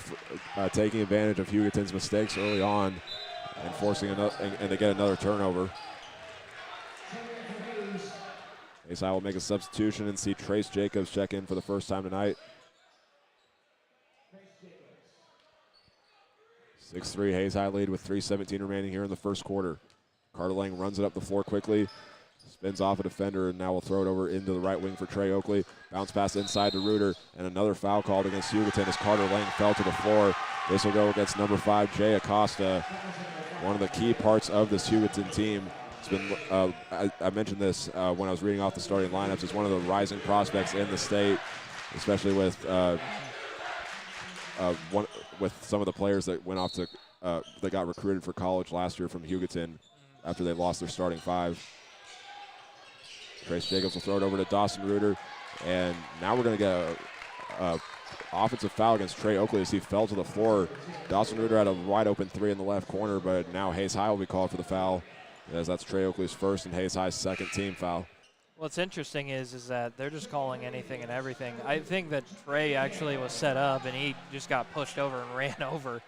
taking advantage of Hugoton's mistakes early on and forcing another, and they get another turnover. Hayes High will make a substitution and see Trace Jacobs check in for the first time tonight. 6-3 Hayes High lead with 3:17 remaining here in the first quarter. Carter Lang runs it up the floor quickly, spins off a defender, and now will throw it over into the right wing for Trey Oakley. Bounce pass inside to Reuter, and another foul called against Hugoton as Carter Lang fell to the floor. This will go against number 5, Jay Acosta, one of the key parts of this Hugoton team. It's been, I mentioned this when I was reading off the starting lineups. It's one of the rising prospects in the state, especially with some of the players that went off to that got recruited for college last year from Hugoton after they lost their starting 5. Trace Jacobs will throw it over to Dawson Reuter, and now we're going to get a offensive foul against Trey Oakley as he fell to the floor. Dawson Reuter had a wide open 3 in the left corner, but now Hayes High will be called for the foul, as that's Trey Oakley's first and Hayes High's second team foul. What's interesting is that they're just calling anything and everything. I think that Trey actually was set up and he just got pushed over and ran over,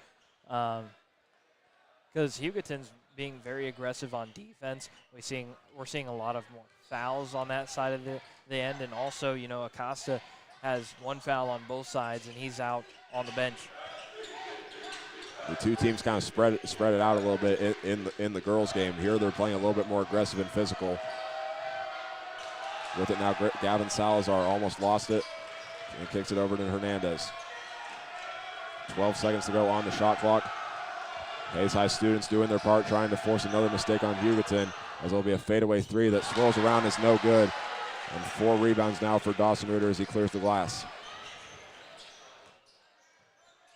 because Hugoton's being very aggressive on defense. We're seeing a lot of more fouls on that side of the end, and also, you know, Acosta has 1 foul on both sides and he's out on the bench. The two teams kind of spread it out a little bit in the girls' game. Here they're playing a little bit more aggressive and physical. With it now, Gavin Salazar almost lost it and kicks it over to Hernandez. 12 seconds to go on the shot clock. Hayes High students doing their part, trying to force another mistake on Hugoton. as it'll be a fadeaway three that swirls around, is no good. And 4 rebounds now for Dawson Reuter as he clears the glass.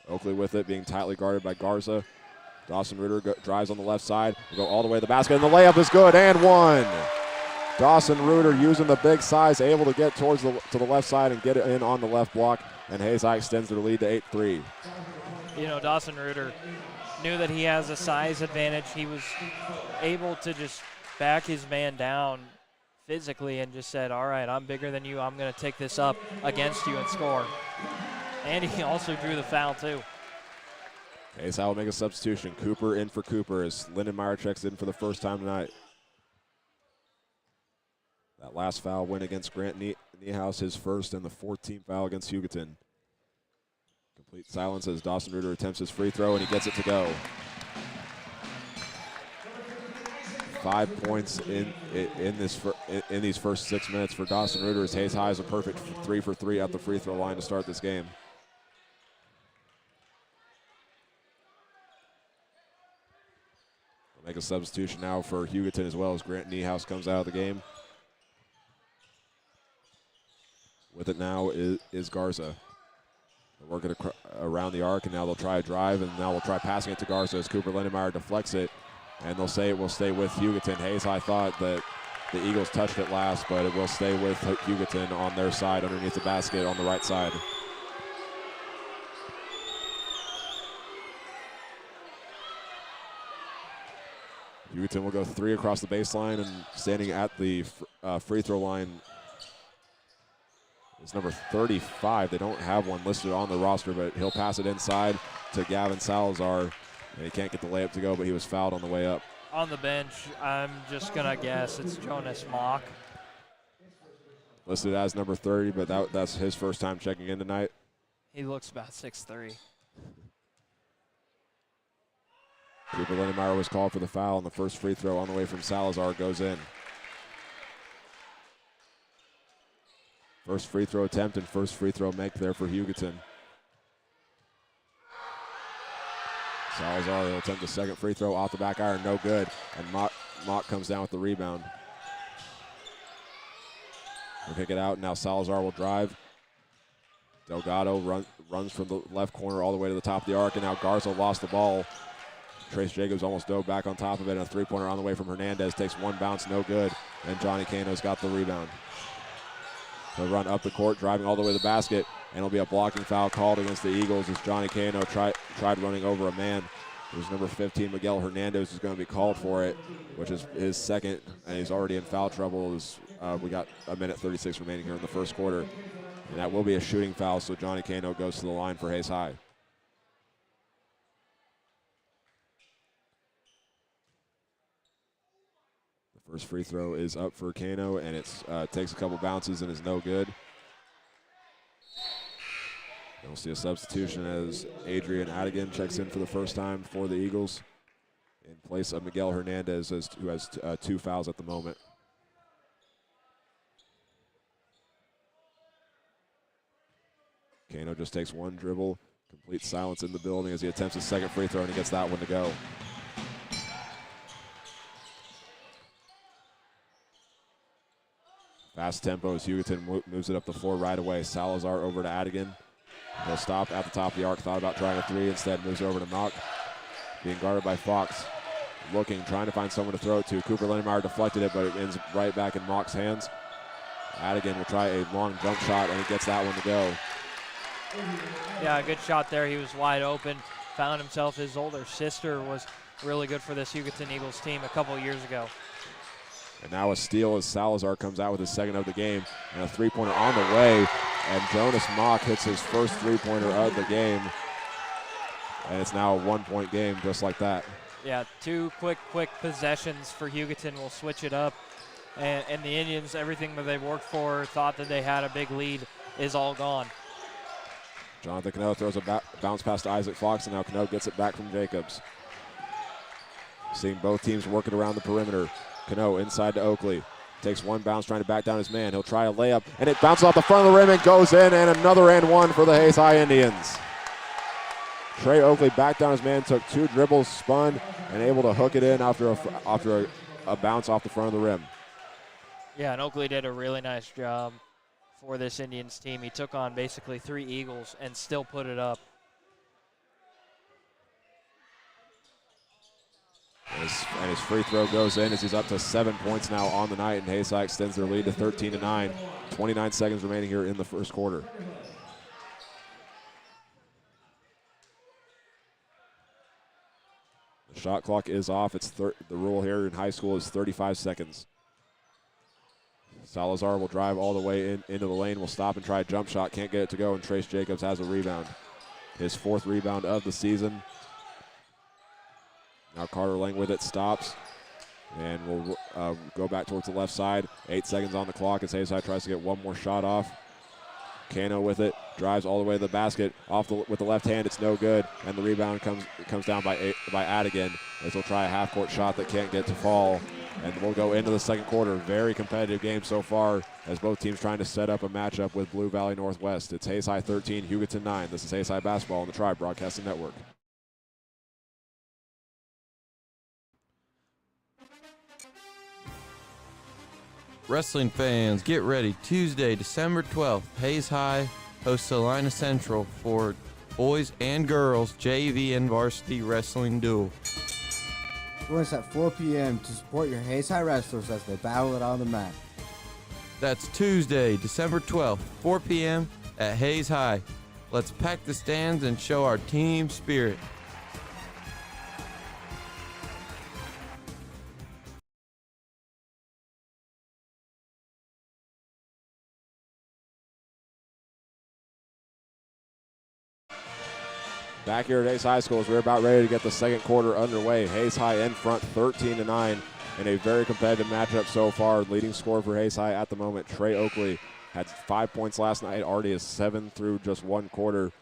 Oakley with it, being tightly guarded by Garza. Dawson Reuter drives on the left side, will go all the way to the basket, and the layup is good, and one. Dawson Reuter using the big size, able to get to the left side and get it in on the left block, and Hayes High extends their lead to 8-3. You know, Dawson Reuter knew that he has a size advantage. He was able to just back his man down physically and just said, all right, I'm bigger than you. I'm going to take this up against you and score. And he also drew the foul, too. Hayes High will make a substitution. Cooper in for Cooper as Lindenmeyer checks in for the first time tonight. That last foul went against Grant Niehaus, his first, and the 14th foul against Hugoton. Complete silence as Dawson Reuter attempts his free throw, and he gets it to go. 5 points in these first 6 minutes for Dawson Reuter as Hayes High is a perfect 3 for 3 at the free throw line to start this game. We'll make a substitution now for Hugoton as well as Grant Niehaus comes out of the game. With it now is Garza. They're working around the arc, and now they'll try a drive, and now they'll try passing it to Garza as Cooper Lindenmeyer deflects it, and they'll say it will stay with Hugoton. Hayes High thought that the Eagles touched it last, but it will stay with Hugoton on their side underneath the basket on the right side. Hugoton will go 3 across the baseline, and standing at the free throw line is number 35. They don't have one listed on the roster, but he'll pass it inside to Gavin Salazar. And he can't get the layup to go, but he was fouled on the way up. On the bench, I'm just going to guess it's Jonas Mock. Listed as number 30, but that's his first time checking in tonight. He looks about 6'3". Cooper Lindenmeyer was called for the foul, and the first free throw on the way from Salazar goes in. First free throw attempt and first free throw make there for Hugoton. Salazar will attempt the second free throw off the back iron, no good. And Mock comes down with the rebound. We'll kick it out. Now Salazar will drive. Delgado runs from the left corner all the way to the top of the arc, and now Garza lost the ball. Trace Jacobs almost dove back on top of it, and a three-pointer on the way from Hernandez takes one bounce, no good. And Johnny Cano's got the rebound. He'll run up the court, driving all the way to the basket, and it'll be a blocking foul called against the Eagles as Johnny Cano tried running over a man. It was number 15, Miguel Hernandez, who's going to be called for it, which is his second, and he's already in foul trouble. We got a minute 36 remaining here in the first quarter, and that will be a shooting foul, so Johnny Cano goes to the line for Hayes High. The first free throw is up for Cano, and it takes a couple bounces and is no good. And we'll see a substitution as Adrian Adigan checks in for the first time for the Eagles in place of Miguel Hernandez, who has 2 fouls at the moment. Cano just takes one dribble, complete silence in the building as he attempts his second free throw, and he gets that one to go. Fast tempo as Hugoton moves it up the floor right away. Salazar over to Adigan. He'll stop at the top of the arc, thought about trying a three, instead moves over to Mock. Being guarded by Fox. Looking, trying to find someone to throw it to. Cooper Lindenmeyer deflected it, but it ends right back in Mock's hands. Adigan will try a long jump shot, and he gets that one to go. Yeah, good shot there. He was wide open, found himself. His older sister was really good for this Hugoton Eagles team a couple years ago. And now a steal as Salazar comes out with his second of the game, and a three-pointer on the way. And Jonas Mock hits his first three-pointer of the game. And it's now a 1-point game just like that. Yeah, 2 quick possessions for Hugoton. We'll switch it up. And the Indians, everything that they worked for, thought that they had a big lead, is all gone. Jonathan Cano throws a bounce pass to Isaac Fox, and now Cano gets it back from Jacobs. Seeing both teams working around the perimeter. Cano inside to Oakley. Takes one bounce, trying to back down his man. He'll try a layup, and it bounces off the front of the rim and goes in, and another and one for the Hayes High Indians. Trey Oakley backed down his man, took 2 dribbles, spun, and able to hook it in after a bounce off the front of the rim. Yeah, and Oakley did a really nice job for this Indians team. He took on basically 3 Eagles and still put it up. And his free throw goes in as he's up to 7 points now on the night, and Hayes High extends their lead to 13-9. 29 seconds remaining here in the first quarter. The shot clock is off. The rule here in high school is 35 seconds. Salazar will drive all the way into the lane, will stop and try a jump shot, can't get it to go, and Trace Jacobs has a rebound. His 4th rebound of the season. Now Carter Lang with it, stops, and we'll go back towards the left side. 8 seconds on the clock as Hayes High tries to get one more shot off. Cano with it, drives all the way to the basket, with the left hand, it's no good, and the rebound comes down by Adigan as he'll try a half-court shot that can't get to fall. And we'll go into the second quarter. Very competitive game so far as both teams trying to set up a matchup with Blue Valley Northwest. It's Hayes High 13, Hugoton 9. This is Hayes High Basketball on the Tribe Broadcasting Network. Wrestling fans, get ready. Tuesday, December 12th, Hayes High hosts Salina Central for boys and girls JV and varsity wrestling duel. Join us at 4 p.m. to support your Hayes High wrestlers as they battle it on the mat. That's Tuesday, December 12th, 4 p.m. at Hayes High. Let's pack the stands and show our team spirit. Back here at Hayes High School as we're about ready to get the second quarter underway. Hayes High in front 13-9 in a very competitive matchup so far. Leading scorer for Hayes High at the moment, Trey Oakley, had 5 points last night, already is 7 through just 1 quarter.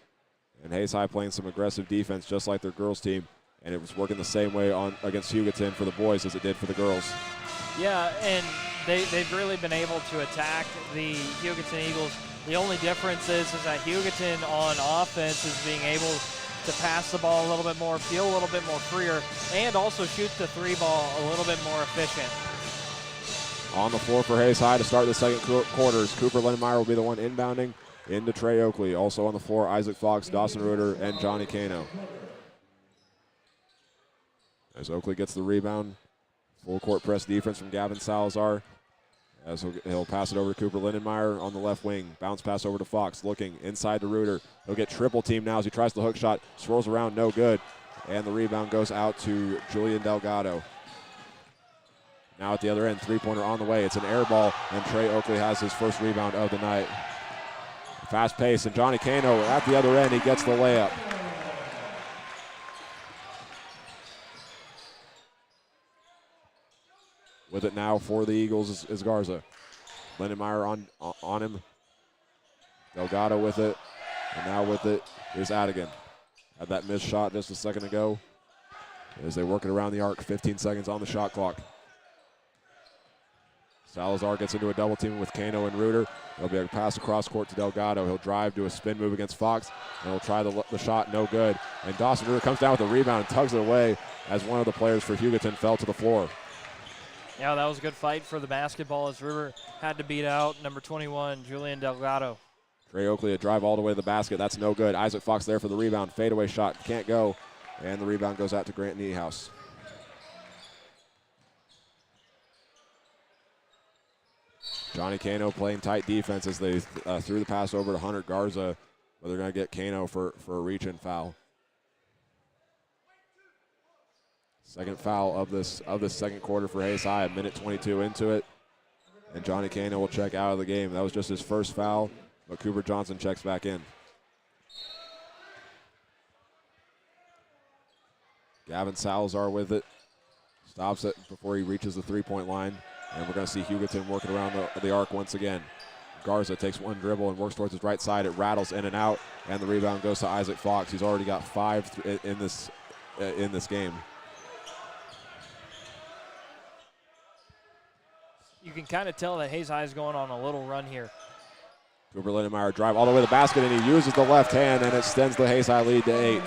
And Hayes High playing some aggressive defense just like their girls team. And it was working the same way against Hugoton for the boys as it did for the girls. Yeah, and they've really been able to attack the Hugoton Eagles. The only difference is that Hugoton on offense is being able to pass the ball a little bit more, feel a little bit more freer, and also shoot the 3 ball a little bit more efficient. On the floor for Hayes High to start the second quarters, Cooper Lindenmeyer will be the one inbounding into Trey Oakley. Also on the floor, Isaac Fox, Dawson Reuter, and Johnny Cano. As Oakley gets the rebound, full court press defense from Gavin Salazar. As he'll pass it over to Cooper Lindenmeyer on the left wing. Bounce pass over to Fox, looking inside to Reuter. He'll get triple team now as he tries the hook shot, swirls around, no good. And the rebound goes out to Julian Delgado. Now at the other end, 3-pointer on the way. It's an air ball, and Trey Oakley has his first rebound of the night. Fast pace, and Johnny Cano at the other end, he gets the layup. With it now for the Eagles is Garza. Lindenmeyer on him. Delgado with it. And now with it is Adigan. Had that missed shot just a second ago. As they work it around the arc, 15 seconds on the shot clock. Salazar gets into a double team with Cano and Reuter. There'll be a pass across court to Delgado. He'll drive to a spin move against Fox, and he'll try the shot, no good. And Dawson Reuter comes down with a rebound and tugs it away as one of the players for Hugoton fell to the floor. Yeah, that was a good fight for the basketball as River had to beat out number 21, Julian Delgado. Trey Oakley a drive all the way to the basket. That's no good. Isaac Fox there for the rebound. Fadeaway shot. Can't go. And the rebound goes out to Grant Niehaus. Johnny Cano playing tight defense as they threw the pass over to Hunter Garza. But they're going to get Cano for a reach-in foul. Second foul of this second quarter for Hayes High, a minute 22 into it. And Johnny Cano will check out of the game. That was just his first foul, but Cooper Johnson checks back in. Gavin Salazar with it. Stops it before he reaches the three-point line. And we're going to see Hugoton working around the arc once again. Garza takes one dribble and works towards his right side. It rattles in and out, and the rebound goes to Isaac Fox. He's already got 5 in this game. You can kind of tell that Hayes High is going on a little run here. Cooper Lindenmeyer drive all the way to the basket, and he uses the left hand and extends the Hayes High lead to 8.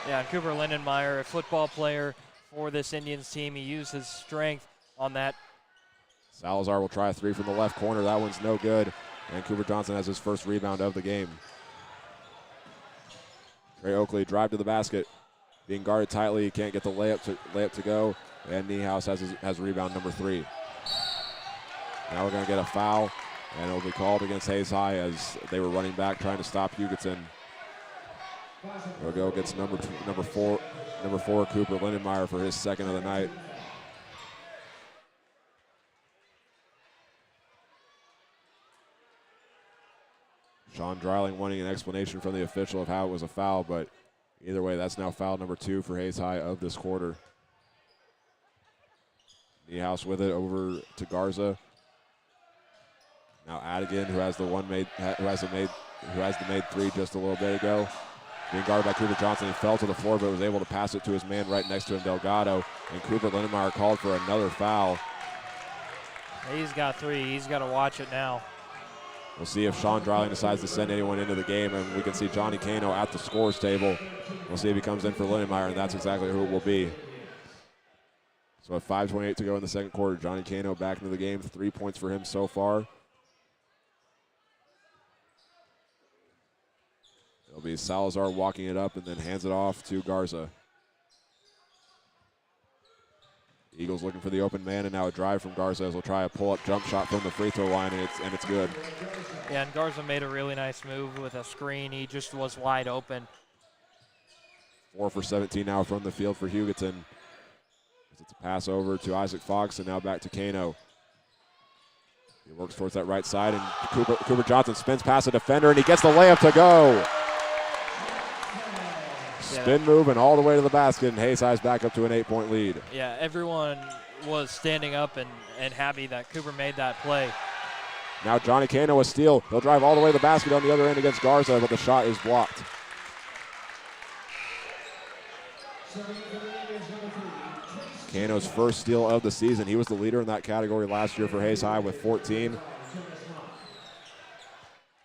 Yeah, Cooper Lindenmeyer, a football player for this Indians team. He used his strength on that. Salazar will try a three from the left corner. That one's no good. And Cooper Johnson has his first rebound of the game. Trey Oakley drive to the basket. Being guarded tightly, he can't get the layup to go. And Niehaus has rebound number 3. Now we're going to get a foul, and it'll be called against Hayes High as they were running back trying to stop Hugoton. There we go, gets number 4, Cooper Lindenmeyer for his second of the night. Sean Dreiling wanting an explanation from the official of how it was a foul, but either way, that's now foul number 2 for Hayes High of this quarter. Niehaus with it over to Garza. Now Adigan, who has the made 3 just a little bit ago. Being guarded by Cooper Johnson, he fell to the floor, but was able to pass it to his man right next to him, Delgado. And Cooper Lindenmeyer called for another foul. He's got 3. He's got to watch it now. We'll see if Sean Dreiling decides to send anyone into the game, and we can see Johnny Cano at the scores table. We'll see if he comes in for Lindenmeyer, and that's exactly who it will be. So at 5:28 to go in the second quarter, Johnny Cano back into the game. 3 points for him so far. It'll be Salazar walking it up and then hands it off to Garza. Eagles looking for the open man, and now a drive from Garza as he'll try a pull-up jump shot from the free throw line, and it's good. Yeah, and Garza made a really nice move with a screen. He just was wide open. 4 for 17 now from the field for Hugoton. It's a pass over to Isaac Fox, and now back to Cano. He works towards that right side, and Cooper Johnson spins past the defender, and he gets the layup to go. Spin move and all the way to the basket, and Hayes High's back up to an 8-point lead. Yeah, everyone was standing up and happy that Cooper made that play. Now Johnny Cano a steal. He'll drive all the way to the basket on the other end against Garza, but the shot is blocked. Cano's first steal of the season. He was the leader in that category last year for Hayes High with 14.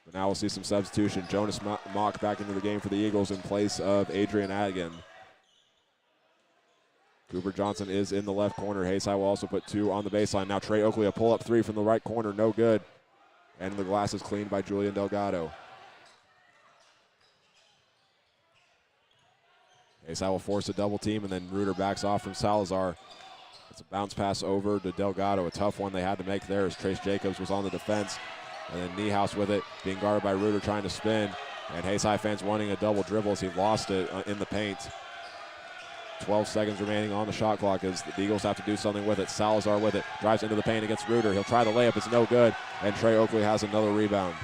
But now we'll see some substitution. Jonas Mock back into the game for the Eagles in place of Adrian Adigan. Cooper Johnson is in the left corner. Hayes High will also put 2 on the baseline. Now Trey Oakley, a pull-up 3 from the right corner, no good. And the glass is cleaned by Julian Delgado. Hayes High will force a double team, and then Reuter backs off from Salazar. It's a bounce pass over to Delgado, a tough one they had to make there as Trace Jacobs was on the defense. And then Niehaus with it, being guarded by Reuter trying to spin. And Hayes High fans wanting a double dribble as he lost it in the paint. 12 seconds remaining on the shot clock as the Eagles have to do something with it. Salazar with it, drives into the paint against Reuter. He'll try the layup, it's no good. And Trey Oakley has another rebound.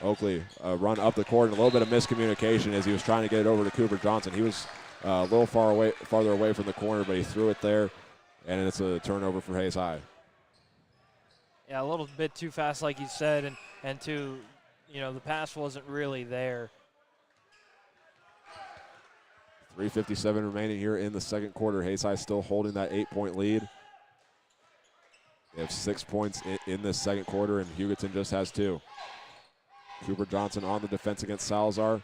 Oakley run up the court and a little bit of miscommunication as he was trying to get it over to Cooper Johnson. He was a little farther away from the corner, but he threw it there, and it's a turnover for Hayes High. Yeah, a little bit too fast, like you said, and too, the pass wasn't really there. 3:57 remaining here in the second quarter. Hayes High still holding that 8-point lead. They have 6 points in this second quarter, and Hugoton just has 2. Cooper Johnson on the defense against Salazar, and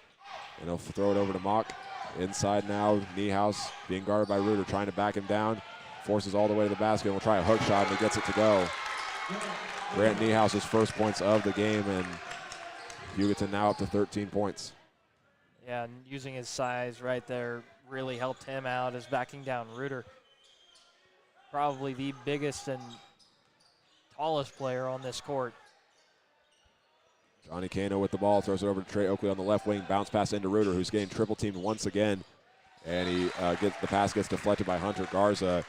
he'll throw it over to Mock. Inside now, Niehaus being guarded by Reuter, trying to back him down. Forces all the way to the basket and will try a hook shot, and he gets it to go. Grant Niehaus' first points of the game, and Hugoton now up to 13 points. Yeah, and using his size right there really helped him out as backing down Reuter. Probably the biggest and tallest player on this court. Johnny Cano with the ball, throws it over to Trey Oakley on the left wing, bounce pass into Reuter, who's getting triple teamed once again. And the pass gets deflected by Hunter Garza.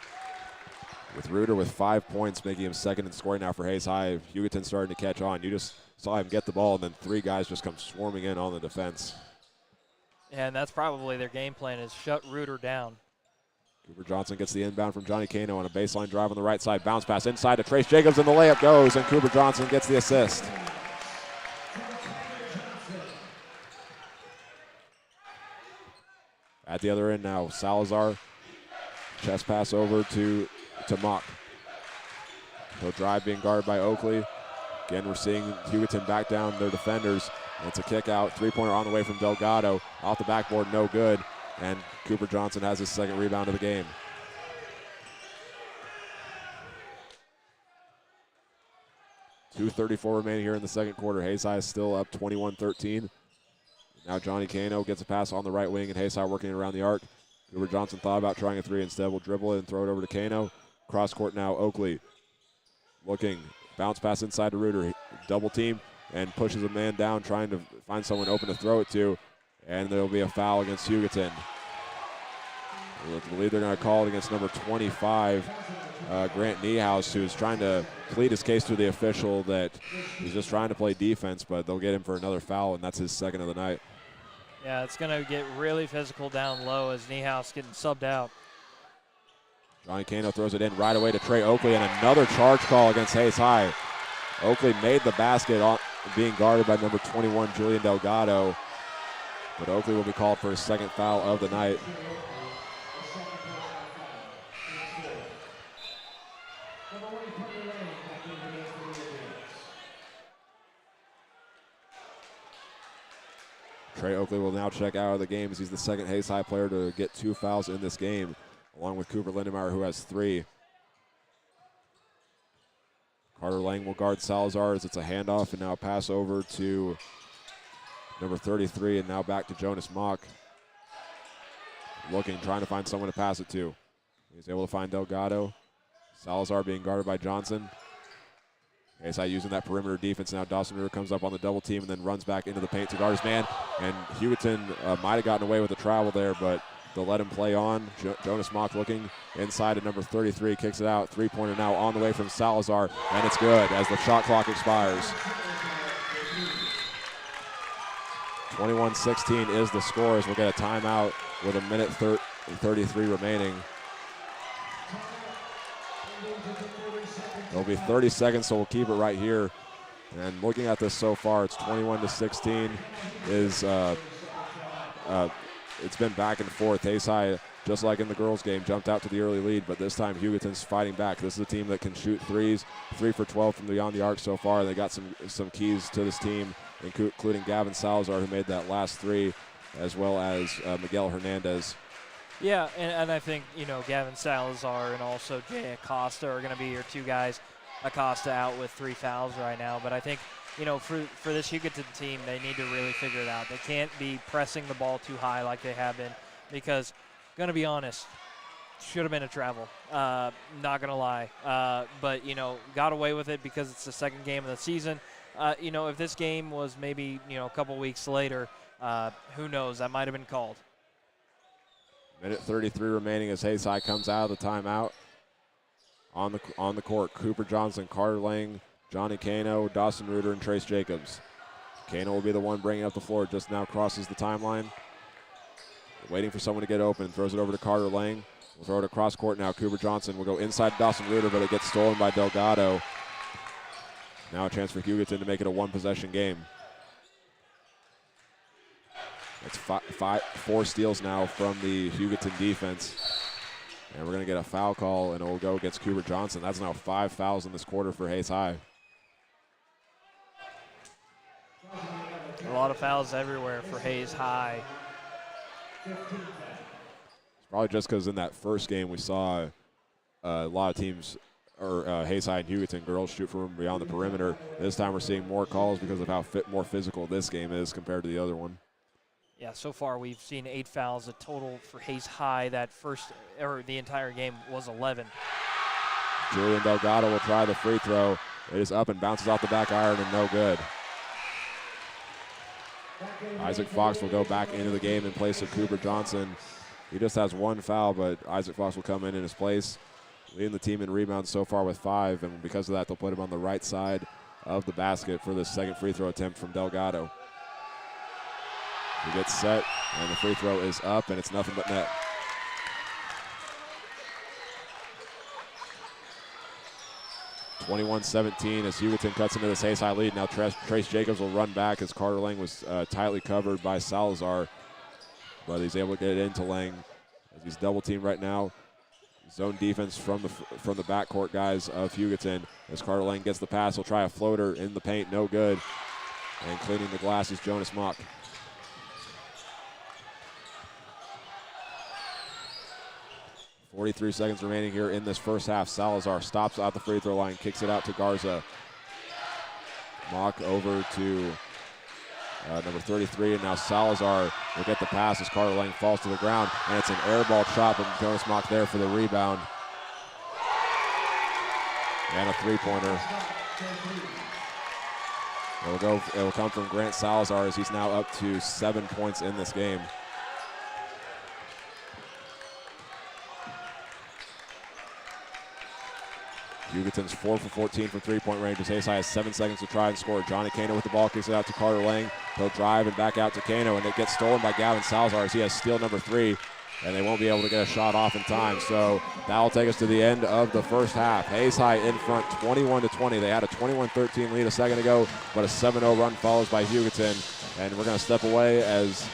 With Reuter with 5 points, making him second in scoring now for Hayes High. Hugoton starting to catch on. You just saw him get the ball, and then 3 guys just come swarming in on the defense. Yeah, and that's probably their game plan, is shut Reuter down. Cooper Johnson gets the inbound from Johnny Cano on a baseline drive on the right side. Bounce pass inside to Trace Jacobs, and the layup goes, and Cooper Johnson gets the assist. At the other end now, Salazar. Chest pass over to Mock. He'll drive, being guarded by Oakley. Again, we're seeing Hugoton back down their defenders. It's a kick out. 3-pointer on the way from Delgado. Off the backboard, no good. And Cooper Johnson has his second rebound of the game. 2:34 remaining here in the second quarter. Hayes High is still up 21-13. Now Johnny Cano gets a pass on the right wing, and Hayes High working it around the arc. Cooper Johnson thought about trying a three. Instead, will dribble it and throw it over to Cano. Cross court now, Oakley looking. Bounce pass inside to Reuter. Double team and pushes a man down, trying to find someone open to throw it to. And there will be a foul against Hugoton. I believe they're going to call it against number 25, Grant Niehaus, who's trying to plead his case to the official that he's just trying to play defense, but they'll get him for another foul, and that's his second of the night. Yeah, it's going to get really physical down low as Niehaus getting subbed out. Johnny Cano throws it in right away to Trey Oakley, and another charge call against Hayes High. Oakley made the basket being guarded by number 21, Julian Delgado, but Oakley will be called for his second foul of the night. Trey Oakley will now check out of the game as he's the second Hayes High player to get 2 fouls in this game, along with Cooper Lindenmeyer, who has 3. Carter Lang will guard Salazar as it's a handoff, and now a pass over to number 33, and now back to Jonas Mock. Looking, trying to find someone to pass it to. He's able to find Delgado. Salazar being guarded by Johnson. Hayes High using that perimeter defense now. Dawson Reuter comes up on the double team and then runs back into the paint to guard his man. And Hugoton might have gotten away with the travel there, but they'll let him play on. Jonas Mock looking inside at number 33, kicks it out. Three-pointer now on the way from Salazar, and it's good as the shot clock expires. 21-16 is the score as we'll get a timeout with a minute 33 remaining. It'll be 30 seconds, so we'll keep it right here. And looking at this so far, it's 21-16. It's been back and forth. Hayes High, just like in the girls' game, jumped out to the early lead, but this time Hugoton's fighting back. This is a team that can shoot threes, 3 for 12 from beyond the arc so far. They got some keys to this team, including Gavin Salazar, who made that last 3, as well as Miguel Hernandez. Yeah, and I think, Gavin Salazar and also Jay Acosta are going to be your 2 guys. Acosta out with 3 fouls right now, but I think, for this Hugoton team, they need to really figure it out. They can't be pressing the ball too high like they have been because, going to be honest, should have been a travel. Not going to lie. But, got away with it because it's the second game of the season. If this game was maybe, a couple weeks later, who knows, that might have been called. Minute 33 remaining as Hayes High comes out of the timeout. On the court, Cooper Johnson, Carter Lang, Johnny Cano, Dawson Reuter, and Trace Jacobs. Cano will be the one bringing up the floor, just now crosses the timeline. Waiting for someone to get open, throws it over to Carter Lang. We'll throw it across court now. Cooper Johnson will go inside Dawson Reuter, but it gets stolen by Delgado. Now a chance for Hugoton to make it a 1-possession game. It's 4 steals now from the Hugoton defense. And we're going to get a foul call, and it will go against Cooper Johnson. That's now 5 fouls in this quarter for Hayes High. A lot of fouls everywhere for Hayes High. It's probably just because in that first game we saw a lot of teams, or Hayes High and Hugoton girls shoot from beyond the perimeter. This time we're seeing more calls because of how more physical this game is compared to the other one. Yeah, so far we've seen 8 fouls. The total for Hayes High the entire game was 11. Julian Delgado will try the free throw. It is up and bounces off the back iron and no good. Isaac Fox will go back into the game in place of Cooper Johnson. He just has 1 foul, but Isaac Fox will come in his place, leading the team in rebounds so far with 5, and because of that, they'll put him on the right side of the basket for the second free throw attempt from Delgado. He gets set, and the free throw is up, and it's nothing but net. (21-17) as Hugoton cuts into this Hayes High lead. Now Trace Jacobs will run back as Carter Lang was tightly covered by Salazar, but he's able to get it into Lang as he's double teamed right now. Zone defense from the backcourt guys of Hugoton as Carter Lang gets the pass. He'll try a floater in the paint, no good. And cleaning the glass is Jonas Mock. 43 seconds remaining here in this first half. Salazar stops at the free throw line, kicks it out to Garza. Mock over to number 33, and now Salazar will get the pass as Carter Lang falls to the ground, and it's an air ball chop, and Jonas Mock there for the rebound. And a three-pointer. It'll come from Grant Salazar as he's now up to 7 points in this game. Hugoton's 4 for 14 from three-point range as Hayes High has 7 seconds to try and score. Johnny Kano with the ball, kicks it out to Carter Lang. He'll drive and back out to Kano, and it gets stolen by Gavin Salazar as he has steal number 3, and they won't be able to get a shot off in time. So that'll take us to the end of the first half. Hayes High in front 21-20. They had a 21-13 lead a second ago, but a 7-0 run follows by Hugoton. And we're going to step away as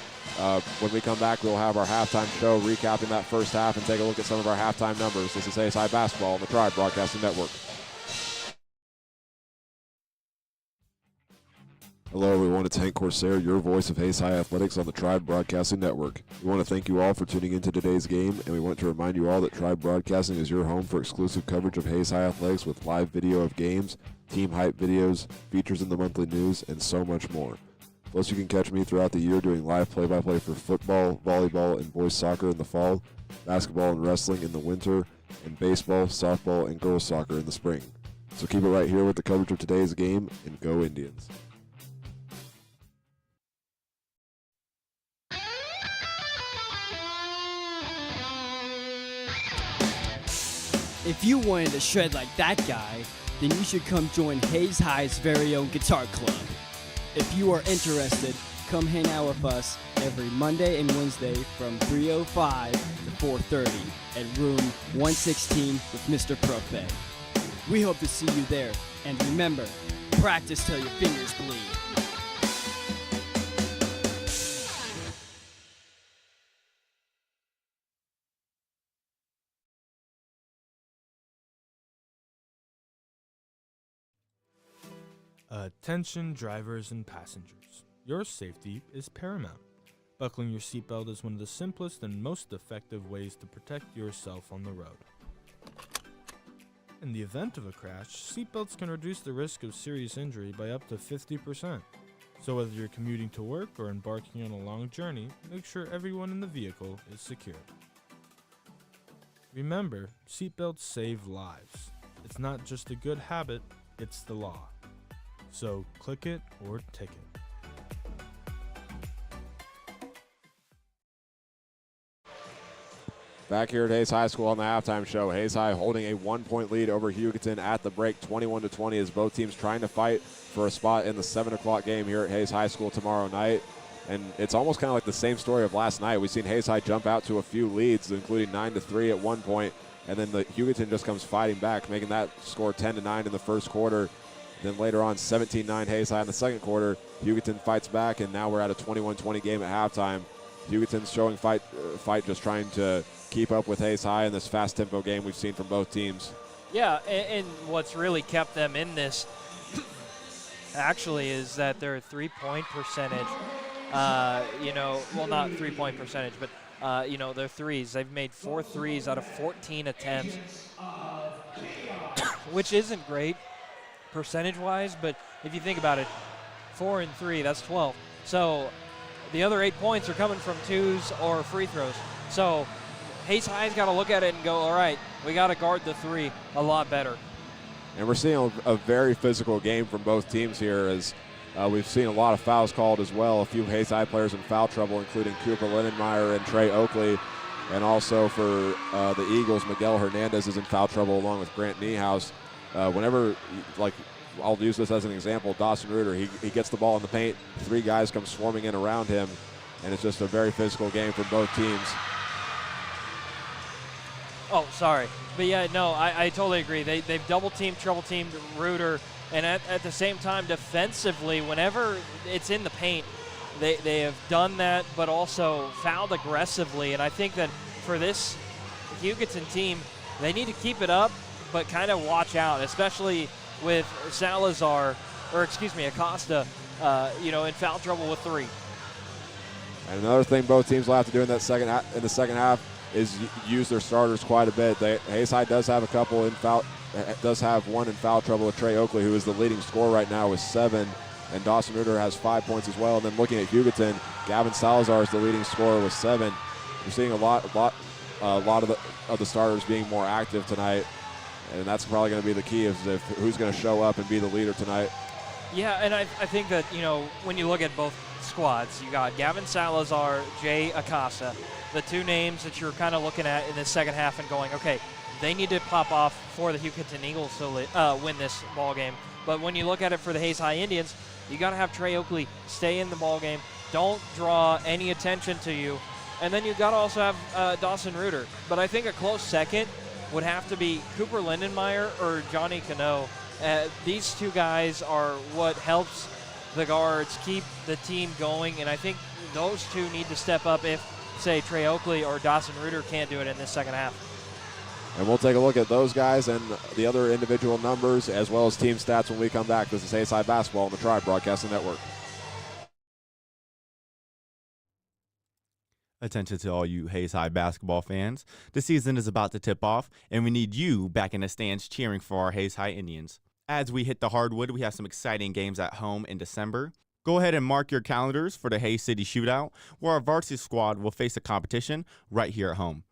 when we come back, we'll have our halftime show recapping that first half and take a look at some of our halftime numbers. This is Hayes High Basketball on the Tribe Broadcasting Network. Hello, everyone. It's Hank Corsair, your voice of Hayes High Athletics on the Tribe Broadcasting Network. We want to thank you all for tuning into today's game, and we want to remind you all that Tribe Broadcasting is your home for exclusive coverage of Hayes High Athletics with live video of games, team hype videos, features in the monthly news, and so much more. Plus, you can catch me throughout the year doing live play-by-play for football, volleyball, and boys soccer in the fall, basketball and wrestling in the winter, and baseball, softball, and girls soccer in the spring. So keep it right here with the coverage of today's game, and go Indians. If you wanted to shred like that guy, then you should come join Hayes High's very own guitar club. If you are interested, come hang out with us every Monday and Wednesday from 3:05 to 4:30 at room 116 with Mr. Prophet. We hope to see you there, and remember, practice till your fingers bleed. Attention drivers and passengers. Your safety is paramount. Buckling your seatbelt is one of the simplest and most effective ways to protect yourself on the road. In the event of a crash, seatbelts can reduce the risk of serious injury by up to 50%. So whether you're commuting to work or embarking on a long journey, make sure everyone in the vehicle is secure. Remember, seatbelts save lives. It's not just a good habit, it's the law. So click it or ticket. Back here at Hayes High School on the halftime show. Hayes High holding a 1-point lead over Hugoton at the break, 21-20, as both teams trying to fight for a spot in the 7 o'clock game here at Hayes High School tomorrow night. And it's almost kind of like the same story of last night. We've seen Hayes High jump out to a few leads, including 9-3 at one point, and then the Hugoton just comes fighting back, making that score 10-9 in the first quarter. Then later on, 17-9 Hayes High in the second quarter. Hugoton fights back, and now we're at a 21-20 game at halftime. Hugoton's showing fight, just trying to keep up with Hayes High in this fast-tempo game we've seen from both teams. Yeah, and what's really kept them in this actually is that their three-point percentage, well, not three-point percentage, but, their threes. They've made 4 threes out of 14 attempts, which isn't great percentage-wise, but if you think about it, 4 and 3, that's 12. So the other 8 points are coming from twos or free throws. So Hayes High's got to look at it and go, all right, we got to guard the 3 a lot better. And we're seeing a very physical game from both teams here, as we've seen a lot of fouls called as well. A few Hayes High players in foul trouble, including Cooper Lindenmeyer and Trey Oakley. And also for the Eagles, Miguel Hernandez is in foul trouble along with Grant Niehaus. Whenever, I'll use this as an example, Dawson Reuter, he gets the ball in the paint, 3 guys come swarming in around him, and it's just a very physical game for both teams. Oh, sorry. But, yeah, no, I totally agree. They've double-teamed, treble-teamed Reuter, and at the same time, defensively, whenever it's in the paint, they have done that, but also fouled aggressively. And I think that for this Hugoton team, they need to keep it up, but kind of watch out, especially with Acosta, in foul trouble with 3. And another thing both teams will have to do in the second half use their starters quite a bit. Hayes High does have one in foul trouble with Trey Oakley, who is the leading scorer right now with 7, and Dawson Reuter has 5 points as well. And then looking at Hugoton, Gavin Salazar is the leading scorer with 7. You're seeing a lot of the starters being more active tonight, and that's probably going to be the key of who's going to show up and be the leader tonight. Yeah, and I think that, when you look at both squads, you got Gavin Salazar, Jay Acasa, the two names that you're kind of looking at in the second half and going, okay, they need to pop off for the Hugoton Eagles to win this ball game. But when you look at it for the Hayes High Indians, you got to have Trey Oakley stay in the ball game. Don't draw any attention to you. And then you got to also have Dawson Reuter. But I think a close second would have to be Cooper Lindenmeyer or Johnny Cano. These two guys are what helps the guards keep the team going, and I think those two need to step up if, say, Trey Oakley or Dawson Reuter can't do it in this second half. And we'll take a look at those guys and the other individual numbers as well as team stats when we come back. This is Hayes High Basketball on the Tribe Broadcasting Network. Attention to all you Hayes High basketball fans. The season is about to tip off, and we need you back in the stands cheering for our Hayes High Indians. As we hit the hardwood, we have some exciting games at home in December. Go ahead and mark your calendars for the Hayes City Shootout, where our varsity squad will face a competition right here at home.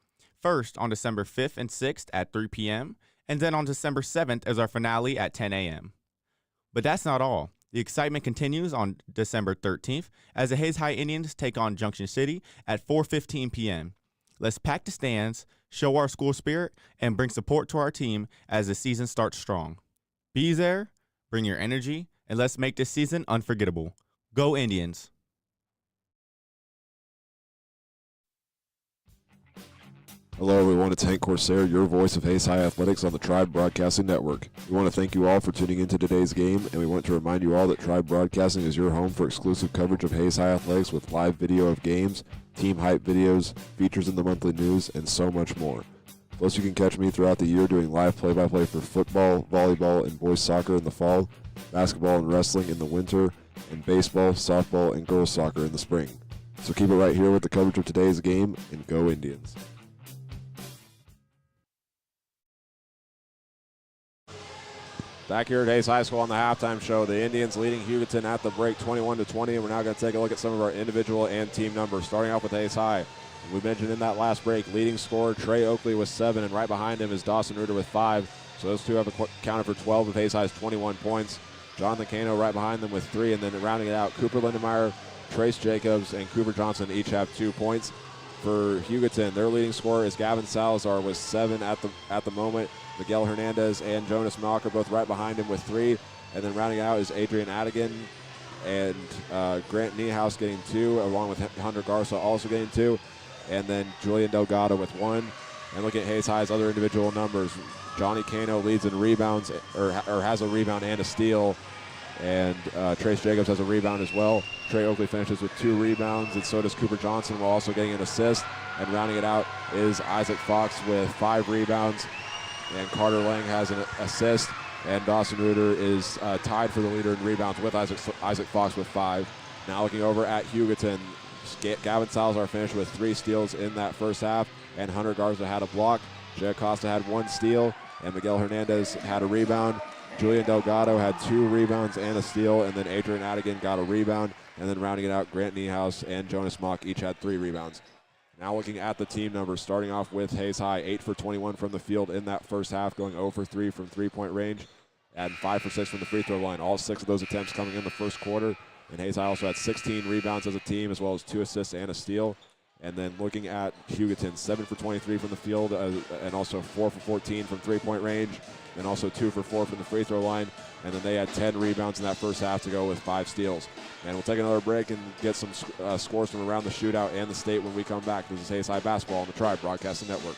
First on December 5th and 6th at 3 p.m., and then on December 7th as our finale at 10 a.m. But that's not all. The excitement continues on December 13th as the Hayes High Indians take on Junction City at 4:15 p.m. Let's pack the stands, show our school spirit, and bring support to our team as the season starts strong. Be there, bring your energy, and let's make this season unforgettable. Go Indians! Hello everyone, it's Hank Corsair, your voice of Hayes High Athletics on the Tribe Broadcasting Network. We want to thank you all for tuning into today's game, and we want to remind you all that Tribe Broadcasting is your home for exclusive coverage of Hayes High Athletics with live video of games, team hype videos, features in the monthly news, and so much more. Plus, you can catch me throughout the year doing live play-by-play for football, volleyball, and boys soccer in the fall, basketball and wrestling in the winter, and baseball, softball, and girls soccer in the spring. So keep it right here with the coverage of today's game, and go Indians. Back here at Hayes High School on the halftime show, the Indians leading Hugoton at the break 21-20, and we're now going to take a look at some of our individual and team numbers, starting off with Hayes High. We mentioned in that last break, leading scorer Trey Oakley with 7, and right behind him is Dawson Reuter with 5. So those two have accounted for 12 of Hayes High's 21 points. Jonathan Cano right behind them with 3, and then rounding it out, Cooper Lindenmeyer, Trace Jacobs, and Cooper Johnson each have 2 points. For Hugoton, their leading scorer is Gavin Salazar with 7 at the moment. Miguel Hernandez and Jonas Malk are both right behind him with 3. And then rounding out is Adrian Adigan and Grant Niehaus getting 2, along with Hunter Garza also getting 2. And then Julian Delgado with 1. And looking at Hayes High's other individual numbers, Johnny Cano leads in rebounds, or has a rebound and a steal. And Trace Jacobs has a rebound as well. Trey Oakley finishes with 2 rebounds, and so does Cooper Johnson, while also getting an assist. And rounding it out is Isaac Fox with 5 rebounds. And Carter Lang has an assist. And Dawson Reuter is tied for the leader in rebounds with Isaac Fox with 5. Now looking over at Hugoton, Gavin Salazar finished with 3 steals in that first half. And Hunter Garza had a block. Jay Acosta had 1 steal. And Miguel Hernandez had a rebound. Julian Delgado had 2 rebounds and a steal, and then Adrian Adigan got a rebound. And then rounding it out, Grant Niehaus and Jonas Mock each had 3 rebounds. Now looking at the team numbers, starting off with Hayes High, 8 for 21 from the field in that first half, going 0 for 3 from three-point range, and 5 for 6 from the free throw line. All 6 of those attempts coming in the first quarter. And Hayes High also had 16 rebounds as a team, as well as 2 assists and a steal. And then looking at Hugoton, 7 for 23 from the field, and also 4 for 14 from three-point range, and also 2 for 4 from the free throw line. And then they had 10 rebounds in that first half to go with 5 steals. And we'll take another break and get some scores from around the shootout and the state when we come back. This is Hayes High Basketball on the Tribe Broadcasting Network.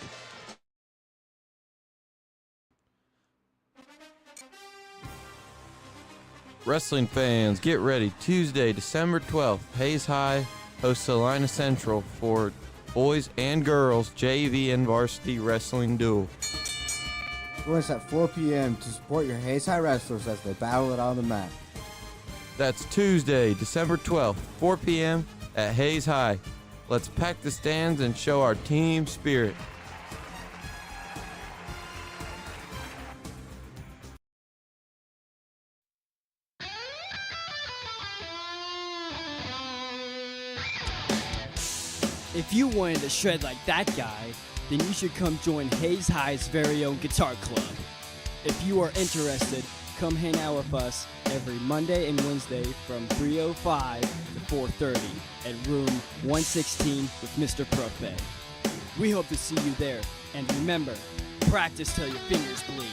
Wrestling fans, get ready. Tuesday, December 12th, Hayes High hosts Salina Central for boys and girls JV and varsity wrestling duel. Join us at 4 p.m. to support your Hayes High wrestlers as they battle it on the mat. That's Tuesday, December 12th, 4 p.m. at Hayes High. Let's pack the stands and show our team spirit. If you wanted to shred like that guy, then you should come join Hayes High's very own guitar club. If you are interested, come hang out with us every Monday and Wednesday from 3:05 to 4:30 at room 116 with Mr. Prophet. We hope to see you there, and remember, practice till your fingers bleed.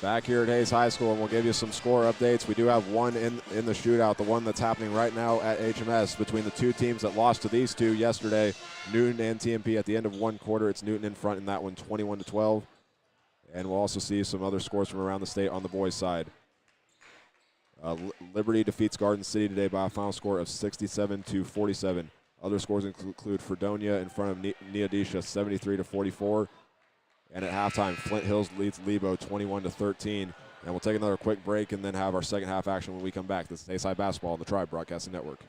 Back here at Hayes High School, and we'll give you some score updates. We do have one in the shootout, the one that's happening right now at HMS between the two teams that lost to these two yesterday, Newton and TMP. At the end of one quarter, it's Newton in front in that one, 21-12. And we'll also see some other scores from around the state on the boys' side. Liberty defeats Garden City today by a final score of 67-47. Other scores include Fredonia in front of Neodesha, 73-44. And at halftime, Flint Hills leads Lebo 21-13. And we'll take another quick break and then have our second half action when we come back. This is Hayes High Basketball on the Tribe Broadcasting Network.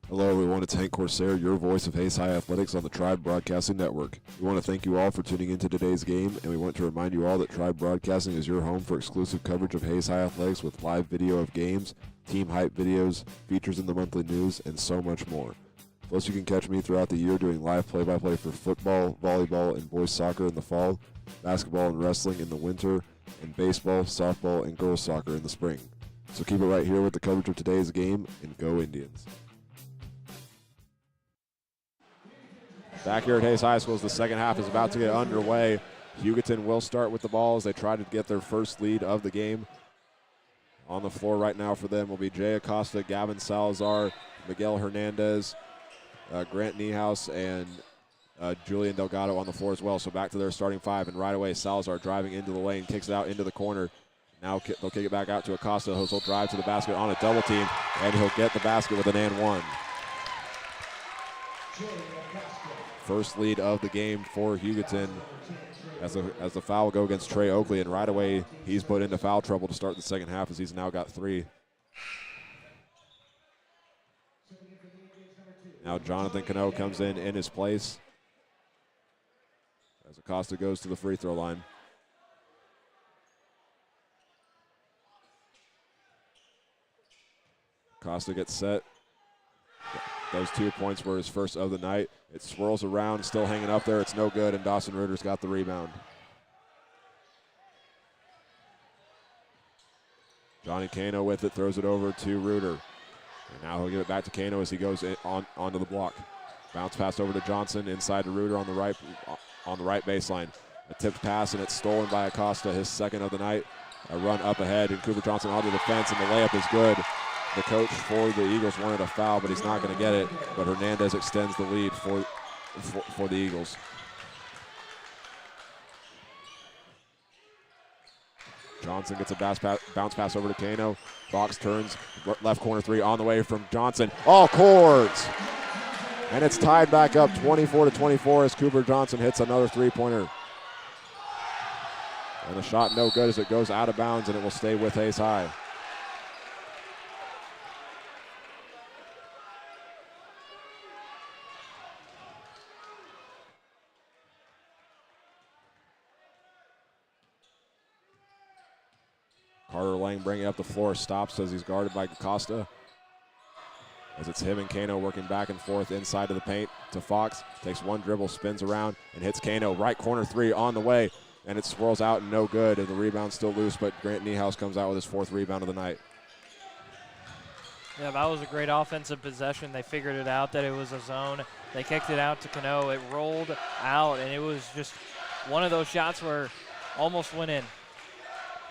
Hello, everyone. It's Hank Corsair, your voice of Hayes High Athletics on the Tribe Broadcasting Network. We want to thank you all for tuning into today's game, and we want to remind you all that Tribe Broadcasting is your home for exclusive coverage of Hayes High Athletics with live video of games, team hype videos, features in the monthly news, and so much more. Plus, you can catch me throughout the year doing live play-by-play for football, volleyball, and boys soccer in the fall, basketball and wrestling in the winter, and baseball, softball, and girls soccer in the spring. So keep it right here with the coverage of today's game, and go Indians. Back here at Hayes High School, the second half is about to get underway. Hugoton will start with the ball as they try to get their first lead of the game. On the floor right now for them will be Jay Acosta, Gavin Salazar, Miguel Hernandez, Grant Niehaus, and Julian Delgado on the floor as well. So back to their starting five, and right away Salazar driving into the lane, kicks it out into the corner. Now they'll kick it back out to Acosta, who'll drive to the basket on a double team, and he'll get the basket with an and one. First lead of the game for Hugoton as the foul will go against Trey Oakley, and right away he's put into foul trouble to start the second half as he's now got 3. Now Jonathan Cano comes in his place as Acosta goes to the free throw line. Acosta gets set. Those 2 points were his first of the night. It swirls around, still hanging up there. It's no good, and Dawson Reuter's got the rebound. Johnny Cano with it, throws it over to Reuter. And now he'll give it back to Cano as he goes onto the block. Bounce pass over to Johnson, inside to Reuter on the right baseline. A tipped pass, and it's stolen by Acosta, his second of the night. A run up ahead, and Cooper Johnson onto the fence, and the layup is good. The coach for the Eagles wanted a foul, but he's not going to get it. But Hernandez extends the lead for the Eagles. Johnson gets a bounce pass over to Cano. Fox turns, left corner 3 on the way from Johnson. All cords! And it's tied back up 24-24 as Cooper Johnson hits another three-pointer. And the shot no good as it goes out of bounds, and it will stay with Hayes High. Carter Lang bringing up the floor, stops as he's guarded by Acosta. As it's him and Cano working back and forth inside of the paint to Fox. Takes one dribble, spins around, and hits Cano. Right corner 3 on the way, and it swirls out and no good. And the rebound's still loose, but Grant Niehaus comes out with his 4th rebound of the night. Yeah, that was a great offensive possession. They figured it out that it was a zone. They kicked it out to Cano. It rolled out, and it was just one of those shots where almost went in.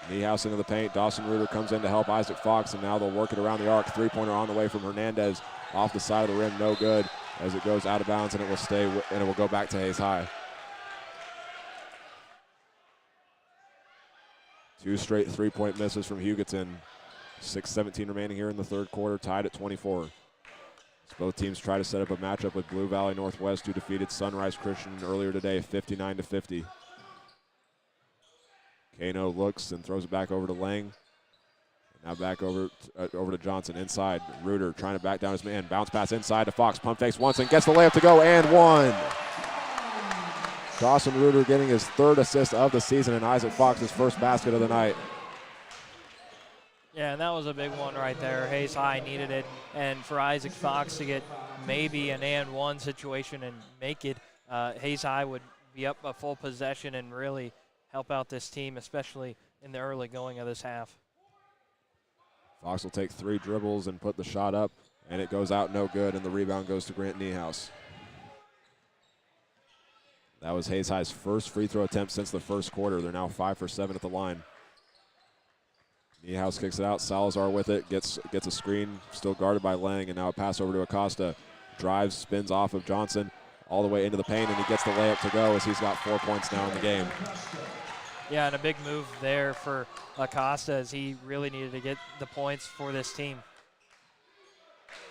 Niehaus into the paint. Dawson Reuter comes in to help Isaac Fox, and now they'll work it around the arc. Three-pointer on the way from Hernandez. Off the side of the rim, no good as it goes out of bounds, and it will stay, and it will go back to Hayes High. 2 straight three-point misses from Hugoton. 6:17 remaining here in the third quarter, tied at 24. As both teams try to set up a matchup with Blue Valley Northwest, who defeated Sunrise Christian earlier today, 59-50. Kano looks and throws it back over to Lang. Now back over to Johnson inside. Reuter trying to back down his man. Bounce pass inside to Fox. Pump fakes once and gets the layup to go and one. Dawson Reuter getting his 3rd assist of the season and Isaac Fox's first basket of the night. Yeah, and that was a big one right there. Hayes High needed it. And for Isaac Fox to get maybe an and one situation and make it, Hayes High would be up a full possession and really help out this team, especially in the early going of this half. Fox will take 3 dribbles and put the shot up, and it goes out no good, and the rebound goes to Grant Niehaus. That was Hayes High's first free throw attempt since the first quarter. They're now 5 for 7 at the line. Niehaus kicks it out. Salazar with it, gets a screen, still guarded by Lang, and now a pass over to Acosta. Drives, spins off of Johnson all the way into the paint, and he gets the layup to go as he's got 4 points now in the game. Yeah, and a big move there for Acosta as he really needed to get the points for this team.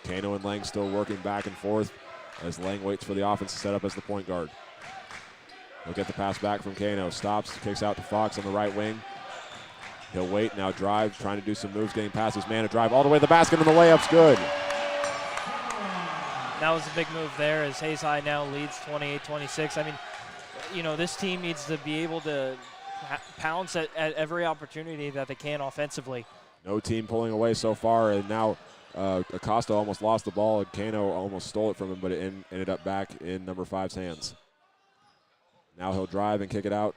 Kano and Lang still working back and forth as Lang waits for the offense to set up as the point guard. He'll get the pass back from Kano. Stops, kicks out to Fox on the right wing. He'll wait, now drive, trying to do some moves, getting past his man to drive all the way to the basket, and the layup's good. That was a big move there as Hayes High now leads 28-26. I mean, you know, this team needs to be able to pounce at every opportunity that they can offensively. No team pulling away so far, and now Acosta almost lost the ball, and Kano almost stole it from him, but it ended up back in number 5's hands. Now he'll drive and kick it out.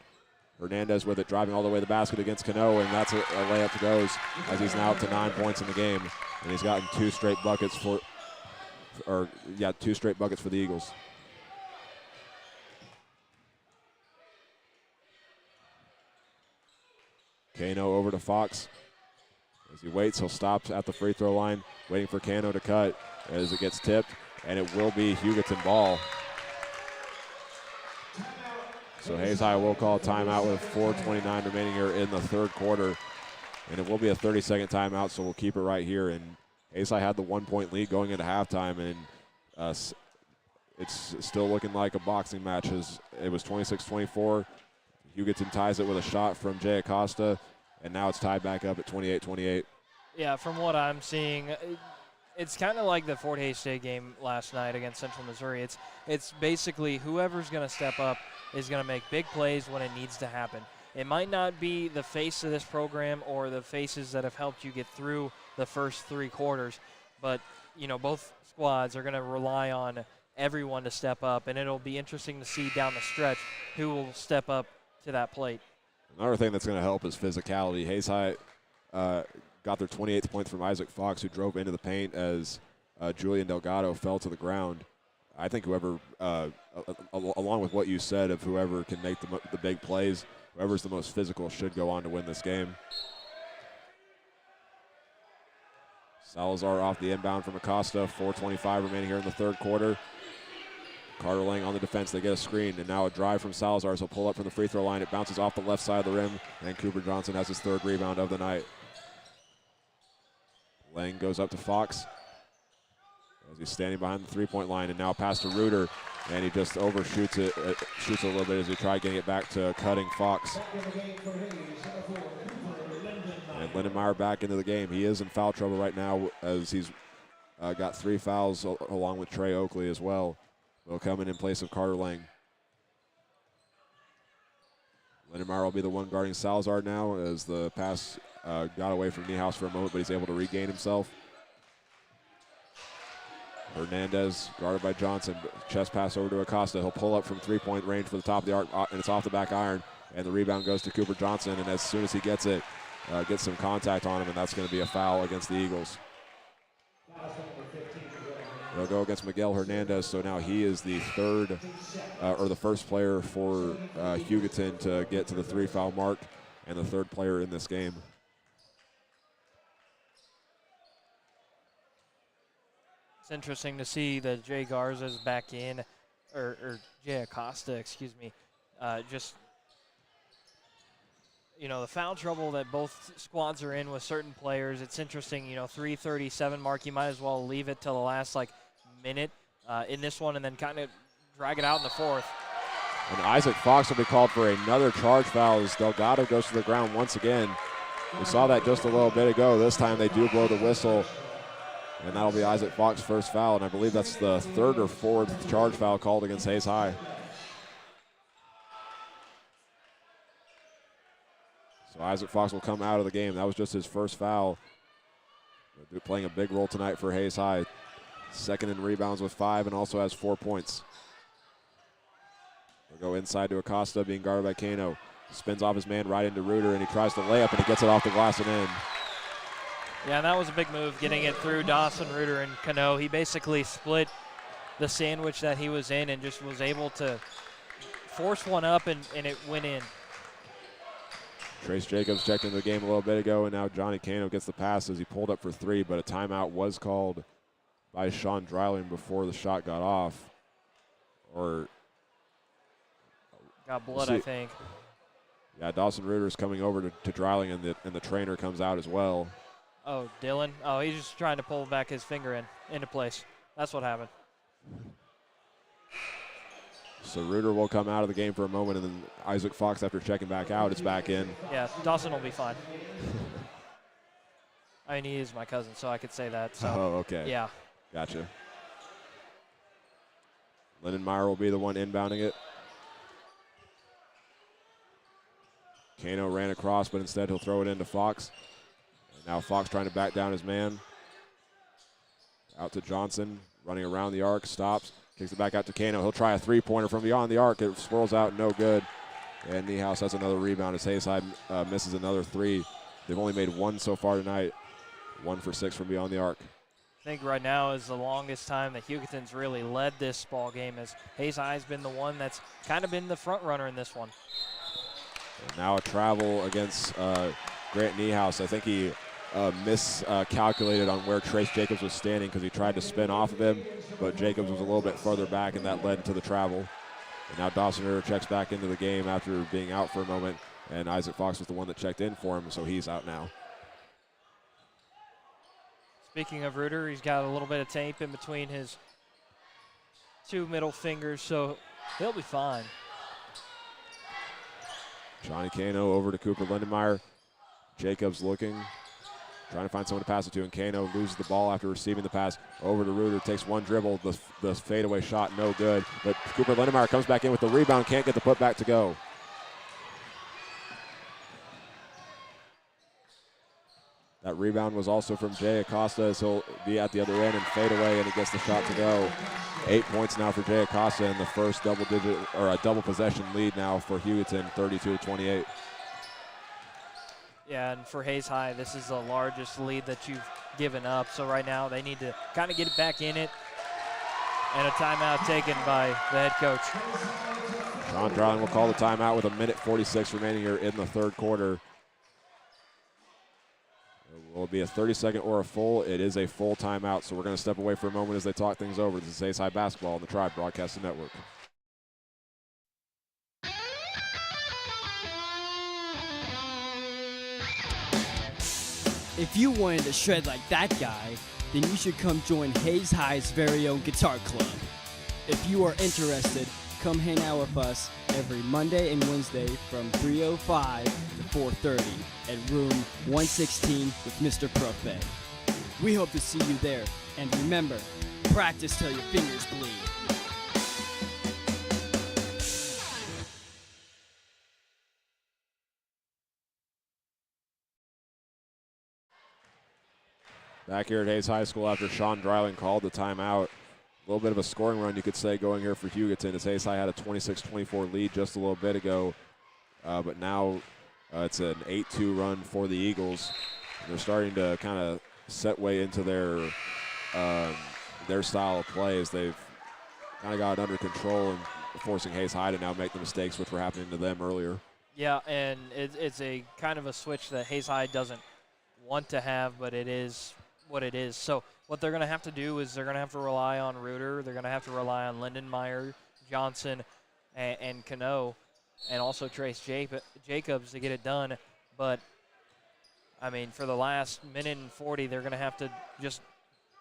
Hernandez with it, driving all the way to the basket against Cano, and that's a layup to goes as he's now up to 9 points in the game, and he's gotten 2 straight buckets for the Eagles. Kano over to Fox. As he waits, he'll stop at the free throw line, waiting for Kano to cut as it gets tipped, and it will be Hugoton ball. So Hayes High will call a timeout with 4:29 remaining here in the 3rd quarter, and it will be a 30-second timeout, so we'll keep it right here. And Hayes High had the 1-point lead going into halftime, and it's still looking like a boxing match. It was 26-24. Hugoton ties it with a shot from Jay Acosta, and now it's tied back up at 28-28. Yeah, from what I'm seeing, it's kind of like the Fort Hays State game last night against Central Missouri. It's basically whoever's going to step up is going to make big plays when it needs to happen. It might not be the face of this program or the faces that have helped you get through the first 3 quarters, but you know, both squads are going to rely on everyone to step up, and it'll be interesting to see down the stretch who will step up to that plate. Another thing that's going to help is physicality. Hayes High got their 28th point from Isaac Fox, who drove into the paint as Julian Delgado fell to the ground. I think whoever, along with what you said, of whoever can make the big plays, whoever's the most physical should go on to win this game. Salazar off the inbound from Acosta. 4:25 remaining here in the 3rd quarter. Carter Lang on the defense. They get a screen, and now a drive from Salazar. So pull up from the free throw line. It bounces off the left side of the rim, and Cooper Johnson has his 3rd rebound of the night. Lang goes up to Fox as he's standing behind the 3-point line, and now pass to Reuter, and he just overshoots it, shoots a little bit as he tried getting it back to cutting Fox. And Lindenmeyer back into the game. He is in foul trouble right now as he's got 3 fouls along with Trey Oakley as well. They'll come in place of Carter Lang. Lindenmeyer will be the one guarding Salazar now as the pass got away from Niehaus for a moment, but he's able to regain himself. Hernandez guarded by Johnson. Chest pass over to Acosta. He'll pull up from 3-point range for the top of the arc, and it's off the back iron. And the rebound goes to Cooper Johnson, and as soon as he gets it, gets some contact on him, and that's going to be a foul against the Eagles. They'll go against Miguel Hernandez, so now he is the first player for Hugoton to get to the 3-foul mark, and the 3rd player in this game. It's interesting to see that Jay Garza's back in, or Jay Acosta, excuse me. Just, you know, the foul trouble that both squads are in with certain players. It's interesting, you know, 3:37 mark. You might as well leave it till the last minute in this one, and then kind of drag it out in the 4th. And Isaac Fox will be called for another charge foul as Delgado goes to the ground once again. We saw that just a little bit ago. This time they do blow the whistle, and that'll be Isaac Fox's first foul, and I believe that's the third or fourth charge foul called against Hayes High. So Isaac Fox will come out of the game. That was just his first foul. They're playing a big role tonight for Hayes High. Second in rebounds with 5 and also has 4 points. They'll go inside to Acosta, being guarded by Kano. Spins off his man right into Reuter, and he tries to lay up, and he gets it off the glass and in. Yeah, that was a big move, getting it through Dawson, Reuter, and Cano. He basically split the sandwich that he was in and just was able to force one up, and it went in. Trace Jacobs checked into the game a little bit ago, and now Johnny Cano gets the pass as he pulled up for 3, but a timeout was called by Sean Dryling before the shot got off. Or got blood, I think. Yeah, Dawson Reuter's coming over to Dryling, and the trainer comes out as well. Oh, Dylan? Oh, he's just trying to pull back his finger into place. That's what happened. So Reuter will come out of the game for a moment, and then Isaac Fox, after checking back out, is back in. Yeah, Dawson will be fine. I mean, he is my cousin, so I could say that. So. Oh, okay. Yeah. Gotcha. Lindenmeyer will be the one inbounding it. Kano ran across, but instead he'll throw it into Fox. And now Fox trying to back down his man. Out to Johnson, running around the arc, stops, kicks it back out to Kano. He'll try a three-pointer from beyond the arc. It swirls out, no good. And Niehaus has another rebound as Hayes High misses another 3. They've only made 1 so far tonight. 1 for 6 from beyond the arc. I think right now is the longest time that Hugoton's really led this ball game, as Hayes High's been the one that's kind of been the front runner in this one. And now a travel against Grant Niehaus. I think he miscalculated on where Trace Jacobs was standing because he tried to spin off of him, but Jacobs was a little bit further back, and that led to the travel. And now Dawson Reuter checks back into the game after being out for a moment, and Isaac Fox was the one that checked in for him, so he's out now. Speaking of Reuter, he's got a little bit of tape in between his 2 middle fingers, so he'll be fine. Johnny Kano over to Cooper Lindenmeyer. Jacobs looking, trying to find someone to pass it to, and Kano loses the ball after receiving the pass. Over to Reuter, takes one dribble, the fadeaway shot, no good. But Cooper Lindenmeyer comes back in with the rebound, can't get the putback to go. That rebound was also from Jay Acosta, as he'll be at the other end and fade away, and he gets the shot to go. 8 points now for Jay Acosta, and the first double-digit or a double possession lead now for Hugoton, 32-28. Yeah, and for Hayes High, this is the largest lead that you've given up. So right now they need to kind of get it back in it, and a timeout taken by the head coach. Sean Dryling will call the timeout with 1:46 remaining here in the third quarter. Will it be a 30-second or a full? It is a full timeout, so we're going to step away for a moment as they talk things over. This is Hayes High Basketball on the Tribe Broadcasting Network. If you wanted to shred like that guy, then you should come join Hayes High's very own guitar club. If you are interested, come hang out with us every Monday and Wednesday from 3:05 to 4:30 at room 116 with Mr. Prophet. We hope to see you there, and remember, practice till your fingers bleed. Back here at Hayes High School after Sean Dryling called the timeout. A little bit of a scoring run, you could say, going here for Hugoton, as Hayes High had a 26-24 lead just a little bit ago. But now it's an 8-2 run for the Eagles. They're starting to kind of set way into their style of play, as they've kind of got it under control and forcing Hayes High to now make the mistakes which were happening to them earlier. Yeah, and it's a kind of a switch that Hayes High doesn't want to have, but it is what it is. So what they're going to have to do is they're going to have to rely on Reuter. They're going to have to rely on Lindenmeyer, Johnson, and Cano, and also Trace Jacobs to get it done. But, I mean, for the last minute and 40, they're going to have to just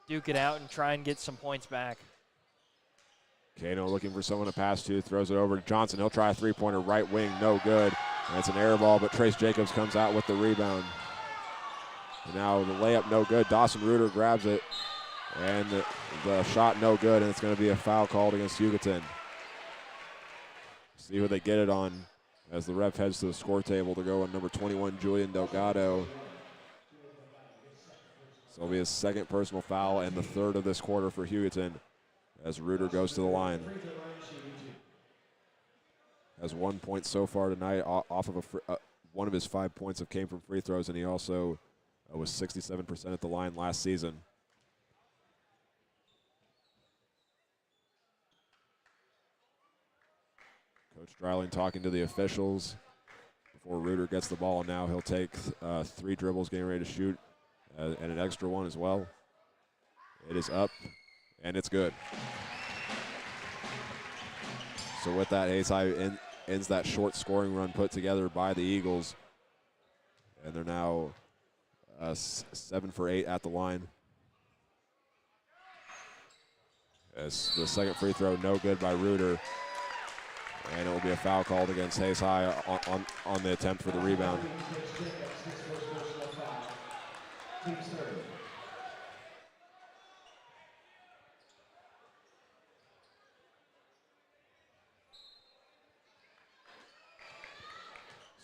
duke it out and try and get some points back. Kano looking for someone to pass to, throws it over to Johnson. He'll try a three-pointer right wing, no good. And it's an air ball, but Trace Jacobs comes out with the rebound. And now the layup no good. Dawson Reuter grabs it, and the shot no good, and it's going to be a foul called against Hugoton. See who they get it on as the ref heads to the score table to go on number 21, Julian Delgado. So it'll be his second personal foul and the third of this quarter for Hugoton as Reuter goes to the line. Has 1 point so far tonight off of one of his 5 points came from free throws, and he also was 67% at the line last season. Coach Dreiling talking to the officials before Reuter gets the ball. Now he'll take 3 dribbles, getting ready to shoot, and an extra one as well. It is up, and it's good. So with that, Hayes High ends that short scoring run put together by the Eagles. And they're now 7 for 8 at the line. As the second free throw, no good by Reuter. And it will be a foul called against Hayes High on the attempt for the rebound.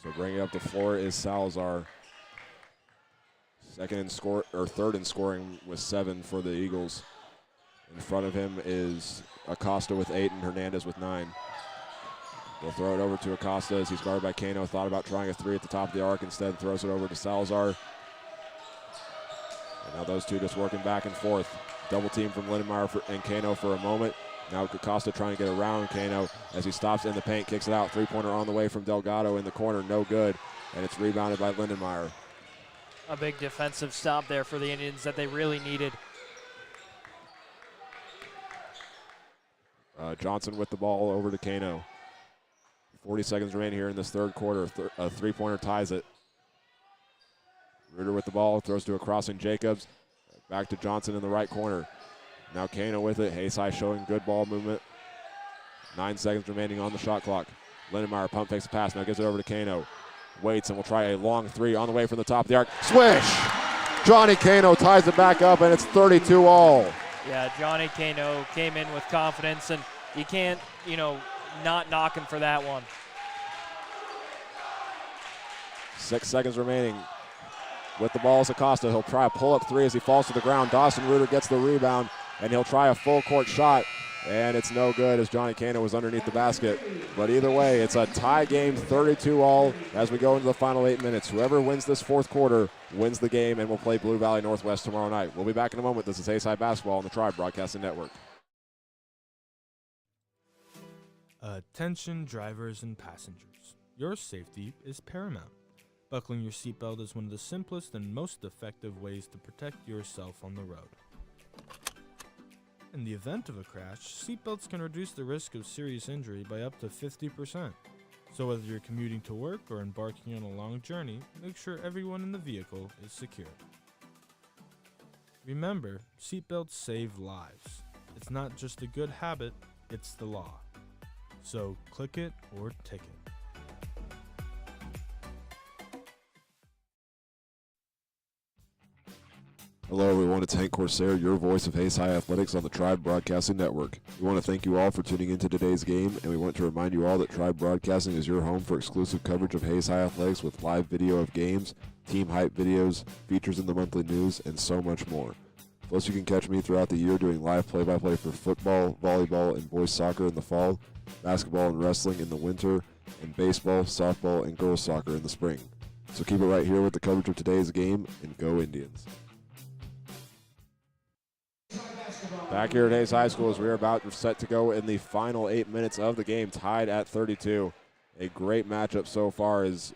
So bringing up the floor is Salazar. Third in scoring with 7 for the Eagles. In front of him is Acosta with 8 and Hernandez with 9. They'll throw it over to Acosta as he's guarded by Kano. Thought about trying a 3 at the top of the arc, instead throws it over to Salazar. And now those two just working back and forth. Double team from Lindenmeyer and Kano for a moment. Now Acosta trying to get around Kano as he stops in the paint, kicks it out. 3-pointer on the way from Delgado in the corner, no good. And it's rebounded by Lindenmeyer. A big defensive stop there for the Indians that they really needed. Johnson with the ball over to Kano. 40 seconds remaining here in this third quarter. A 3-pointer ties it. Reuter with the ball, throws to a crossing Jacobs. Back to Johnson in the right corner. Now Kano with it. Hayes High showing good ball movement. 9 seconds remaining on the shot clock. Lindenmeyer pump fakes the pass. Now gives it over to Kano. Waits and will try a long 3 on the way from the top of the arc. Swish! Johnny Kano ties it back up, and it's 32 all. Yeah, Johnny Kano came in with confidence, and you can't, not knock him for that one. 6 seconds remaining. With the ball is Acosta. He'll try a pull-up 3 as he falls to the ground. Dawson Reuter gets the rebound, and he'll try a full-court shot. And it's no good as Johnny Kano was underneath the basket. But either way, it's a tie game, 32 all as we go into the final 8 minutes. Whoever wins this fourth quarter wins the game, and we'll play Blue Valley Northwest tomorrow night. We'll be back in a moment. This is Hayes High Basketball on the Tribe Broadcasting Network. Attention drivers and passengers. Your safety is paramount. Buckling your seatbelt is one of the simplest and most effective ways to protect yourself on the road. In the event of a crash, seatbelts can reduce the risk of serious injury by up to 50%. So whether you're commuting to work or embarking on a long journey, make sure everyone in the vehicle is secure. Remember, seatbelts save lives. It's not just a good habit, it's the law. So click it or ticket. Hello everyone, it's Hank Corsair, your voice of Hayes High Athletics on the Tribe Broadcasting Network. We want to thank you all for tuning into today's game, and we want to remind you all that Tribe Broadcasting is your home for exclusive coverage of Hayes High Athletics with live video of games, team hype videos, features in the monthly news, and so much more. Plus, you can catch me throughout the year doing live play-by-play for football, volleyball, and boys soccer in the fall, basketball and wrestling in the winter, and baseball, softball, and girls soccer in the spring. So keep it right here with the coverage of today's game, and go Indians. Back here at Hayes High School as we are about to set to go in the final 8 minutes of the game, tied at 32. A great matchup so far, is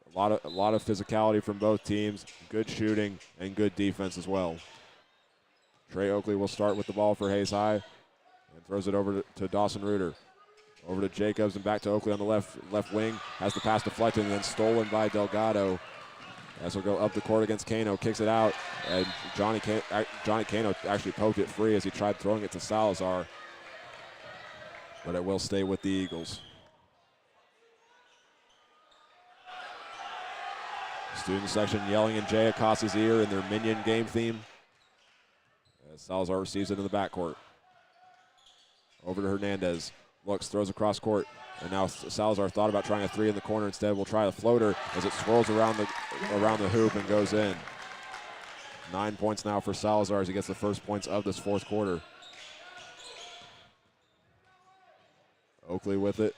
a lot of physicality from both teams, good shooting, and good defense as well. Trey Oakley will start with the ball for Hayes High and throws it over to Dawson Reuter. Over to Jacobs and back to Oakley on the left wing. Has the pass deflected and then stolen by Delgado. As he'll go up the court against Kano, kicks it out, and Johnny Kano actually poked it free as he tried throwing it to Salazar. but it will stay with the Eagles. Student section yelling in Jay Acosta's ear in their Minion game theme as Salazar receives it in the backcourt. Over to Hernandez. Looks, throws across court. And now Salazar thought about trying a three in the corner. Instead, will try the floater as it swirls around the hoop and goes in. 9 points now for Salazar as he gets the first points of this fourth quarter. Oakley with it.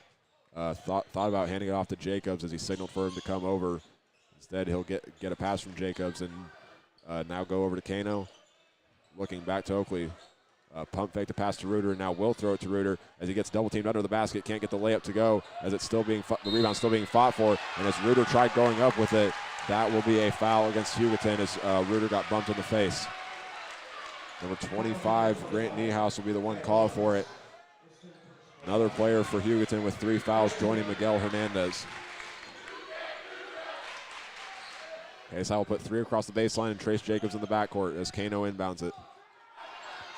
Thought about handing it off to Jacobs as he signaled for him to come over. Instead, he'll get a pass from Jacobs and now go over to Kano. Looking back to Oakley. Pump fake to pass to Reuter, and now will throw it to Reuter as he gets double teamed under the basket. Can't get the layup to go as it's still being the rebound still being fought for. And as Reuter tried going up with it, that will be a foul against Hugoton as Reuter got bumped in the face. Number 25, Grant Niehaus will be the one called for it. Another player for Hugoton with 3 fouls joining Miguel Hernandez. Hayes will put 3 across the baseline and Trace Jacobs in the backcourt as Kano inbounds it.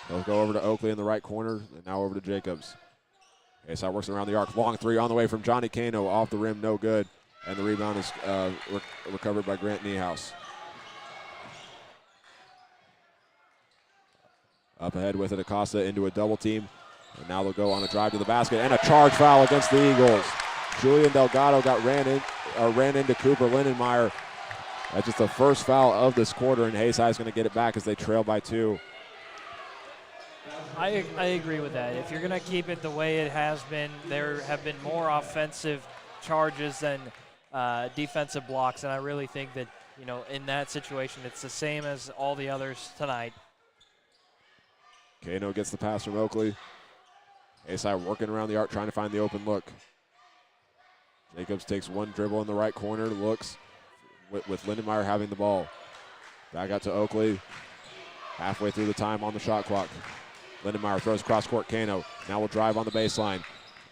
They'll go over to Oakley in the right corner, and now over to Jacobs. Hayes works around the arc. Long 3 on the way from Johnny Kano. Off the rim, no good. And the rebound is recovered by Grant Niehaus. Up ahead with it, Acosta into a double team. And now they'll go on a drive to the basket and a charge foul against the Eagles. Julian Delgado ran into Cooper Lindenmeyer. That's just the first foul of this quarter, and Hayes High is going to get it back as they trail by 2. I agree with that. If you're going to keep it the way it has been, there have been more offensive charges than defensive blocks, and I really think that, in that situation, it's the same as all the others tonight. Kano gets the pass from Oakley. Hayes High working around the arc, trying to find the open look. Jacobs takes one dribble in the right corner, looks with Lindenmeyer having the ball. Back out to Oakley. Halfway through the time on the shot clock. Lindenmeyer throws cross court. Kano now will drive on the baseline.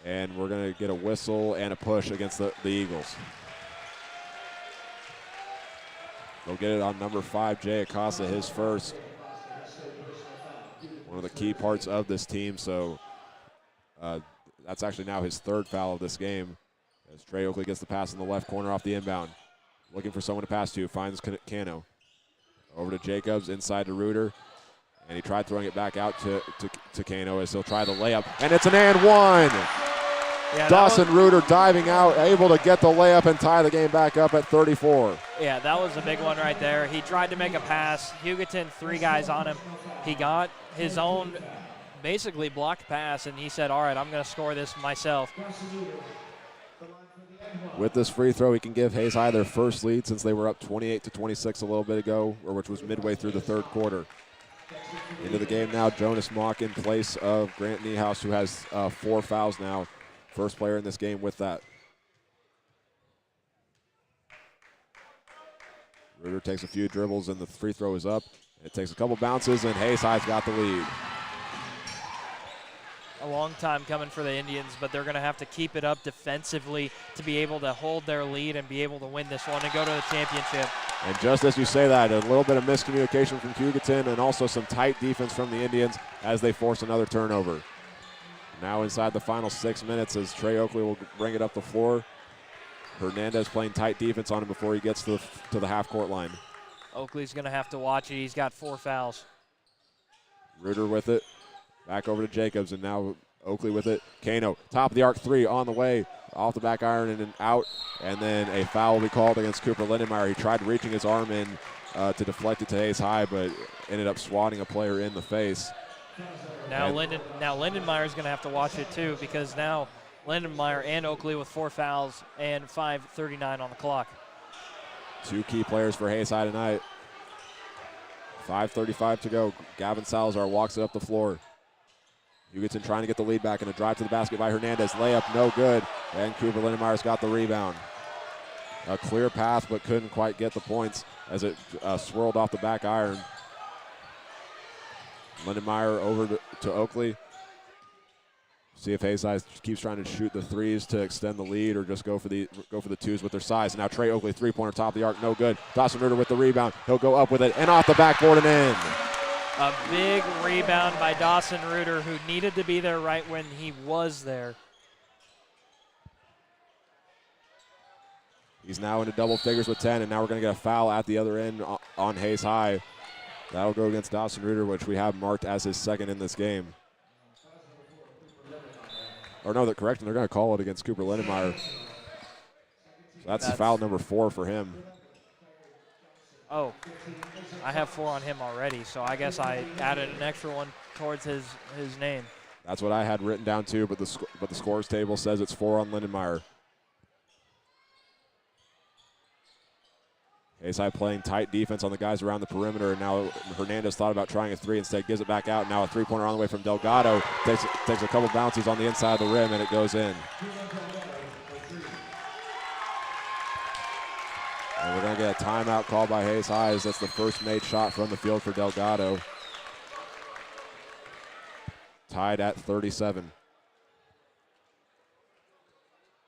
And we're going to get a whistle and a push against the Eagles. They'll get it on number 5, Jay Acosta, his first. One of the key parts of this team. So that's actually now his 3rd foul of this game. As Trey Oakley gets the pass in the left corner off the inbound. Looking for someone to pass to. Finds Kano. Over to Jacobs, inside to Reuter. And he tried throwing it back out to Kano as he'll try the layup. And it's an and one. Yeah, Dawson Reuter diving out, able to get the layup and tie the game back up at 34. Yeah, that was a big one right there. He tried to make a pass. Hugoton, 3 guys on him. He got his own basically blocked pass, and he said, all right, I'm going to score this myself. With this free throw, he can give Hayes High their first lead since they were up 28-26 a little bit ago, which was midway through the 3rd quarter. Into the game now, Jonas Mock in place of Grant Niehaus, who has 4 fouls now. First player in this game with that. Reuter takes a few dribbles and the free throw is up. It takes a couple bounces and Hayes High's got the lead. A long time coming for the Indians, but they're going to have to keep it up defensively to be able to hold their lead and be able to win this one and go to the championship. And just as you say that, a little bit of miscommunication from Hugoton and also some tight defense from the Indians as they force another turnover. Now inside the final 6 minutes as Trey Oakley will bring it up the floor. Hernandez playing tight defense on him before he gets to the half-court line. Oakley's going to have to watch it. He's got 4 fouls. Reuter with it. Back over to Jacobs, and now Oakley with it. Kano, top of the arc 3 on the way. Off the back iron and out. And then a foul will be called against Cooper Lindenmeyer. He tried reaching his arm in to deflect it to Hayes High, but ended up swatting a player in the face. Now Lindenmeyer's going to have to watch it too, because now Lindenmeyer and Oakley with 4 fouls and 5:39 on the clock. 2 key players for Hayes High tonight. 5:35 to go. Gavin Salazar walks it up the floor. Hugoton trying to get the lead back in a drive to the basket by Hernandez. Layup no good. And Cooper Lindenmeyer's got the rebound. A clear path, but couldn't quite get the points as it swirled off the back iron. Lindenmeyer over to Oakley. See if Hayes High keeps trying to shoot the 3s to extend the lead or just go for the 2s with their size. Now Trey Oakley, 3-pointer top of the arc, no good. Dawson Reuter with the rebound. He'll go up with it and off the backboard and in. A big rebound by Dawson Reuter, who needed to be there right when he was there. He's now into double figures with 10, and now we're going to get a foul at the other end on Hayes High. That'll go against Dawson Reuter, which we have marked as his second in this game. Or no, correction, they're going to call it against Cooper Lindenmeyer. So that's foul number 4 for him. Oh, I have 4 on him already, so I guess I added an extra one towards his name. That's what I had written down too, but the scores table says it's 4 on Lindenmeyer. Hayes High playing tight defense on the guys around the perimeter, and now Hernandez thought about trying a 3, instead gives it back out. Now a three-pointer on the way from Delgado. Takes a couple bounces on the inside of the rim, and it goes in. And we're going to get a timeout called by Hayes High, as that's the first made shot from the field for Delgado. Tied at 37.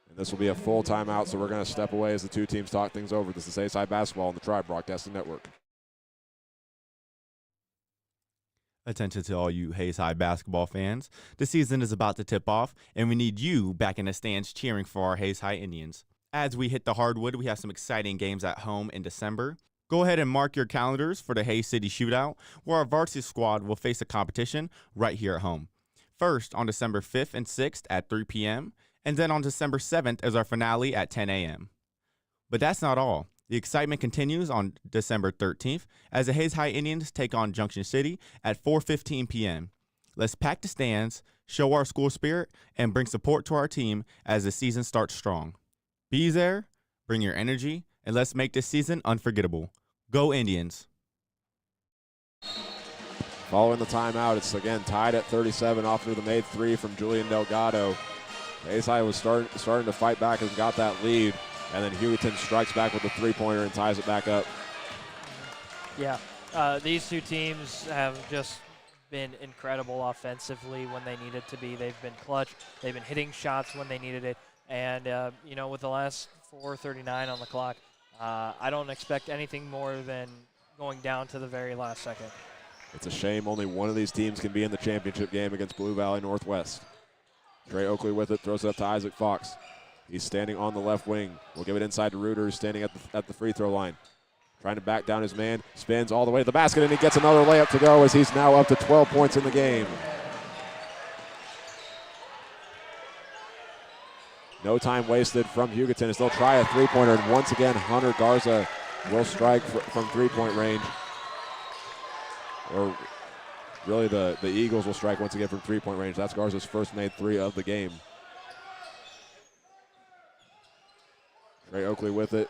And this will be a full timeout, so we're going to step away as the two teams talk things over. This is Hayes High Basketball on the Tribe Broadcasting Network. Attention to all you Hayes High basketball fans. The season is about to tip off, and we need you back in the stands cheering for our Hayes High Indians. As we hit the hardwood, we have some exciting games at home in December. Go ahead and mark your calendars for the Hayes City Shootout, where our varsity squad will face a competition right here at home. First, on December 5th and 6th at 3 p.m., and then on December 7th is our finale at 10 a.m. But that's not all. The excitement continues on December 13th as the Hayes High Indians take on Junction City at 4:15 p.m. Let's pack the stands, show our school spirit, and bring support to our team as the season starts strong. Be there, bring your energy, and let's make this season unforgettable. Go Indians! Following the timeout, it's again tied at 37 off through the made 3 from Julian Delgado. Hayes High was starting to fight back and got that lead, and then Hugoton strikes back with the three-pointer and ties it back up. Yeah, these two teams have just been incredible offensively when they needed to be. They've been clutch. They've been hitting shots when they needed it. And, with the last 4:39 on the clock, I don't expect anything more than going down to the very last second. It's a shame only one of these teams can be in the championship game against Blue Valley Northwest. Trey Oakley with it, throws it up to Isaac Fox. He's standing on the left wing. We'll give it inside to Reuter, who's standing at the free throw line. Trying to back down his man, spins all the way to the basket, and he gets another layup to go as he's now up to 12 points in the game. No time wasted from Hugoton as they'll try a three-pointer, and once again, Hunter Garza will strike from three-point range. Or really, the Eagles will strike once again from three-point range. That's Garza's first made 3 of the game. Trey Oakley with it.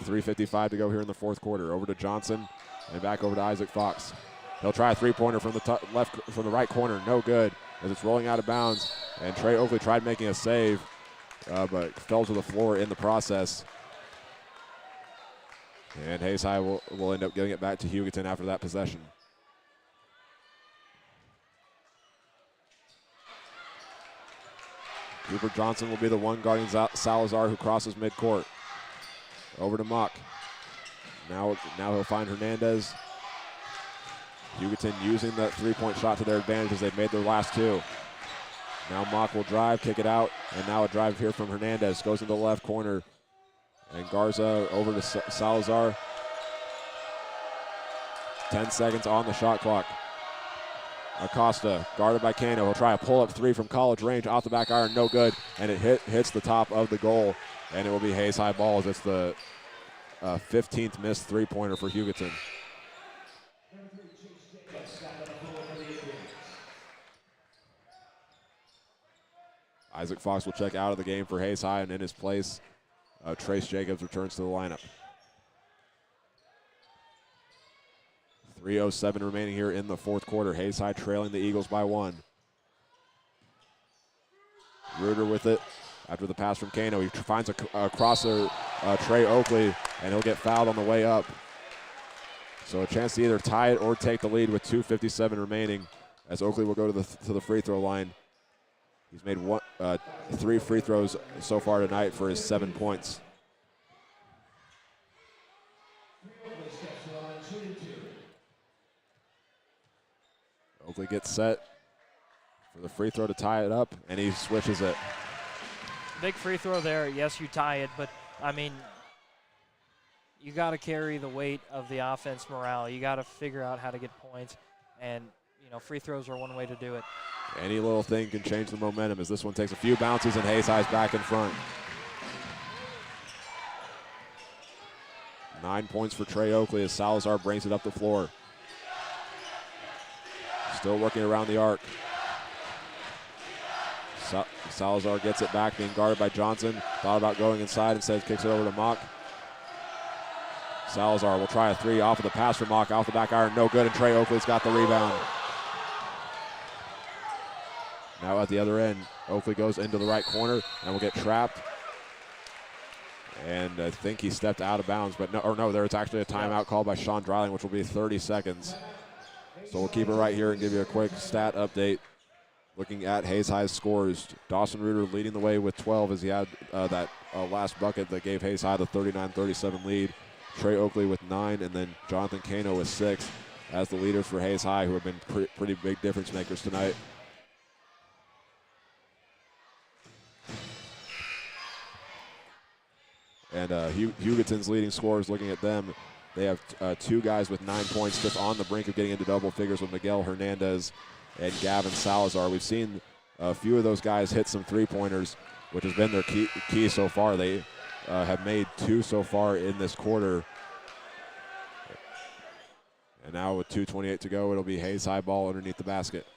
3:55 to go here in the fourth quarter. Over to Johnson and back over to Isaac Fox. He'll try a three-pointer from the right corner. No good as it's rolling out of bounds. And Trey Oakley tried making a save, but fell to the floor in the process. And Hayes High will end up getting it back to Hugoton after that possession. Cooper Johnson will be the one guarding Salazar, who crosses midcourt. Over to Mock. Now he'll find Hernandez. Hugoton using that three-point shot to their advantage as they've made their last 2. Now Mock will drive, kick it out, and now a drive here from Hernandez. Goes into the left corner. And Garza over to Salazar. 10 seconds on the shot clock. Acosta, guarded by Cano. He'll try a pull-up 3 from college range, off the back iron, no good. And it hits the top of the goal, and it will be Hayes High ball as it's the 15th missed three-pointer for Hugoton. Isaac Fox will check out of the game for Hayes High, and in his place, Trace Jacobs returns to the lineup. 3:07 remaining here in the fourth quarter. Hayes High trailing the Eagles by 1. Reuter with it after the pass from Cano. He finds a crosser, Trey Oakley, and he'll get fouled on the way up. So a chance to either tie it or take the lead with 2:57 remaining, as Oakley will go to the free throw line. He's made 3 free throws so far tonight for his 7 points. Oakley gets set for the free throw to tie it up, and he switches it. Big free throw there. Yes, you tie it, but, I mean, you got to carry the weight of the offense morale. You got to figure out how to get points, and, you know, free throws are one way to do it. Any little thing can change the momentum as this one takes a few bounces and Hayes High's back in front. 9 points for Trey Oakley as Salazar brings it up the floor. Still working around the arc. Salazar gets it back, being guarded by Johnson. Thought about going inside, instead kicks it over to Mock. Salazar will try a three off of the pass for Mock, off the back iron, no good, and Trey Oakley's got the rebound. Now at the other end, Oakley goes into the right corner and will get trapped. And I think he stepped out of bounds, but no, there's actually a timeout called by Sean Dryling, which will be 30 seconds. So we'll keep it right here and give you a quick stat update. Looking at Hayes High's scores, Dawson Reuter leading the way with 12 as he had that last bucket that gave Hayes High the 39-37 lead. Trey Oakley with 9, and then Jonathan Cano with 6 as the leaders for Hayes High, who have been pretty big difference makers tonight. And Hugoton's leading scorers, looking at them, they have 2 guys with 9 points just on the brink of getting into double figures with Miguel Hernandez and Gavin Salazar. We've seen a few of those guys hit some three-pointers, which has been their key so far. They have made 2 so far in this quarter. And now with 2:28 to go, it'll be Hayes High ball underneath the basket.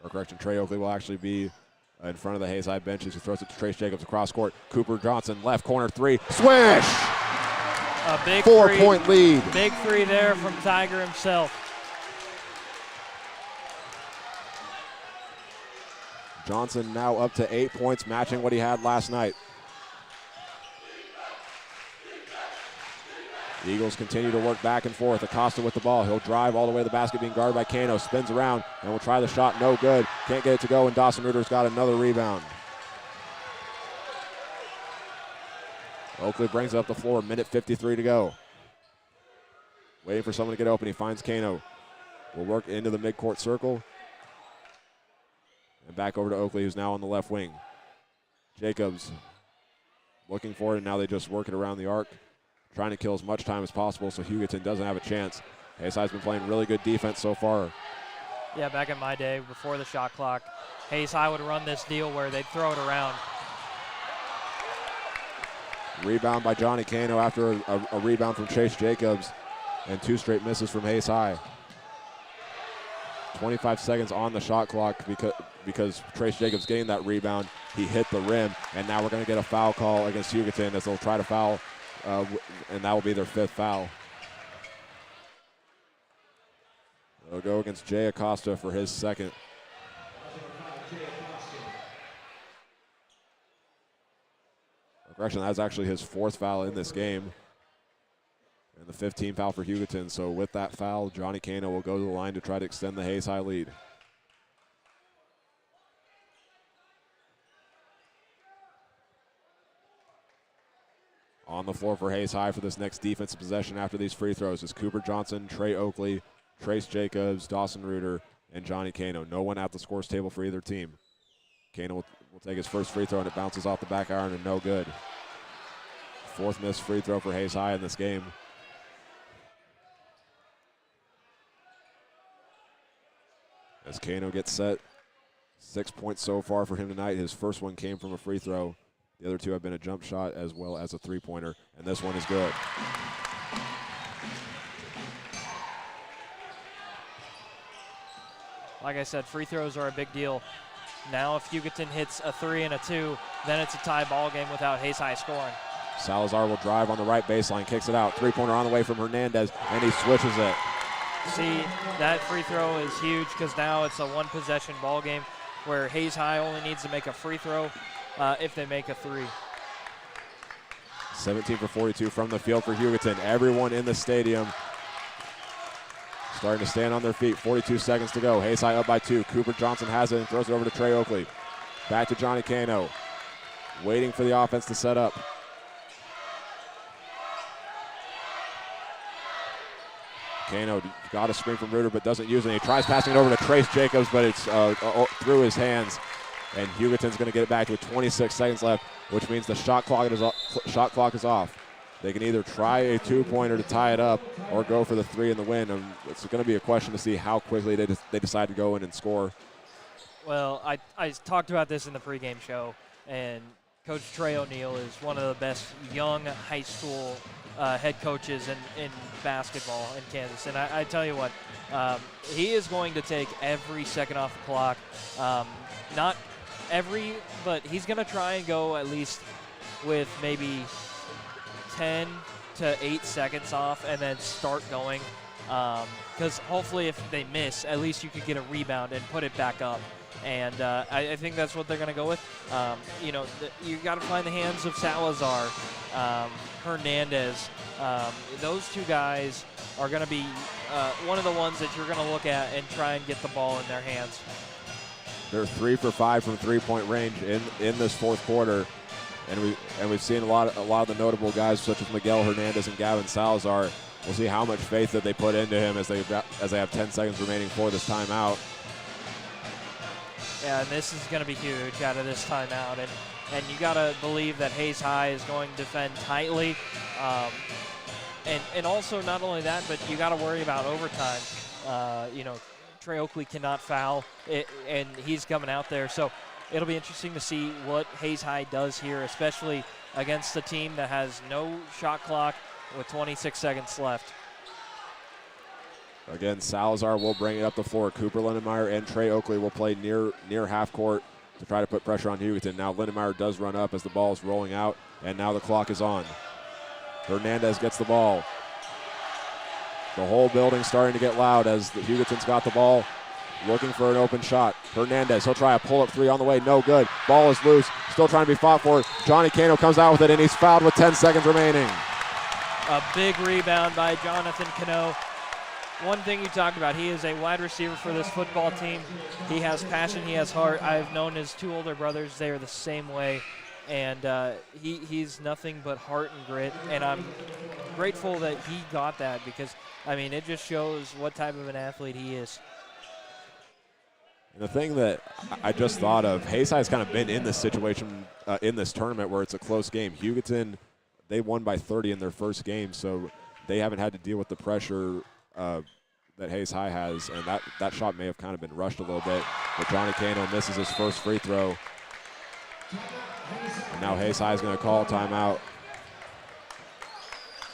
Or correction, Trey Oakley will actually be in front of the Hayes High benches. He throws it to Trace Jacobs across court. Cooper Johnson, left corner three. Swish! A big 4-point lead. Big three there from Tiger himself. Johnson now up to 8 points, matching what he had last night. The Eagles continue to work back and forth. Acosta with the ball. He'll drive all the way to the basket, being guarded by Cano. Spins around and will try the shot. No good. Can't get it to go, and Dawson Reuter's got another rebound. Oakley brings it up the floor. Minute 53 to go. Waiting for someone to get open. He finds Cano. Will work into the midcourt circle. And back over to Oakley, who's now on the left wing. Jacobs looking for it, and now they just work it around the arc, trying to kill as much time as possible so Hugoton doesn't have a chance. Hayes High's been playing really good defense so far. Yeah, back in my day, before the shot clock, Hayes High would run this deal where they'd throw it around. Rebound by Johnny Cano after a rebound from Chase Jacobs, and 2 straight misses from Hayes High. 25 seconds on the shot clock because Trace Jacobs getting that rebound. He hit the rim, and now we're going to get a foul call against Hugoton as they'll try to foul, and that will be their 5th foul. They'll go against Jay Acosta for his 2nd. Correction, that's actually his 4th foul in this game. And the 15th foul for Hugoton. So with that foul, Johnny Cano will go to the line to try to extend the Hayes High lead. On the floor for Hayes High for this next defensive possession after these free throws is Cooper Johnson, Trey Oakley, Trace Jacobs, Dawson Reuter, and Johnny Cano. No one at the scores table for either team. Cano will take his first free throw, and it bounces off the back iron and no good. 4th missed free throw for Hayes High in this game. As Cano gets set, 6 points so far for him tonight. His first one came from a free throw. The other 2 have been a jump shot as well as a three-pointer, and this one is good. Like I said, free throws are a big deal. Now if Hugoton hits a 3 and a 2, then it's a tie ball game without Hayes High scoring. Salazar will drive on the right baseline, kicks it out. Three-pointer on the way from Hernandez, and he switches it. See, that free throw is huge because now it's a one-possession ball game where Hayes High only needs to make a free throw if they make a 3. 17 for 42 from the field for Hugoton. Everyone in the stadium starting to stand on their feet. 42 seconds to go. Hayes High up by 2. Cooper Johnson has it and throws it over to Trey Oakley. Back to Johnny Cano. Waiting for the offense to set up. Kano got a screen from Reuter, but doesn't use it. He tries passing it over to Trace Jacobs, but it's through his hands. And Hugoton's going to get it back with 26 seconds left, which means the shot clock is off. They can either try a two-pointer to tie it up or go for the three in the win. And it's going to be a question to see how quickly they decide to go in and score. Well, I talked about this in the pregame show, and Coach Trey O'Neill is one of the best young high school head coaches in basketball in Kansas. And I tell you what, he is going to take every second off the clock. Not every, but he's going to try and go at least with maybe 10 to 8 seconds off and then start going. Because hopefully if they miss, at least you could get a rebound and put it back up. And I think that's what they're going to go with. You got to find the hands of Salazar, Hernandez. Those two guys are going to be one of the ones that you're going to look at and try and get the ball in their hands. They're 3 for 5 from three-point range in this fourth quarter. And we've seen a lot of the notable guys such as Miguel Hernandez and Gavin Salazar. We'll see how much faith that they put into him as they have 10 seconds remaining for this timeout. Yeah, and this is going to be huge out of this timeout. And you got to believe that Hayes High is going to defend tightly. And also not only that, but you got to worry about overtime. Trey Oakley cannot foul, and he's coming out there. So it'll be interesting to see what Hayes High does here, especially against a team that has no shot clock with 26 seconds left. Again, Salazar will bring it up the floor. Cooper Lindenmeyer and Trey Oakley will play near half court to try to put pressure on Hugoton. Now Lindenmeyer does run up as the ball is rolling out, and now the clock is on. Hernandez gets the ball. The whole building's starting to get loud as the Hugoton's got the ball, looking for an open shot. Hernandez, he'll try a pull-up three on the way. No good. Ball is loose. Still trying to be fought for. Johnny Cano comes out with it, and he's fouled with 10 seconds remaining. A big rebound by Jonathan Cano. One thing you talked about, he is a wide receiver for this football team. He has passion, he has heart. I've known his two older brothers. They are the same way. And he's nothing but heart and grit. And I'm grateful that he got that because, it just shows what type of an athlete he is. And the thing that I just thought of, Hayes High's kind of been in this situation in this tournament where it's a close game. Hugoton, they won by 30 in their first game, so they haven't had to deal with the pressure that Hayes High has, and that shot may have kind of been rushed a little bit, but Johnny Cano misses his first free throw. And now Hayes High is going to call a timeout.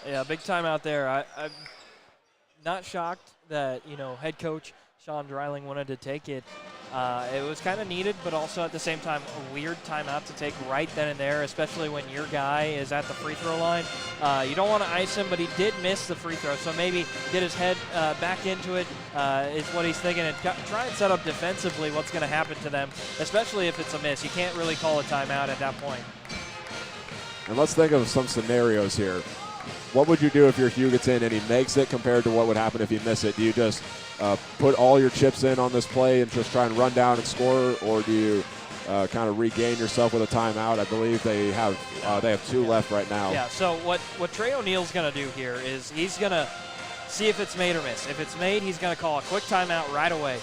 Yeah, big timeout there. I'm not shocked that, head coach Sean Dreiling wanted to take it. It was kind of needed, but also at the same time a weird timeout to take right then and there, especially when your guy is at the free throw line. You don't want to ice him, but he did miss the free throw, so maybe get his head back into it is what he's thinking, and try and set up defensively what's going to happen to them, especially if it's a miss. You can't really call a timeout at that point. And let's think of some scenarios here. What would you do if you're Hugoton and he makes it compared to what would happen if you miss it? Do you just put all your chips in on this play and just try and run down and score, or do you kind of regain yourself with a timeout? I believe they have two left right now. Yeah, so what Trey O'Neill's going to do here is he's going to see if it's made or missed. If it's made, he's going to call a quick timeout right away.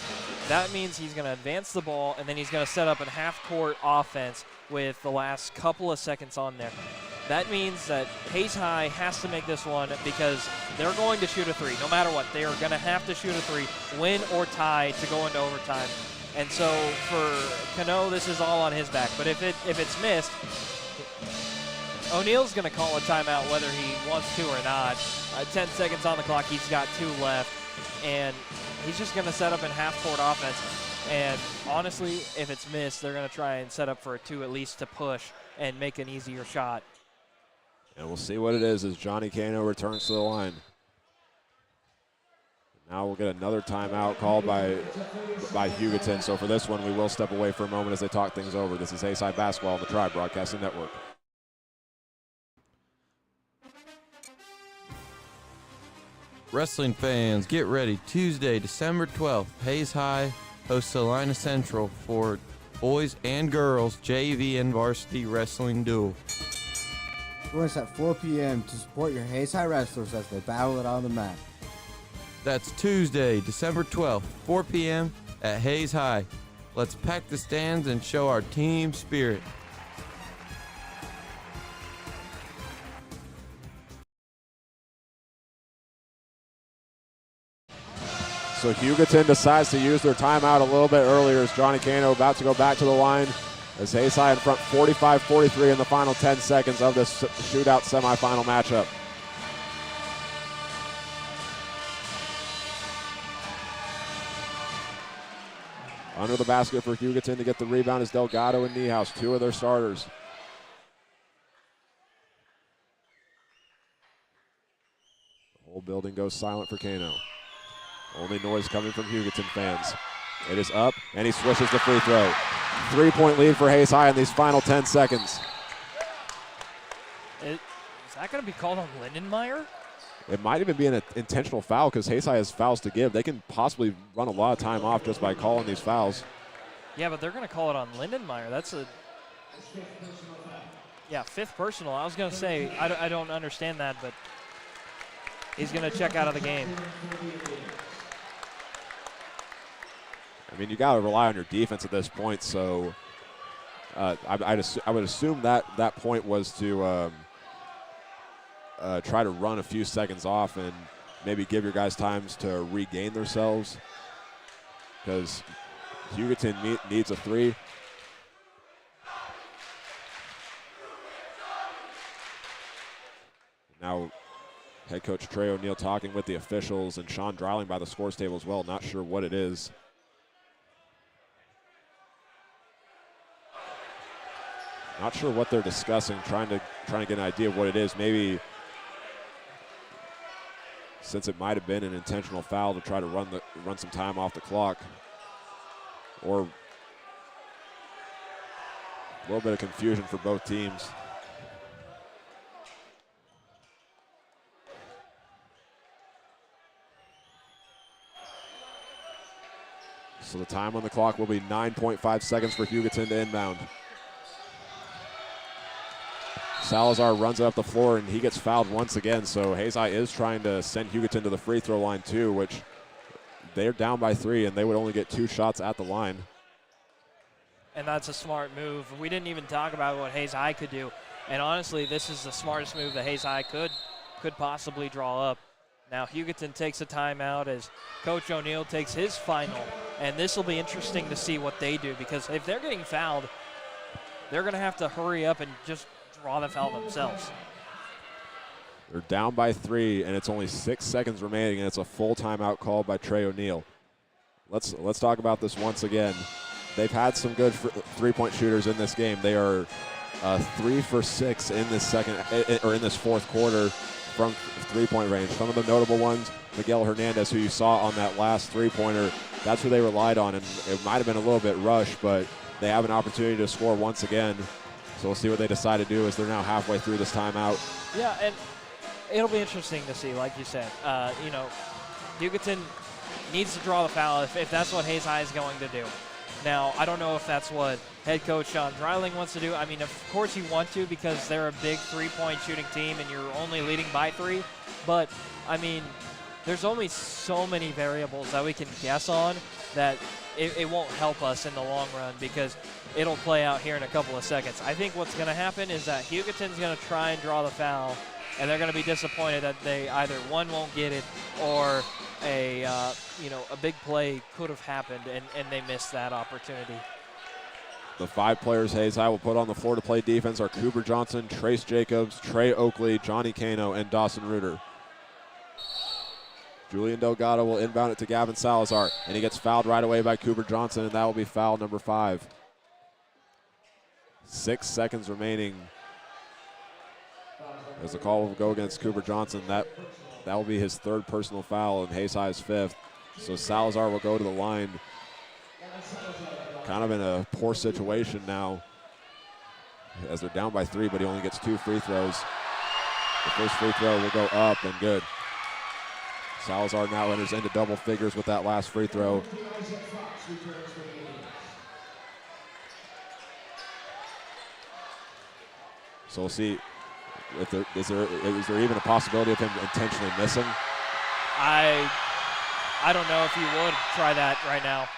That means he's going to advance the ball, and then he's going to set up a half-court offense with the last couple of seconds on there. That means that Hayes High has to make this one because they're going to shoot a three. No matter what, they are going to have to shoot a three, win or tie to go into overtime. And so for Cano, this is all on his back. But if it's missed, O'Neill's going to call a timeout whether he wants to or not. 10 seconds on the clock, he's got 2 left. And he's just going to set up in half-court offense. And honestly, if it's missed, they're going to try and set up for a 2 at least to push and make an easier shot. And we'll see what it is as Johnny Cano returns to the line. Now we'll get another timeout called by Hugoton. So for this one, we will step away for a moment as they talk things over. This is Hayes High Basketball on the Tribe Broadcasting Network. Wrestling fans, get ready. Tuesday, December 12th, Hayes High hosts Salina Central for boys and girls JV and varsity wrestling duel. Join us at 4 p.m. to support your Hayes High wrestlers as they battle it on the mat. That's Tuesday, December 12th, 4 p.m. at Hayes High. Let's pack the stands and show our team spirit. So Hugoton decides to use their timeout a little bit earlier as Johnny Cano about to go back to the line as Hayes High in front 45-43 in the final 10 seconds of this shootout semifinal matchup. Under the basket for Hugoton to get the rebound is Delgado and Niehaus, two of their starters. The whole building goes silent for Cano. Only noise coming from Hugoton fans. It is up, and he swishes the free throw. 3-point lead for Hayes High in these final 10 seconds. Is that going to be called on Lindenmeyer? It might even be an intentional foul because Hayes High has fouls to give. They can possibly run a lot of time off just by calling these fouls. Yeah, but they're going to call it on Lindenmeyer. That's a fifth personal. I was going to say, I don't understand that, but he's going to check out of the game. I mean, you got to rely on your defense at this point, so I would assume that point was to try to run a few seconds off and maybe give your guys times to regain themselves, because Hugoton needs a three. Now, head coach Trey O'Neill talking with the officials and Sean Dreiling by the scores table as well. Not sure what it is. Not sure what they're discussing, trying to get an idea of what it is. Maybe since it might have been an intentional foul to try to run some time off the clock, or a little bit of confusion for both teams. So the time on the clock will be 9.5 seconds for Hugoton to inbound. Salazar runs it up the floor, and he gets fouled once again. So Hayes High is trying to send Hugoton to the free throw line too, which they're down by 3, and they would only get 2 shots at the line. And that's a smart move. We didn't even talk about what Hayes High could do. And honestly, this is the smartest move that Hayes High could possibly draw up. Now Hugoton takes a timeout as Coach O'Neill takes his final. And this will be interesting to see what they do, because if they're getting fouled, they're going to have to hurry up and just draw the foul themselves. They're down by 3, and it's only 6 seconds remaining, and it's a full timeout called by Trey O'Neill. Let's talk about this once again. They've had some good three-point shooters in this game. They are 3 for 6 in this in this fourth quarter from three-point range. Some of the notable ones: Miguel Hernandez, who you saw on that last three-pointer. That's who they relied on, and it might have been a little bit rushed, but they have an opportunity to score once again. So we'll see what they decide to do as they're now halfway through this timeout. Yeah, and it'll be interesting to see, like you said. Hugoton needs to draw the foul if that's what Hayes High is going to do. Now, I don't know if that's what head coach Sean Dreiling wants to do. I mean, of course you want to, because they're a big three-point shooting team and you're only leading by 3. But, I mean, there's only so many variables that we can guess on that it won't help us in the long run, because it'll play out here in a couple of seconds. I think what's going to happen is that Hugoton's going to try and draw the foul, and they're going to be disappointed that they either, one, won't get it, or a big play could have happened, and they missed that opportunity. The 5 players Hayes High will put on the floor to play defense are Cooper Johnson, Trace Jacobs, Trey Oakley, Johnny Cano, and Dawson Reuter. Julian Delgado will inbound it to Gavin Salazar, and he gets fouled right away by Cooper Johnson, and that will be foul number 5. 6 seconds remaining as the call will go against Cooper Johnson. That will be his 3rd personal foul and Hayes High's 5th. So Salazar will go to the line, kind of in a poor situation now as they're down by 3, but he only gets 2 free throws. The first free throw will go up and good. Salazar now enters into double figures with that last free throw. So we'll see if is there even a possibility of him intentionally missing? I I don't know if he would try that right now.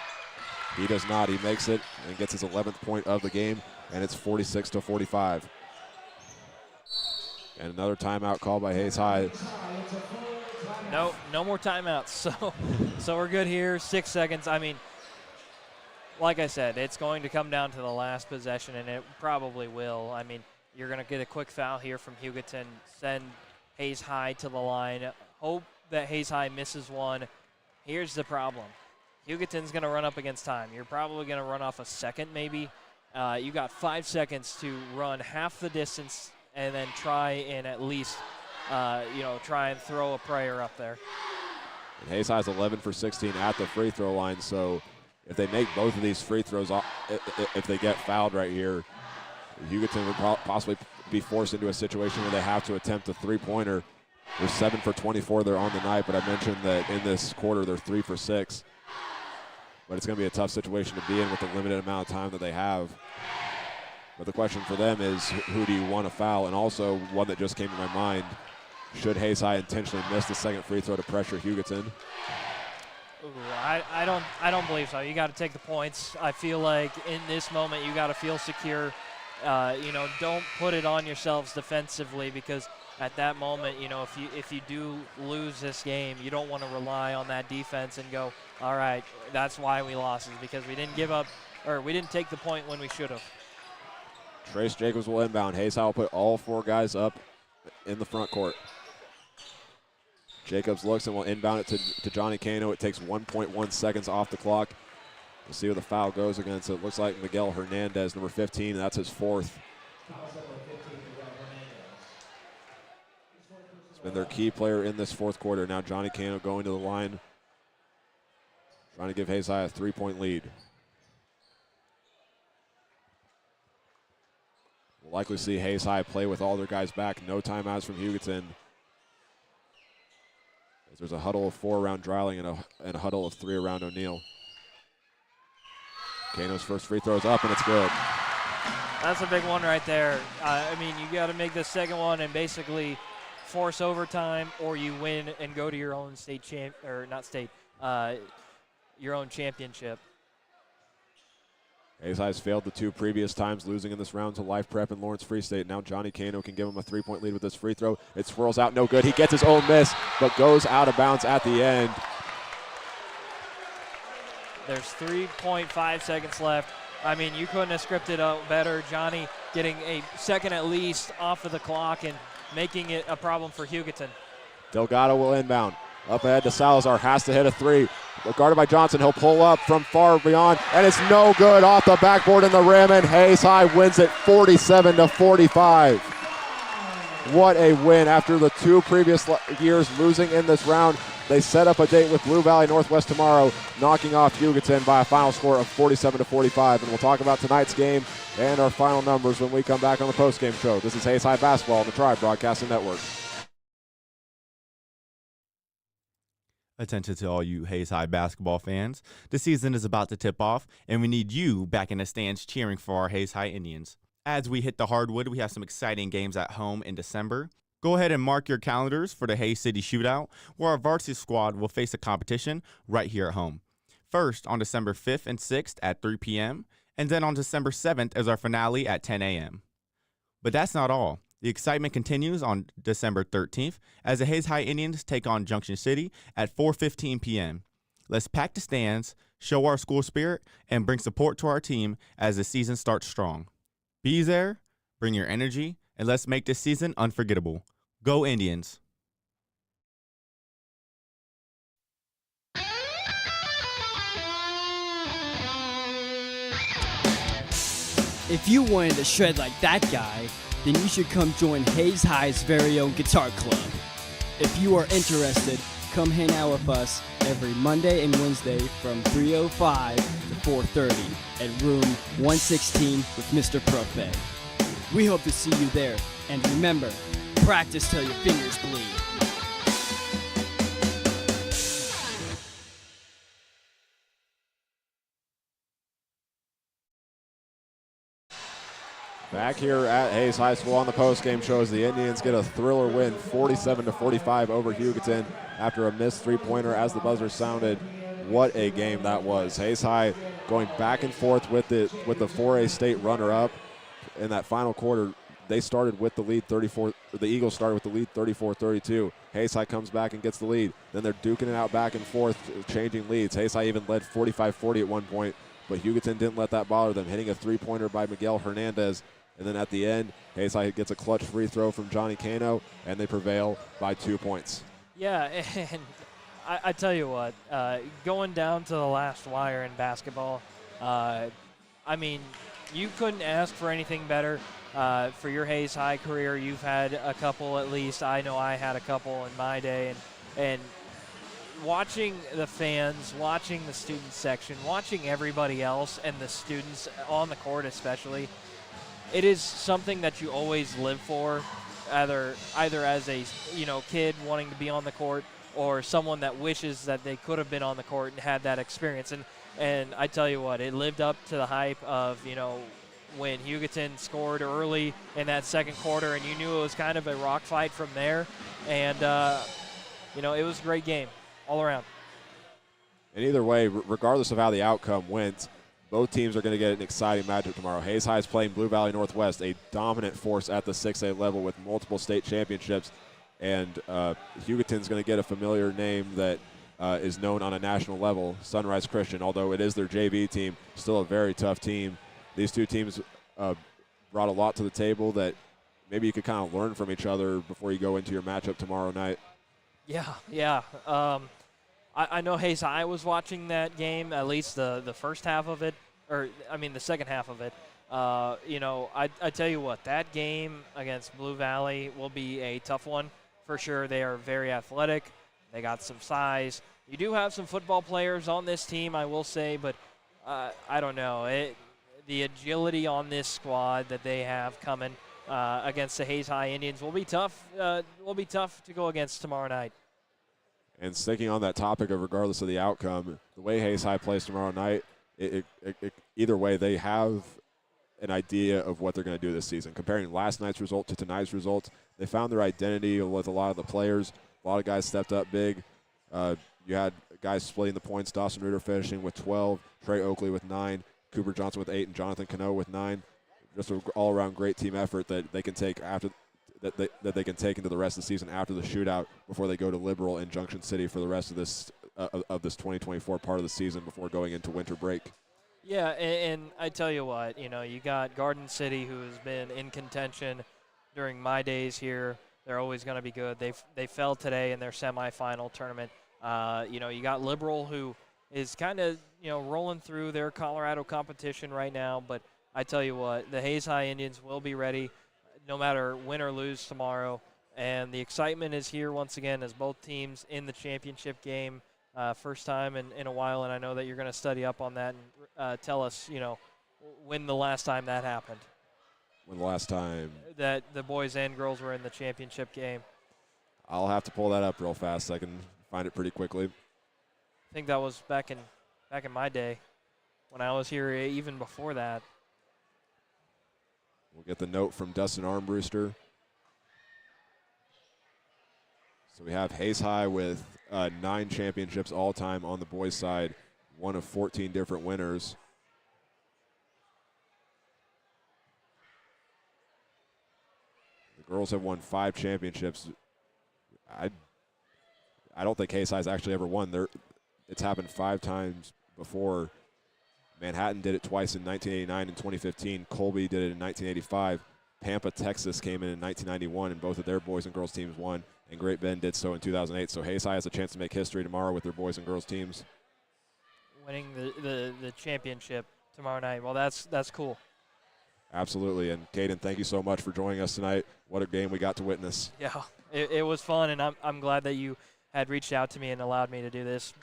He does not. He makes it and gets his 11th point of the game, and it's 46-45. And another timeout called by Hayes High. No more timeouts. So we're good here. 6 seconds. I mean, like I said, it's going to come down to the last possession, and it probably will. I mean, you're going to get a quick foul here from Hugoton, send Hayes High to the line, hope that Hayes High misses one. Here's the problem. Hugoton's going to run up against time. You're probably going to run off a second maybe. You got 5 seconds to run half the distance and then try and at least, try and throw a prayer up there. And Hayes High's 11 for 16 at the free throw line, so if they make both of these free throws, if they get fouled right here, Hugoton would possibly be forced into a situation where they have to attempt a three-pointer. They're 7 for 24. They're on the night, but I mentioned that in this quarter they're 3 for 6. But it's going to be a tough situation to be in with the limited amount of time that they have. But the question for them is, who do you want to foul? And also, one that just came to my mind, should Hayes High intentionally miss the second free throw to pressure Hugoton? Ooh, I don't believe so. You got to take the points. I feel like in this moment you got to feel secure. Don't put it on yourselves defensively, because at that moment, if you do lose this game, you don't want to rely on that defense and go, all right, that's why we lost, is because we didn't give up, or we didn't take the point when we should have. Trace Jacobs will inbound. Hayes High will put all 4 guys up in the front court. Jacobs looks and will inbound it to Johnny Cano. It takes 1.1 seconds off the clock. We'll see who the foul goes against. It looks like Miguel Hernandez, number 15. That's his 4th. He's been their key player in this 4th quarter. Now Johnny Cano going to the line, trying to give Hayes High a 3-point lead. We'll likely see Hayes High play with all their guys back. No timeouts from Hugoton. There's a huddle of 4 around Dreiling and a huddle of 3 around O'Neill. Cano's first free throw is up, and it's good. That's a big one right there. You got to make the second one and basically force overtime, or you win and go to your own your own championship. Hayes High's failed the 2 previous times, losing in this round to Life Prep and Lawrence Free State. Now Johnny Cano can give him a 3-point lead with this free throw. It swirls out, no good. He gets his own miss, but goes out of bounds at the end. There's 3.5 seconds left. You couldn't have scripted out better. Johnny getting a second at least off of the clock and making it a problem for Hugoton. Delgado will inbound. Up ahead to Salazar, has to hit a 3. Guarded by Johnson, he'll pull up from far beyond, and it's no good, off the backboard in the rim, and Hayes High wins it 47-45. What a win. After the 2 previous years losing in this round, they set up a date with Blue Valley Northwest tomorrow, knocking off Hugoton by a final score of 47-45. And we'll talk about tonight's game and our final numbers when we come back on the postgame show. This is Hayes High Basketball on the Tribe Broadcasting Network. Attention to all you Hayes High basketball fans. The season is about to tip off, and we need you back in the stands cheering for our Hayes High Indians. As we hit the hardwood, we have some exciting games at home in December. Go ahead and mark your calendars for the Hayes City Shootout, where our varsity squad will face a competition right here at home. First, on December 5th and 6th at 3 p.m., and then on December 7th as our finale at 10 a.m. But that's not all. The excitement continues on December 13th as the Hayes High Indians take on Junction City at 4:15 p.m. Let's pack the stands, show our school spirit, and bring support to our team as the season starts strong. Be there, bring your energy, and let's make this season unforgettable. Go Indians! If you wanted to shred like that guy, then you should come join Hayes High's very own guitar club. If you are interested, come hang out with us every Monday and Wednesday from 3:05 to 4:30 at room 116 with Mr. Prophet. We hope to see you there, and remember, practice till your fingers bleed. Back here at Hayes High School on the postgame show as the Indians get a thriller win 47-45 over Hugoton after a missed three-pointer as the buzzer sounded. What a game that was. Hayes High going back and forth with the 4A state runner-up in that final quarter. They started with the lead 34. The Eagles started with the lead 34-32. Hayes High comes back and gets the lead. Then they're duking it out back and forth, changing leads. Hayes High even led 45-40 at one point, but Hugoton didn't let that bother them, hitting a three-pointer by Miguel Hernandez. And then at the end, Hayes High gets a clutch free throw from Johnny Cano, and they prevail by 2 points. Yeah, and I tell you what, going down to the last wire in basketball, I mean, you couldn't ask for anything better. For your Hayes High career, you've had a couple at least. I know I had a couple in my day. And watching the fans, watching the student section, watching everybody else and the students on the court especially, it is something that you always live for, either as a kid wanting to be on the court or someone that wishes that they could have been on the court and had that experience. And I tell you what, it lived up to the hype of, when Hugoton scored early in that second quarter, and you knew it was kind of a rock fight from there. And, it was a great game all around. And either way, regardless of how the outcome went, both teams are going to get an exciting matchup tomorrow. Hayes High is playing Blue Valley Northwest, a dominant force at the 6A level with multiple state championships. And Hugoton's going to get a familiar name that is known on a national level, Sunrise Christian. Although it is their JV team, still a very tough team. These two teams brought a lot to the table that maybe you could kind of learn from each other before you go into your matchup tomorrow night. Yeah. I know Hayes High was watching that game, at least the first half of it, the second half of it. I tell you what, that game against Blue Valley will be a tough one for sure. They are very athletic. They got some size. You do have some football players on this team, I will say, but I don't know. The agility on this squad that they have coming against the Hayes High Indians will be tough. Will be tough to go against tomorrow night. And sticking on that topic of regardless of the outcome, the way Hayes High plays tomorrow night, either way, they have an idea of what they're going to do this season. Comparing last night's result to tonight's result, they found their identity with a lot of the players. A lot of guys stepped up big. You had guys splitting the points. Dawson Reuter finishing with 12, Trey Oakley with 9, Cooper Johnson with 8, and Jonathan Cano with 9. Just an all-around great team effort that they can take that they can take into the rest of the season after the shootout before they go to Liberal in Junction City for the rest of this 2024 part of the season before going into winter break. Yeah, and I tell you what, you got Garden City, who has been in contention during my days here. They're always going to be good. They fell today in their semifinal tournament. You got Liberal, who is kind of rolling through their Colorado competition right now. But I tell you what, the Hayes High Indians will be ready, no matter win or lose tomorrow. And the excitement is here once again as both teams in the championship game. First time in a while, and I know that you're going to study up on that and tell us, when the last time that happened. When the last time that the boys and girls were in the championship game. I'll have to pull that up real fast. I can find it pretty quickly. I think that was back in my day when I was here, even before that. We'll get the note from Dustin Armbruster. So we have Hayes High with 9 championships all-time on the boys' side, one of 14 different winners. The girls have won 5 championships. I don't think Hayes High's actually ever won. It's happened 5 times before. Manhattan did it twice in 1989 and 2015. Colby did it in 1985. Pampa, Texas came in 1991, and both of their boys and girls teams won. And Great Bend did so in 2008. So Hayes High has a chance to make history tomorrow with their boys and girls teams. Winning the championship tomorrow night. Well, that's cool. Absolutely. And Caden, thank you so much for joining us tonight. What a game we got to witness. Yeah, it was fun, and I'm glad that you had reached out to me and allowed me to do this.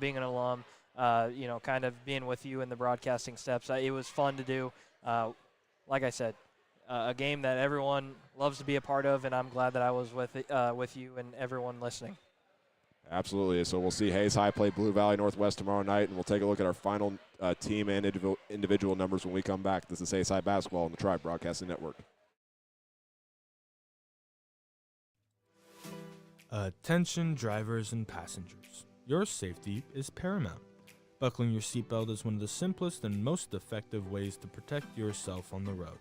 Being an alum, kind of being with you in the broadcasting steps, it was fun to do. Like I said, a game that everyone loves to be a part of, and I'm glad that I was with you and everyone listening. Absolutely. So we'll see Hayes High play Blue Valley Northwest tomorrow night, and we'll take a look at our final team and individual numbers when we come back. This is Hayes High basketball on the Tribe Broadcasting Network. Attention drivers and passengers. Your safety is paramount. Buckling your seatbelt is one of the simplest and most effective ways to protect yourself on the road.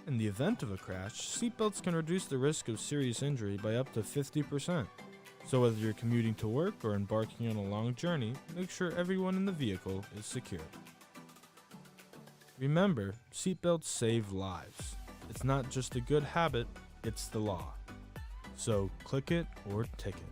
In the event of a crash, seatbelts can reduce the risk of serious injury by up to 50%. So whether you're commuting to work or embarking on a long journey, make sure everyone in the vehicle is secure. Remember, seatbelts save lives. It's not just a good habit, it's the law. So click it or ticket.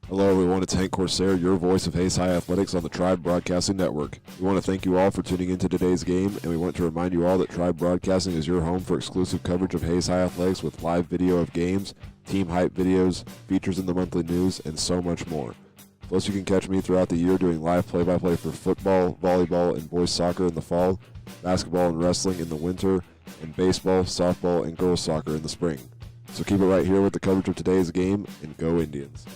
Hello everyone, it's Hank Corsair, your voice of Hayes High Athletics on the Tribe Broadcasting Network. We want to thank you all for tuning into today's game, and we want to remind you all that Tribe Broadcasting is your home for exclusive coverage of Hayes High Athletics with live video of games, team hype videos, features in the monthly news, and so much more. Plus, you can catch me throughout the year doing live play-by-play for football, volleyball, and boys soccer in the fall, basketball and wrestling in the winter, and baseball, softball, and girls soccer in the spring. So keep it right here with the coverage of today's game, and go Indians.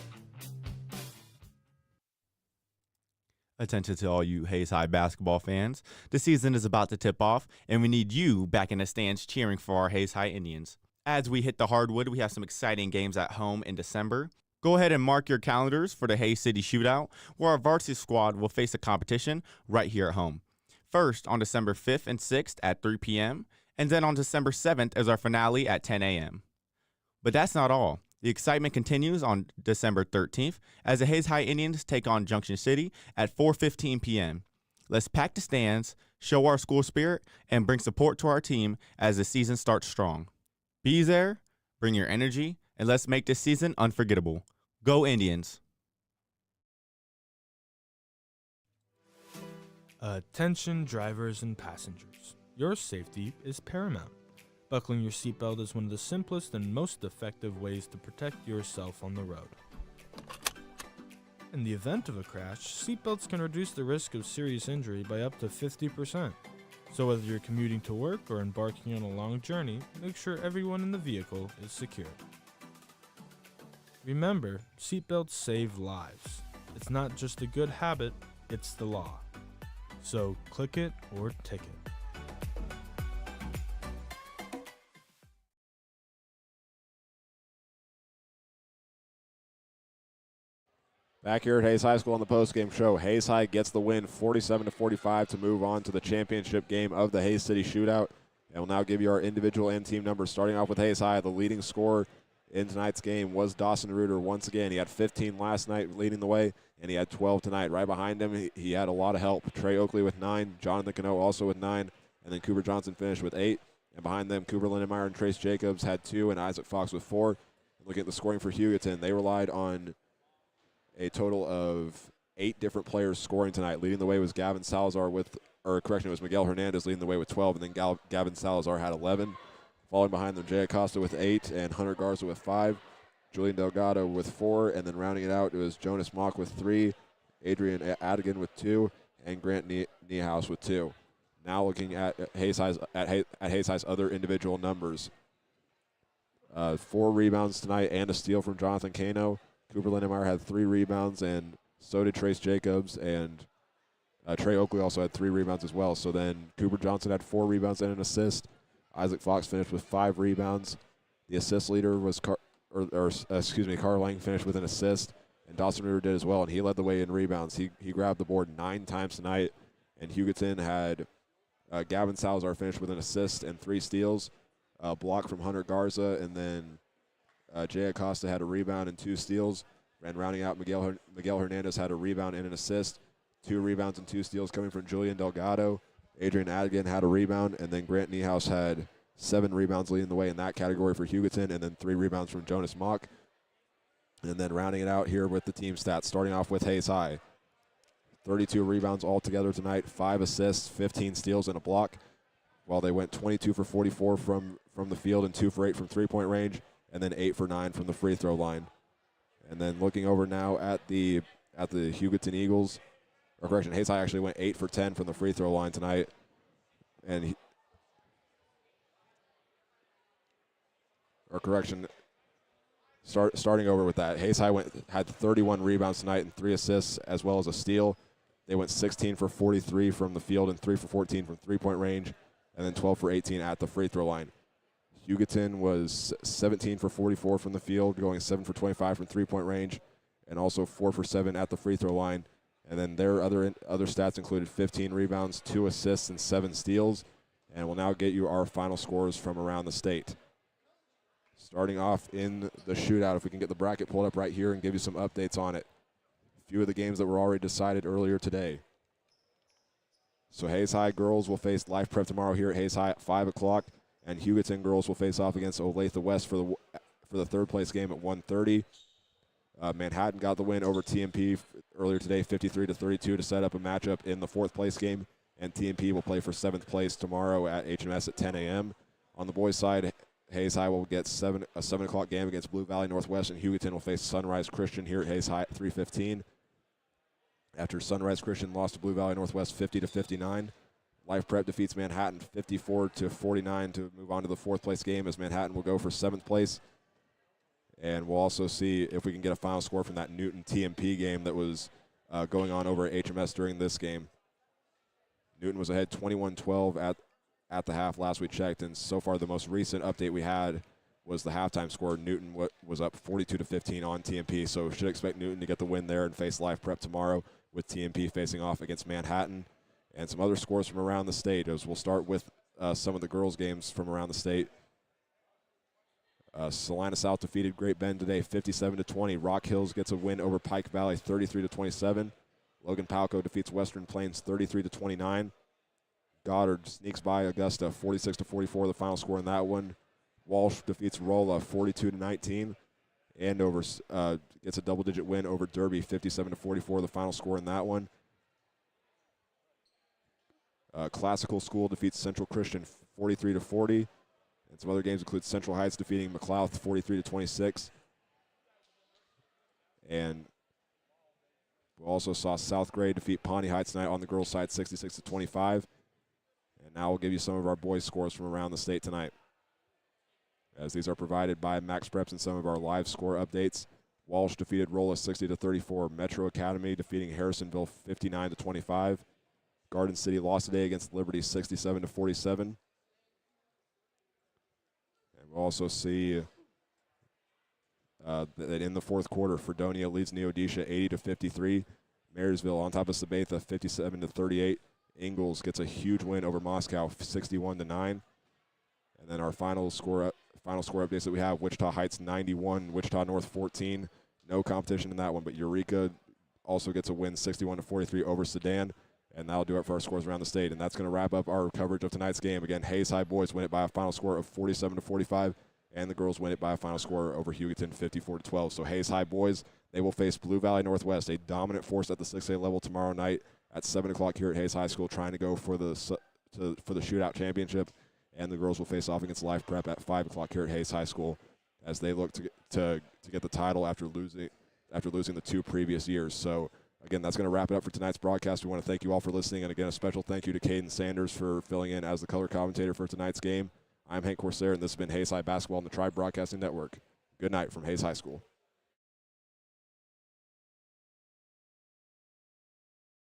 Attention to all you Hayes High basketball fans. The season is about to tip off, and we need you back in the stands cheering for our Hayes High Indians. As we hit the hardwood, we have some exciting games at home in December. Go ahead and mark your calendars for the Hayes City Shootout, where our varsity squad will face a competition right here at home. First, on December 5th and 6th at 3 p.m., and then on December 7th is our finale at 10 a.m. But that's not all. The excitement continues on December 13th as the Hayes High Indians take on Junction City at 4:15 p.m. Let's pack the stands, show our school spirit, and bring support to our team as the season starts strong. Be there, bring your energy, and let's make this season unforgettable. Go Indians! Attention drivers and passengers. Your safety is paramount. Buckling your seatbelt is one of the simplest and most effective ways to protect yourself on the road. In the event of a crash, seatbelts can reduce the risk of serious injury by up to 50%. So whether you're commuting to work or embarking on a long journey, make sure everyone in the vehicle is secure. Remember, seatbelts save lives. It's not just a good habit, it's the law. So click it or ticket. Back here at Hayes High School on the postgame show, Hayes High gets the win 47-45 to move on to the championship game of the Hayes City Shootout. And we'll now give you our individual and team numbers. Starting off with Hayes High, the leading scorer in tonight's game was Dawson Reuter once again. He had 15 last night leading the way, and he had 12 tonight. Right behind him, he had a lot of help. Trey Oakley with 9, Jonathan Cano also with 9, and then Cooper Johnson finished with 8. And behind them, Cooper Lindenmeyer and Trace Jacobs had 2, and Isaac Fox with 4. Looking at the scoring for Hugoton, they relied on a total of 8 different players scoring tonight. Leading the way was Gavin Salazar it was Miguel Hernandez leading the way with 12, and then Gavin Salazar had 11. Following behind them, Jay Acosta with 8, and Hunter Garza with 5. Julian Delgado with 4, and then rounding it out, it was Jonas Mock with 3, Adrian Adigan with 2, and Grant Niehaus with 2. Now looking at Hayes High's other individual numbers. 4 rebounds tonight and a steal from Jonathan Cano. Cooper Lindenmeyer had 3 rebounds, and so did Trace Jacobs, and Trey Oakley also had 3 rebounds as well. So then Cooper Johnson had 4 rebounds and an assist. Isaac Fox finished with 5 rebounds. The assist leader was Carl Lang finished with an assist, and Dawson Reuter did as well, and he led the way in rebounds. He grabbed the board 9 times tonight, and Hugoton had Gavin Salazar finished with an assist and 3 steals, a block from Hunter Garza, and then Jay Acosta had a rebound and 2 steals. And rounding out, Miguel Hernandez had a rebound and an assist. 2 rebounds and 2 steals coming from Julian Delgado. Adrian Adigan had a rebound, and then Grant Niehaus had 7 rebounds leading the way in that category for Hugoton, and then 3 rebounds from Jonas Mock. And then rounding it out here with the team stats, starting off with Hayes High. 32 rebounds altogether tonight, 5 assists, 15 steals, and a block, while they went 22 for 44 from the field and 2 for 8 from three-point range, and then 8 for 9 from the free throw line. And then looking over now at the Hugoton Eagles, or correction, Hayes High actually went 8 for 10 from the free throw line tonight. And starting over with that, Hayes High had 31 rebounds tonight and 3 assists as well as a steal. They went 16 for 43 from the field and 3 for 14 from three-point range, and then 12 for 18 at the free throw line. Hugoton was 17 for 44 from the field, going 7 for 25 from three-point range, and also 4 for 7 at the free throw line. And then their other stats included 15 rebounds, 2 assists, and 7 steals. And we'll now get you our final scores from around the state. Starting off in the shootout, if we can get the bracket pulled up right here and give you some updates on it. A few of the games that were already decided earlier today. So Hayes High girls will face Life Prep tomorrow here at Hayes High at 5 o'clock. And Hugoton girls will face off against Olathe West for the third place game at 1:30. Manhattan got the win over TMP earlier today, 53-32, to set up a matchup in the fourth place game. And TMP will play for 7th place tomorrow at HMS at 10 a.m. On the boys' side, Hayes High will get a 7 o'clock game against Blue Valley Northwest, and Hugoton will face Sunrise Christian here at Hayes High at 3:15. After Sunrise Christian lost to Blue Valley Northwest 50-59. Life Prep defeats Manhattan 54-49 to move on to the fourth place game, as Manhattan will go for 7th place. And we'll also see if we can get a final score from that Newton TMP game that was going on over at HMS during this game. Newton was ahead 21-12 at the half last we checked, and so far the most recent update we had was the halftime score. Newton was up 42-15 on TMP, so should expect Newton to get the win there and face Life Prep tomorrow, with TMP facing off against Manhattan. And some other scores from around the state, as we'll start with some of the girls' games from around the state. Salina South defeated Great Bend today 57-20. Rock Hills gets a win over Pike Valley 33-27. Logan Palco defeats Western Plains 33-29. Goddard sneaks by Augusta 46-44, the final score in that one. Walsh defeats Rolla 42-19. Andover gets a double-digit win over Derby 57-44, the final score in that one. Classical School defeats Central Christian 43-40. And some other games include Central Heights defeating McLeod 43-26. And we also saw South Gray defeat Pawnee Heights tonight on the girls' side 66-25. And now we'll give you some of our boys' scores from around the state tonight, as these are provided by Max Preps and some of our live score updates. Walsh defeated Rolla 60-34. Metro Academy defeating Harrisonville 59-25. Garden City lost today against Liberty 67-47. And we'll also see that in the fourth quarter, Fredonia leads Neodesha 80-53. Marysville on top of Sabatha 57-38. Ingalls gets a huge win over Moscow 61-9. And then our final score updates that we have: Wichita Heights 91, Wichita North 14. No competition in that one, but Eureka also gets a win 61-43 over Sedan. And that'll do it for our scores around the state. And that's going to wrap up our coverage of tonight's game. Again, Hayes High boys win it by a final score of 47-45, and the girls win it by a final score over Hugoton 54-12. So Hayes High boys, they will face Blue Valley Northwest, a dominant force at the 6A level, tomorrow night at 7 o'clock here at Hayes High School, trying to go for the shootout championship. And the girls will face off against Life Prep at 5 o'clock here at Hayes High School, as they look to get the title after losing the 2 previous years. So again, that's going to wrap it up for tonight's broadcast. We want to thank you all for listening, and again, a special thank you to Caden Sanders for filling in as the color commentator for tonight's game. I'm Hank Corsair, and this has been Hayes High Basketball on the Tribe Broadcasting Network. Good night from Hayes High School.